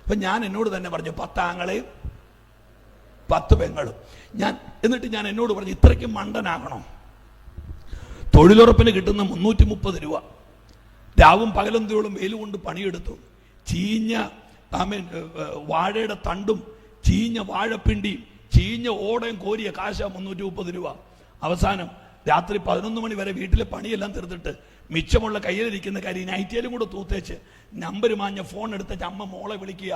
അപ്പൊ ഞാൻ എന്നോട് തന്നെ പറഞ്ഞു 10 ആങ്ങളെയും 10 പെങ്ങളും. എന്നിട്ട് ഞാൻ എന്നോട് പറഞ്ഞു, ഇത്രയ്ക്കും മണ്ടനാകണം? തൊഴിലുറപ്പിന് കിട്ടുന്ന 330 രൂപ, രാവും പകലും തോളും വെയിൽ കൊണ്ട് പണിയെടുത്തു, ചീഞ്ഞ വാഴയുടെ തണ്ടും ചീഞ്ഞ വാഴപ്പിണ്ടിയും ചീഞ്ഞ ഓടയും കോരിയ കാശ 330 രൂപ. അവസാനം രാത്രി 11 മണി വരെ വീട്ടിലെ പണിയെല്ലാം തീർത്തിട്ട് മിച്ചമുള്ള കയ്യിലിരിക്കുന്ന കാര്യം നൈറ്റിയിലും കൂടെ തൂത്തേച്ച് നമ്പർ മാഞ്ഞ ഫോൺ എടുത്തേച്ച് അമ്മ മോളെ വിളിക്കുക,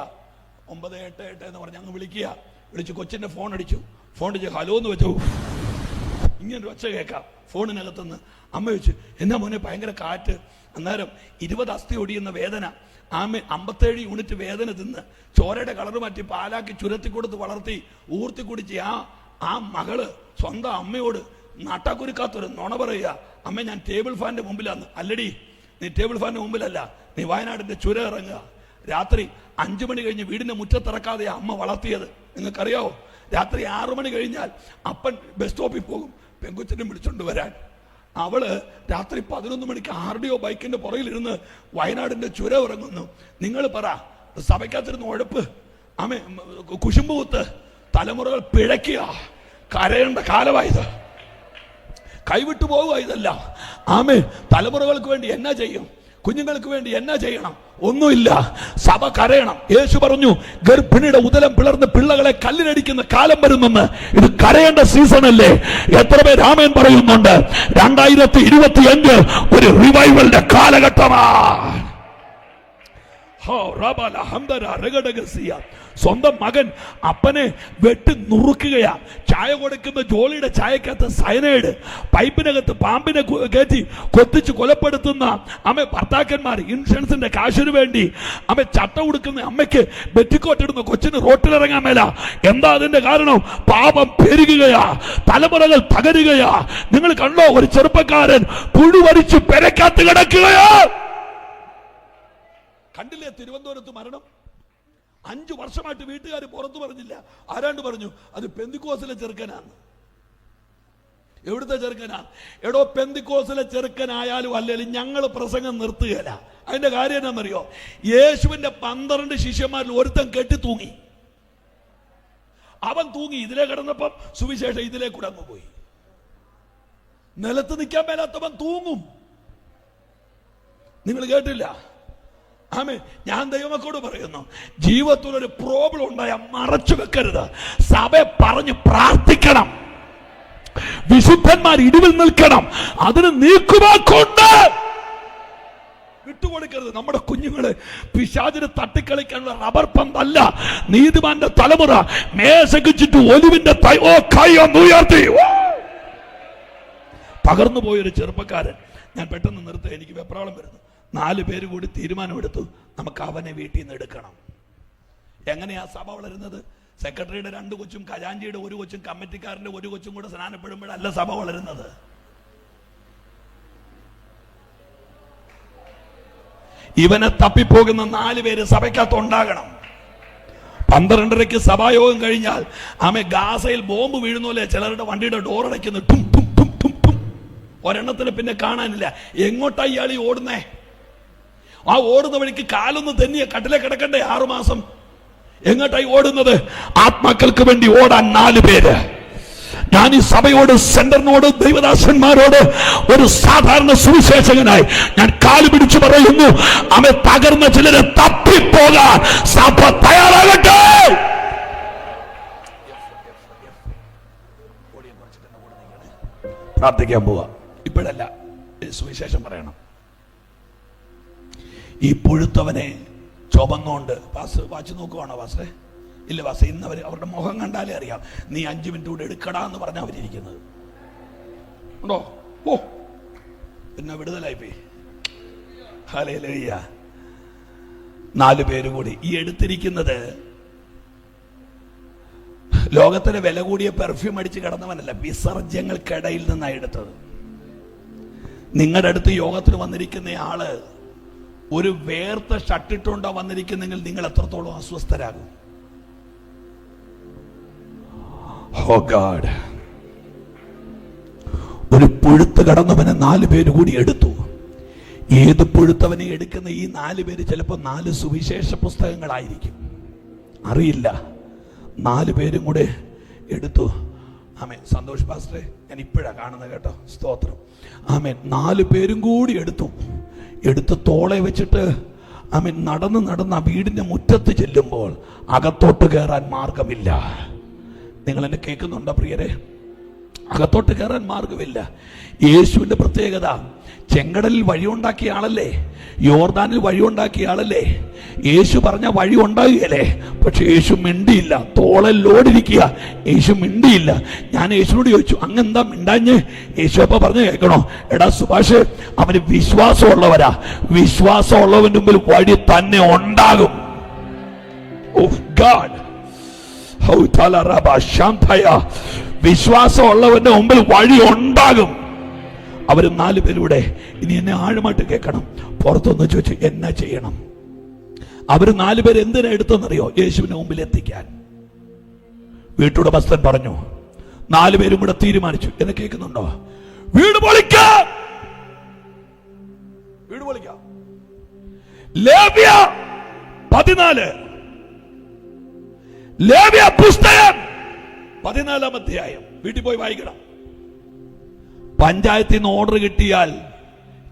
988 എന്ന് പറഞ്ഞ് അങ്ങ് വിളിക്കുക. വിളിച്ച് കൊച്ചിന്റെ ഫോൺ അടിച്ചു. ഫോൺ അടിച്ച് ഹലോ എന്ന് വെച്ചു. ഇങ്ങനൊരു ഒച്ച കേൾക്കാം ഫോണിനകത്തുനിന്ന്. അമ്മ ചോദിച്ചു, എന്നാ മോനെ ഭയങ്കര കാറ്റ്. അന്നേരം 20 അസ്ഥി ഒടിയുന്ന വേദന. 57 യൂണിറ്റ് വേദന തിന്ന് ചോരയുടെ കളർ മാറ്റി പാലാക്കി ചുരത്തി കൊടുത്ത് വളർത്തി ഊർത്തി കുടിച്ച് ആ മകള് സ്വന്തം അമ്മയോട് നട്ടാക്കുരുക്കാത്തൊരു നുണ പറയുക, അമ്മ ഞാൻ ടേബിൾ ഫാനിന്റെ മുമ്പിലാന്ന്. അല്ലടി, നീ ടേബിൾ ഫാനിന്റെ മുമ്പിലല്ല, നീ വയനാടിന്റെ ചുരം ഇറങ്ങുക. രാത്രി 5 മണി കഴിഞ്ഞ് വീടിന്റെ മുറ്റത്തിറക്കാതെ അമ്മ വളർത്തിയത് നിങ്ങൾക്കറിയാവോ? രാത്രി 6 മണി കഴിഞ്ഞാൽ അപ്പൻ ബസ് സ്റ്റോപ്പിൽ പോകും പെങ്കൊച്ചിനെ വിളിച്ചോണ്ട് വരാൻ. അവള് രാത്രി 11 മണിക്ക് RDO ബൈക്കിന്റെ പുറകിലിരുന്ന് വയനാടിന്റെ ചുരം ഇറങ്ങുന്നു. നിങ്ങൾ പറ, സഭയ്ക്കകത്തിരുന്ന് ഉഴപ്പ്, ആമേ കുശുമ്പ് കുത്ത്, തലമുറകൾ പിഴയ്ക്കുക, കരയേണ്ട കാലമായത്, കൈവിട്ടു പോവുക ഇതല്ല. ആമേ തലമുറകൾക്ക് വേണ്ടി എന്നാ ചെയ്യും? കുഞ്ഞുങ്ങൾക്ക് വേണ്ടി എന്നാ ചെയ്യണം? ഒന്നുമില്ല. സഭ കരയണം. യേശു പറഞ്ഞു, ഗർഭിണിയുടെ ഉദരം പിളർന്ന് പിള്ളകളെ കല്ലിനടിക്കുന്ന കാലം വരുമെന്ന്. ഇത് കരയേണ്ട സീസൺ അല്ലേ? എത്ര പേര് ആമേൻ പറയുന്നുണ്ട്? 2025 ഒരു റിവൈവലിന്റെ കാലഘട്ടമാണ്. സ്വന്തം മകൻ അപ്പനെ വെട്ടി നുറുക്കുകയാ. ചായ കൊടുക്കുന്ന ജോലിയുടെ ചായക്കകത്ത് സയനൈഡ്, പൈപ്പിനകത്ത് പാമ്പിനെ കയറ്റി കൊത്തിച്ച് കൊലപ്പെടുത്തുന്ന ഭർത്താക്കന്മാർ, ഇൻഷുറൻസിന്റെ കാശിന് വേണ്ടി ചട്ട കൊടുക്കുന്ന അമ്മയ്ക്ക് ബെറ്റിക്കോട്ടിടുന്ന കൊച്ചിന് റോട്ടിലിറങ്ങാൻ മേല. എന്താ അതിന്റെ കാരണം? പാപം പെരുകുകയാ, തലമുറകൾ തകരുകയാ. നിങ്ങൾ കണ്ടോ, ഒരു ചെറുപ്പക്കാരൻ പുഴുവരിച്ച് പെരക്കാത്ത് കിടക്കുകയാ. കണ്ടില്ലേ തിരുവനന്തപുരത്ത് മരണം? 5 വർഷമായിട്ട് വീട്ടുകാർ പുറത്തു പറഞ്ഞില്ല. ആരാണ്ട് പറഞ്ഞു അത് പെന്തിക്കോസിലെ ചെറുക്കനാണ്. എവിടുത്തെ ചെറുക്കനാ? എടോ, പെന്തിക്കോസിലെ ചെറുക്കനായാലും അല്ലെങ്കിലും ഞങ്ങൾ പ്രസംഗം നിർത്തുകയില്ല. അതിന്റെ കാര്യം എന്നാണെന്നറിയോ? യേശുവിന്റെ 12 ശിഷ്യന്മാരിൽ ഒരുത്തൻ കെട്ടി തൂങ്ങി. അവൻ തൂങ്ങി ഇതിലെ കിടന്നപ്പം സുവിശേഷം ഇതിലെ കൂടെ അങ്ങ് പോയി. നിലത്ത് നിൽക്കാൻ മേലാത്തവൻ തൂങ്ങും. നിങ്ങൾ കേട്ടില്ല? ആമേ, ഞാൻ ദൈവമക്കളോട് പറയുന്നു, ജീവിതത്തിൽ ഒരു പ്രോബ്ലം ഉണ്ടായാൽ മറച്ചു വെക്കരുത്. സഭ പറഞ്ഞ് പ്രാർത്ഥിക്കണം. വിശുദ്ധന്മാർ ഇടിവിൽ നിൽക്കണം. അതിന് നീക്കുവാക്കുണ്ട്. വിട്ടുകൊടുക്കരുത്. നമ്മുടെ കുഞ്ഞുങ്ങളെ പിശാചിന് തട്ടിക്കളിക്കാനുള്ള റബ്ബർ പന്തല്ല. നീതിമാന്റെ തലമുറ മേശയ്ക്ക് ചുറ്റും ഒലിവിന്റെ കൈ ഒന്ന് ഉയർത്തി. പകർന്നു പോയൊരു ചെറുപ്പക്കാരൻ, ഞാൻ പെട്ടെന്ന് നിർത്തുക, എനിക്ക് വെപ്രാളം വരുന്നു. 4 പേര് കൂടി തീരുമാനമെടുത്തു, നമുക്ക് അവനെ വീട്ടിൽ നിന്ന് എടുക്കണം. എങ്ങനെയാ സഭ വളരുന്നത്? സെക്രട്ടറിയുടെ 2 കൊച്ചും ഖജാൻജിയുടെ 1 കൊച്ചും കമ്മിറ്റിക്കാരന്റെ 1 കൊച്ചും കൂടെ സ്നാനപ്പെടുമ്പോഴല്ല സഭ വളരുന്നത്. ഇവനെ തപ്പിപ്പോകുന്ന 4 പേര് സഭയ്ക്കകത്ത് ഉണ്ടാകണം. 12:30 സഭായോഗം കഴിഞ്ഞാൽ ഗാസയിൽ ബോംബ് വീഴുന്ന പോലെ ചിലരുടെ വണ്ടിയുടെ ഡോർ അടയ്ക്കുന്നു. ടും ടും ടും ടും ടും. ഒരെണ്ണത്തിന് പിന്നെ കാണാനില്ല. എങ്ങോട്ടാ ഇയാളി ഓടുന്നേ? ആ ഓടുന്ന വഴിക്ക് കാലൊന്ന് തെന്നിയ കട്ടിലെ കിടക്കണ്ടേ 6 മാസം? എങ്ങോട്ടായി ഓടുന്നത്? ആത്മാക്കൾക്ക് വേണ്ടി ഓടാൻ 4 പേര്. ഞാൻ ഈ സഭയോട്, സെന്ററിനോട്, ദൈവദാസന്മാരോട് ഒരു സാധാരണ സുവിശേഷകനായി ഞാൻ കാല് പിടിച്ചു പറയുന്നു, തകർന്ന ചിലരെ തപ്പിപ്പോകാൻ സഭ തയ്യാറാകട്ടെ. പ്രാർത്ഥിക്കാൻ പോവാ. ഇപ്പോഴല്ല, സുവിശേഷം പറയണം. ഈ പുഴുത്തവനെ ചുമന്നുകൊണ്ട് വാച്ച് നോക്കുവാണോ പാസ്റ്ററെ? ഇല്ല പാസ്റ്റർ, ഇന്ന് അവരുടെ മുഖം കണ്ടാലേ അറിയാം. നീ 5 മിനിറ്റ് കൂടെ എടുക്കടാ എന്ന് പറഞ്ഞാൽ അവരിയ്ക്കുന്നത് ഉണ്ടോ? ഓ, പിന്നെ വിടുതലായിപ്പോയി. ഹല്ലേലൂയ. 4 പേര് കൂടി. ഈ എടുത്തിരിക്കുന്നത് ലോകത്തിലെ വില കൂടിയ പെർഫ്യൂം അടിച്ച് കിടന്നവനല്ല, വിസർജ്യങ്ങൾക്കിടയിൽ നിന്നാണ് എടുത്തത്. നിങ്ങളുടെ അടുത്ത് യോഗത്തിന് വന്നിരിക്കുന്ന ആള് ഒരു വേർത്ത ഷർട്ടിട്ടുണ്ടോ വന്നിരിക്കുന്നെങ്കിൽ നിങ്ങൾ എത്രത്തോളം അസ്വസ്ഥരാകും? ഓ ഗോഡ്. ഒരു പുഴുത്ത് കടന്നവനെ 4 പേര് കൂടി എടുത്തു. ഏത് പുഴുത്തവനെ എടുക്കുന്ന ഈ 4 പേര് ചിലപ്പോൾ 4 സുവിശേഷ പുസ്തകങ്ങളായിരിക്കും, അറിയില്ല. 4 പേരും കൂടെ എടുത്തു. ആമേൻ. സന്തോഷ് പാസ്റ്ററെ, ഞാൻ ഇപ്പോഴാണ് കാണുന്നത് കേട്ടോ. സ്തോത്രം. ആമേൻ. 4 പേരും കൂടി എടുത്ത് തോളെ വെച്ചിട്ട് ആമേൻ നടന്ന് ആ വീടിന്റെ മുറ്റത്ത് ചെല്ലുമ്പോൾ അകത്തോട്ട് കയറാൻ മാർഗമില്ല. നിങ്ങൾ എന്നെ കേൾക്കുന്നുണ്ടോ പ്രിയരെ? അകത്തോട്ട് കയറാൻ മാർഗമില്ല. യേശുവിന്റെ പ്രത്യേകത, ചെങ്കടലിൽ വഴിയുണ്ടാക്കിയ ആളല്ലേ, യോർദാനിൽ വഴിയുണ്ടാക്കിയ ആളല്ലേ. യേശു പറഞ്ഞ വഴി ഉണ്ടാകുകയല്ലേ, പക്ഷെ യേശു മിണ്ടിയില്ല. തോളൽ ലോഡിരിക്കുക, യേശു മിണ്ടിയില്ല. ഞാൻ യേശുവിനോട് ചോദിച്ചു, അങ്ങെന്താ മിണ്ടാഞ്ഞ്? യേശു അപ്പൊ പറഞ്ഞു, കേൾക്കണോ? എടാ സുഭാഷ്, അവന് വിശ്വാസമുള്ളവരാ. വിശ്വാസമുള്ളവന്റെ മുമ്പിൽ വഴി തന്നെ ഉണ്ടാകും. ഓഹ് ഗാഡ്. വിശ്വാസമുള്ളവന്റെ മുമ്പിൽ വഴി ഉണ്ടാകും. അവരും 4 പേരൂടെ. ഇനി എന്നെ ആഴമായിട്ട് കേൾക്കണം. പുറത്തൊന്ന് ചോദിച്ചു, എന്നാ ചെയ്യണം? അവര് 4 പേര് എന്തിനാ എടുത്തെന്നറിയോ? യേശുവിന്റെ മുമ്പിൽ എത്തിക്കാൻ. വീട്ടുടമസ്ഥൻ പറഞ്ഞു, 4 പേരും കൂടെ തീരുമാനിച്ചു. എന്നെ കേൾക്കുന്നുണ്ടോ? വീട് പൊളിക്കാം. ലേവ്യ 14, ലേവ്യ പുസ്തകം 14-ാം അധ്യായം വീട്ടിൽ പോയി വായിക്കണം. പഞ്ചായത്തിൽ നിന്ന് ഓർഡർ കിട്ടിയാൽ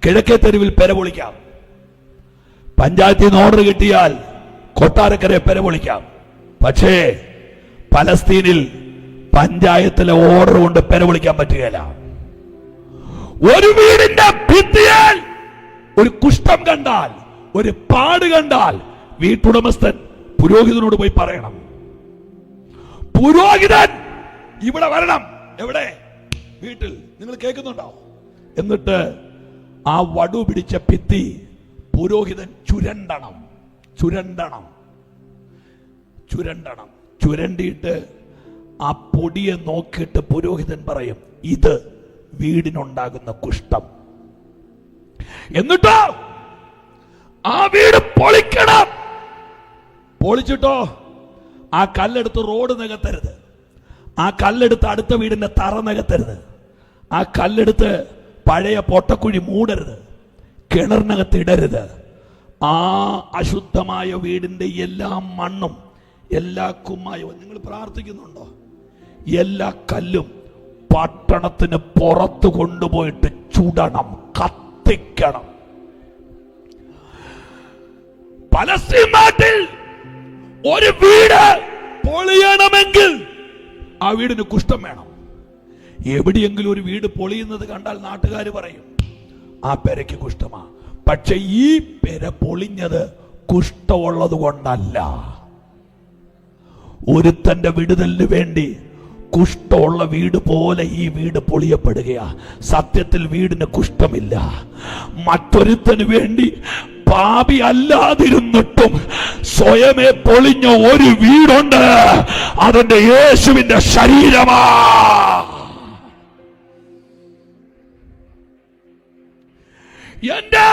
കിഴക്കേ തെരുവിൽ പെര പൊളിക്കാം. പഞ്ചായത്തിൽ നിന്ന് ഓർഡർ കിട്ടിയാൽ കൊട്ടാരക്കര പെര പൊളിക്കാം. പക്ഷേ പലസ്തീനിൽ പഞ്ചായത്തിലെ ഓർഡർ കൊണ്ട് പെര പൊളിക്കാൻ പറ്റുകയില്ല. ഒരു വീടിന്റെ ഭിത്തിയിൽ ഒരു കുഷ്ഠം കണ്ടാൽ, ഒരു പാട് കണ്ടാൽ വീട്ടുടമസ്ഥൻ പുരോഹിതനോട് പോയി പറയണം. പുരോഹിതൻ ഇവിടെ വരണം. എവിടെ? വീട്ടിൽ. നിങ്ങൾ കേൾക്കുന്നുണ്ടോ? എന്നിട്ട് ആ വടു പിടിച്ച ഭിത്തി പുരോഹിതൻ ചുരണ്ടിയിട്ട് ആ പൊടിയെ നോക്കിയിട്ട് പുരോഹിതൻ പറയും, ഇത് വീടിനുണ്ടാകുന്ന കുഷ്ഠം. എന്നിട്ടോ ആ വീട് പൊളിക്കണം. പൊളിച്ചിട്ടോ ആ കല്ലെടുത്ത് റോഡ് നികത്തരുത്. ആ കല്ലെടുത്ത് അടുത്ത വീടിന്റെ തറ നികത്തരുത്. ആ കല്ലെടുത്ത് പഴയ പൊട്ടക്കുഴി മൂടരുത്. കിണറിനകത്ത് ഇടരുത്. ആ അശുദ്ധമായ വീടിന്റെ എല്ലാ മണ്ണും എല്ലാ കുമ്മായവും, നിങ്ങൾ പ്രാർത്ഥിക്കുന്നുണ്ടോ? എല്ലാ കല്ലും പട്ടണത്തിന് പുറത്ത് കൊണ്ടുപോയിട്ട് ചുടണം, കത്തിക്കണം. പലസ്തീൻ നാട്ടിൽ ഒരു വീട് പൊളിയണമെങ്കിൽ ആ വീടിന് കുഷ്ഠം വേണം. എവിടെയെങ്കിലും ഒരു വീട് പൊളിയുന്നത് കണ്ടാൽ നാട്ടുകാർ പറയും, ആ പെരയ്ക്ക് കുഷ്ഠമാ. പക്ഷെ ഈ പെര പൊളിഞ്ഞത് കുഷ്ഠമുള്ളത് കൊണ്ടല്ല. ഒരുത്തന്റെ വിടുതലിന് വേണ്ടി കുഷ്ഠമുള്ള വീട് പോലെ ഈ വീട് പൊളിയപ്പെടുകയാ. സത്യത്തിൽ വീടിന് കുഷ്ഠമില്ല. മറ്റൊരുത്തന് വേണ്ടി പാപി അല്ലാതിരുന്നിട്ടും സ്വയമേ പൊളിഞ്ഞ ഒരു വീടുണ്ട്. അതിന്റെ യേശുവിന്റെ ശരീരമാ. എന്റെ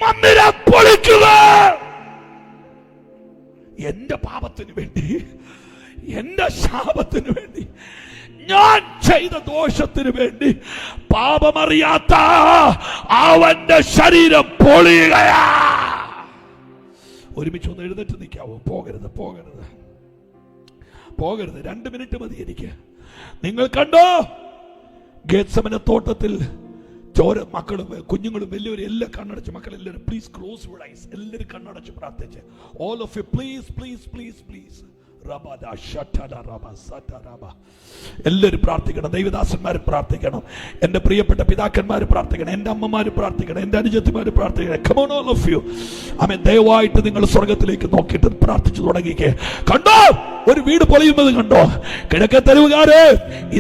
മന്ദിരം പൊളിക്കുക. എന്റെ പാപത്തിന് വേണ്ടി, എന്റെ ശാപത്തിന് വേണ്ടി, ഞാൻ ചെയ്ത ദോഷത്തിന് വേണ്ടി പാപമറിയാത്ത അവന്റെ ശരീരം പൊളിയുകയാ. ഒരുമിച്ച് ഒന്ന് എഴുന്നേറ്റ് നിൽക്കാവോ? പോകരുത് 2 മിനിറ്റ് മതി എനിക്ക്. നിങ്ങൾ കണ്ടോ ഗെത്സമന തോട്ടത്തിൽ മക്കളും കുഞ്ഞുങ്ങളും വലിയവരും എല്ലാം കണ്ണടച്ച്, മക്കളെല്ലാവരും പ്ലീസ് ക്ലോസ് യുവർ ഐസ്. എല്ലാവരും കണ്ണടച്ച് പ്രാർത്ഥിച്ച്, all of you please please please please എല്ലാവരും പ്രാർത്ഥിക്കണം, ദൈവദാസന്മാർ പ്രാർത്ഥിക്കണം, എന്റെ പ്രിയപ്പെട്ട പിതാക്കന്മാർ പ്രാർത്ഥിക്കണം, എന്റെ അമ്മമാർ പ്രാർത്ഥിക്കണം, എന്റെ അനുജത്തിമാർ പ്രാർത്ഥിക്കണം. Come on all of you. ആമേൻ. ദയവായിട്ട് നിങ്ങൾ സ്വർഗത്തിലേക്ക് നോക്കിയിട്ട് പ്രാർത്ഥിച്ചു തുടങ്ങിക്കേ. കണ്ടോ ഒരു വീട് പൊളിയുന്നത് കണ്ടോ? കിഴക്കേ തെരുവുകാരെ,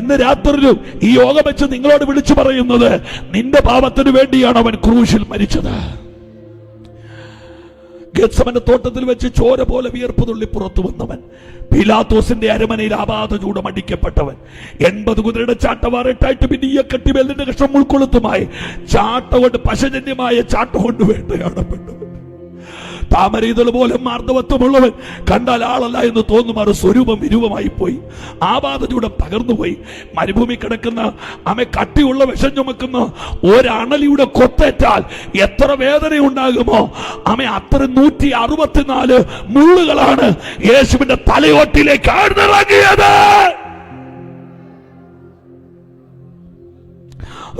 ഇന്ന് രാത്രിയിലും ഈ യോഗം വെച്ച് നിങ്ങളോട് വിളിച്ചു പറയുന്നത്, നിന്റെ പാപത്തിന് വേണ്ടിയാണ് അവൻ ക്രൂശിൽ മരിച്ചത്. ഗെത്സമന്റെ തോട്ടത്തിൽ വെച്ച് ചോര പോലെ വിയർപ്പ് തുള്ളി പുറത്തു വന്നവൻ, പീലാത്തോസിന്റെ അരമനയിൽ ആപാത ചൂടം അടിക്കപ്പെട്ടവൻ, 80 കുതിരയുടെ ചാട്ടവാറിട്ടായിട്ട് പിന്നെ ഈ കെട്ടിവേലിന്റെ കഷ്ണം ഉൾക്കൊളുത്തുമായി ചാട്ട കൊണ്ട് പശജന്യമായ ചാട്ട കൊണ്ട് വേട്ടയാടപ്പെട്ടവൻ, താമരീതൾ പോലെ മാർദ്ദവത്വമുള്ളവൻ, കണ്ടാൽ ആളല്ല എന്ന് തോന്നുമാറ് സ്വരൂപം വിരൂപമായി പോയി, ആപാത ചൂടം പകർന്നുപോയി. മരുഭൂമി കിടക്കുന്ന ആമെ കട്ടിയുള്ള വിഷം ചുമക്കുന്ന ഒരണലിയുടെ കൊത്തേറ്റാൽ എത്ര വേദന ഉണ്ടാകുമോ ആമെ അത്ര 164 മുള്ളുകളാണ് യേശുവിന്റെ തലയോട്ടിലേക്ക് ആഴ്ന്നിറങ്ങിയത്.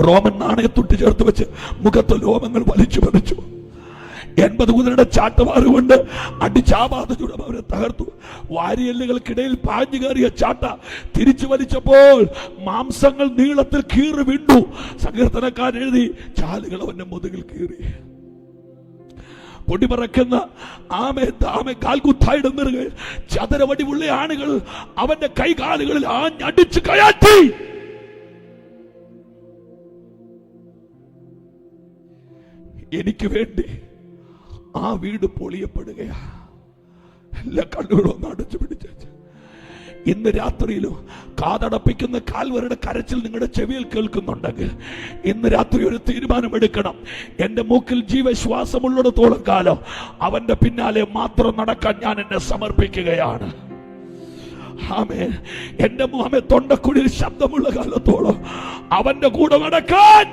റോമൻ നാണയത്തൊട്ട് ചേർത്ത് വെച്ച് മുഖത്ത് ലോമങ്ങൾ വലിച്ചു പറിച്ചു. 80 കുതിരയുടെ ചാട്ടവാറുകൊണ്ട് അടിച്ചാപാത ചൂടം അവരെ തകർത്തു. വാരിയല്ലുകൾക്കിടയിൽ പാഞ്ഞു കയറിയ ചാട്ട തിരിച്ചു വലിച്ചപ്പോൾ മാംസങ്ങൾ നീളത്തിൽ കീറി വീണ്ടു. സങ്കീർത്തനക്കാരൻ എഴുതി, ചാലുകൾ അവന്റെ മുതുകിൽ കീറി. പൊടിമറക്കുന്ന ആമെ കാൽകുത്തായുടെ നിറുകൾ ചതുരവടിവുള്ള ആണുകൾ അവന്റെ കൈകാലുകളിൽ ആഞ്ഞടിച്ച് കയറ്റി. എനിക്ക് വേണ്ടി ആ വീട് പൊളിയപ്പെടുകയാ. എല്ലാ കണ്ണുകളും ഒന്ന് അടച്ചു പിടിച്ചു. ഇന്ന് രാത്രിയിലും കാതടപ്പിക്കുന്ന കാൽവരുടെ കരച്ചിൽ നിങ്ങളുടെ ചെവിയിൽ കേൾക്കുന്നുണ്ടെങ്കിൽ ഇന്ന് രാത്രി ഒരു തീരുമാനമെടുക്കണം. എന്റെ മൂക്കിൽ ജീവശ്വാസമുള്ളിടത്തോളം കാലം അവന്റെ പിന്നാലെ മാത്രം നടക്കാൻ ഞാൻ എന്നെ സമർപ്പിക്കുകയാണ്. ആമേൻ. എന്റെ തൊണ്ടക്കുഴിയിൽ ശബ്ദമുള്ള കാലത്തോളം അവന്റെ കൂടെ നടക്കാൻ